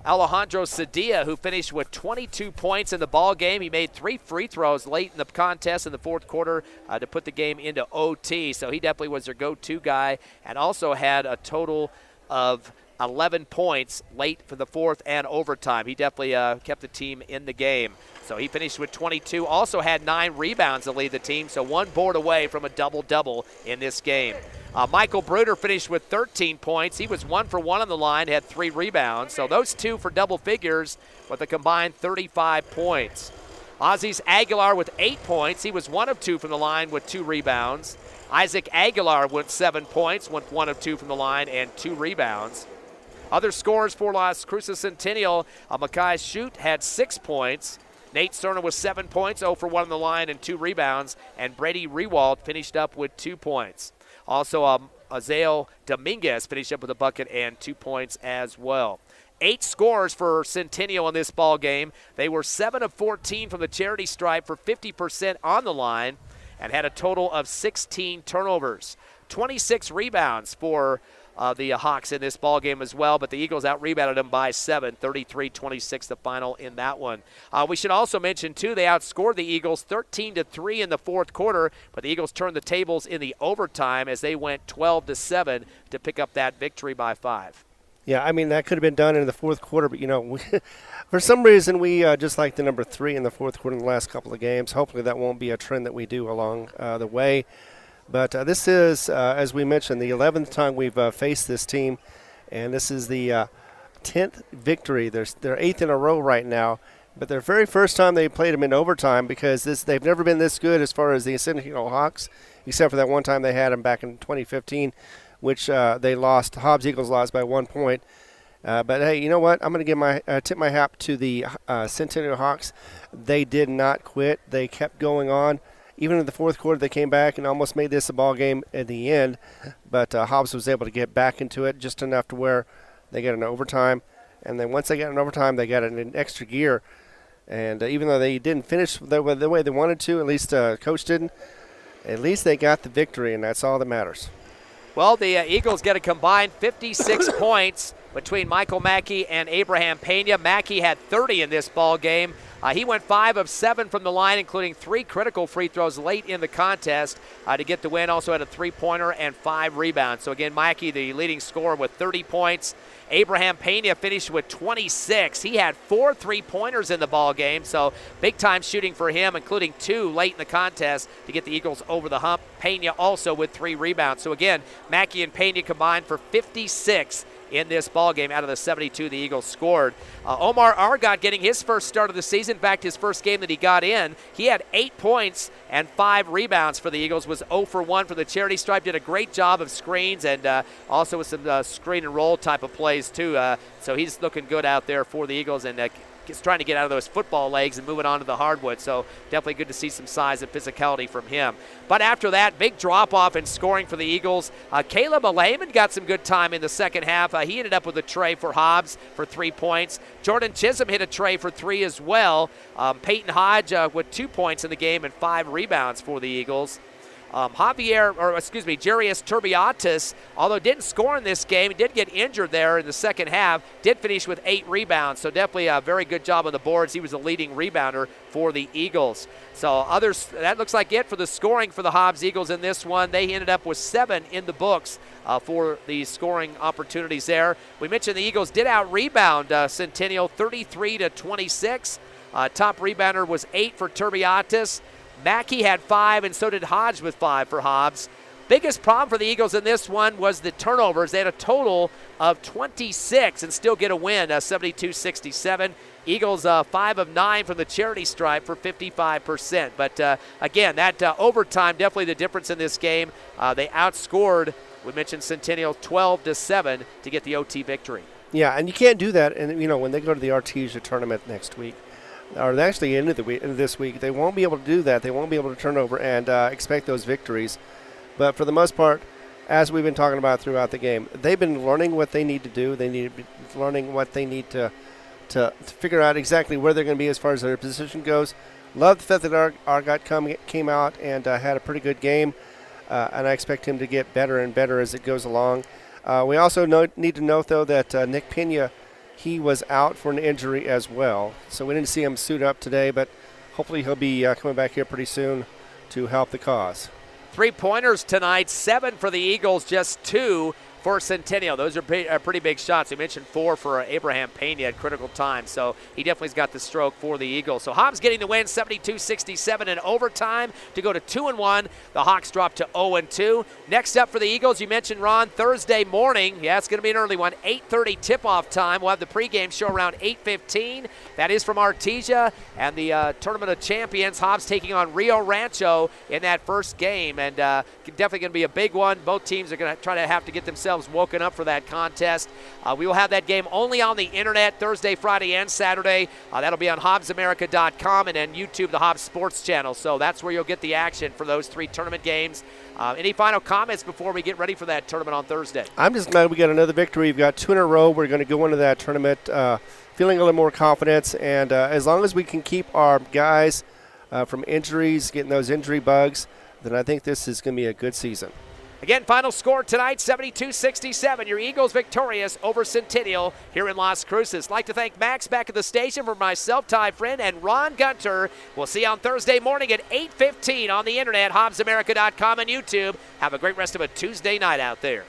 Speaker 1: Alejandro Cedilla, who finished with 22 points in the ball game. He made 3 free throws late in the contest in the fourth quarter to put the game into OT. So he definitely was their go-to guy, and also had a total of 11 points late for the fourth and overtime. He definitely kept the team in the game. So he finished with 22, also had 9 rebounds to lead the team, so 1 board away from a double-double in this game. Michael Bruder finished with 13 points. He was 1 for 1 on the line, had 3 rebounds. So those 2 for double figures with a combined 35 points. Ozzy's Aguilar with 8 points. He was 1 of 2 from the line with 2 rebounds. Isaac Aguilar with 7 points, went 1 of 2 from the line and 2 rebounds. Other scores for Las Cruces Centennial, Makai Shute had 6 points. Nate Cerner with 7 points, 0 for 1 on the line and 2 rebounds. And Brady Rewald finished up with 2 points. Also, Azael Dominguez finished up with a bucket and 2 points as well. 8 scores for Centennial in this ball game. They were 7 of 14 from the charity stripe for 50% on the line and had a total of 16 turnovers. 26 rebounds for the Hawks in this ball game as well, but the Eagles out-rebounded them by 7, 33-26 the final in that one. We should also mention, too, they outscored the Eagles 13-3 in the fourth quarter, but the Eagles turned the tables in the overtime as they went 12-7 to pick up that victory by 5.
Speaker 2: Yeah, I mean, that could have been done in the fourth quarter, but, for some reason we just like the number 3 in the fourth quarter in the last couple of games. Hopefully that won't be a trend that we do along the way. But this is, as we mentioned, the 11th time we've faced this team, and this is the 10th victory. They're 8th in a row right now, but their very first time they played them in overtime, because they've never been this good as far as the Centennial Hawks, except for that one time they had them back in 2015, which they lost. Hobbs Eagles lost by 1 point. But hey, you know what? I'm going to give tip my hat to the Centennial Hawks. They did not quit. They kept going on. Even in the fourth quarter, they came back and almost made this a ball game at the end. But Hobbs was able to get back into it just enough to where they got an overtime. And then once they got an overtime, they got an extra gear. And even though they didn't finish the way they wanted to, at least coach didn't, at least they got the victory, and that's all that matters.
Speaker 1: Well, the Eagles get a combined 56 points between Michael Mackey and Abraham Pena. Mackey had 30 in this ball game. He went 5 of 7 from the line, including 3 critical free throws late in the contest to get the win. Also had a 3-pointer and 5 rebounds. So again, Mackey, the leading scorer, with 30 points. Abraham Pena finished with 26. He had 4 3-pointers in the ball game, so big-time shooting for him, including 2 late in the contest to get the Eagles over the hump. Pena also with 3 rebounds. So again, Mackey and Pena combined for 56 in this ball game out of the 72 the Eagles scored. Omar Argot getting his first start of the season. In fact, his first game that he got in, he had 8 points and 5 rebounds for the Eagles, was 0 for 1 for the charity stripe. Did a great job of screens and also with some screen and roll type of plays too. So he's looking good out there for the Eagles, and is trying to get out of those football legs and moving on to the hardwood. So definitely good to see some size and physicality from him. But after that, big drop-off in scoring for the Eagles. Caleb Alayman got some good time in the second half. He ended up with a tray for Hobbs for 3 points. Jordan Chisholm hit a tray for 3 as well. Peyton Hodge with 2 points in the game and 5 rebounds for the Eagles. Jarius Turbiatis, although didn't score in this game, he did get injured there in the second half, did finish with 8 rebounds. So definitely a very good job on the boards. He was the leading rebounder for the Eagles. So that looks like it for the scoring for the Hobbs Eagles in this one. They ended up with 7 in the books for the scoring opportunities there. We mentioned the Eagles did out-rebound Centennial 33-26. Top rebounder was 8 for Turbiatis. Mackey had 5, and so did Hodge with 5 for Hobbs. Biggest problem for the Eagles in this one was the turnovers. They had a total of 26 and still get a win, 72-67. Eagles 5 of 9 from the charity stripe for 55%. But again, that overtime, definitely the difference in this game. They outscored, we mentioned Centennial, 12-7 to get the OT victory.
Speaker 2: Yeah, and you can't do that. And, when they go to the Artesia tournament next week, or actually into this week, they won't be able to do that. They won't be able to turn over and expect those victories. But for the most part, as we've been talking about throughout the game, they've been learning what they need to do. They need to be learning what they need to figure out exactly where they're going to be as far as their position goes. Love the fact that Argot came out and had a pretty good game, and I expect him to get better and better as it goes along. We also need to note, though, that Nick Pena, he was out for an injury as well. So we didn't see him suit up today, but hopefully he'll be coming back here pretty soon to help the cause.
Speaker 1: 3-pointers tonight, 7 for the Eagles, just 2 for Centennial. Those are pretty big shots. We mentioned 4 for Abraham Pena at critical time, so he definitely's got the stroke for the Eagles. So Hobbs getting the win, 72-67 in overtime to go to 2-1. The Hawks drop to 0-2. Next up for the Eagles, you mentioned, Ron, Thursday morning. Yeah, it's going to be an early one, 8:30 tip-off time. We'll have the pregame show around 8:15. That is from Artesia and the Tournament of Champions. Hobbs taking on Rio Rancho in that first game, and definitely going to be a big one. Both teams are going to try to have to get themselves woken up for that contest. We will have that game only on the internet Thursday, Friday, and Saturday. That'll be on HobbsAmerica.com and then YouTube, the Hobbs Sports Channel. So that's where you'll get the action for those 3 tournament games. Any final comments before we get ready for that tournament on Thursday?
Speaker 2: I'm just glad we got another victory. We've got 2 in a row. We're going to go into that tournament feeling a little more confidence. And as long as we can keep our guys from injuries, getting those injury bugs, then I think this is going to be a good season.
Speaker 1: Again, final score tonight, 72-67. Your Eagles victorious over Centennial here in Las Cruces. I'd like to thank Max back at the station for myself, Ty Friend, and Ron Gunter. We'll see you on Thursday morning at 8:15 on the internet, HobbsAmerica.com and YouTube. Have a great rest of a Tuesday night out there.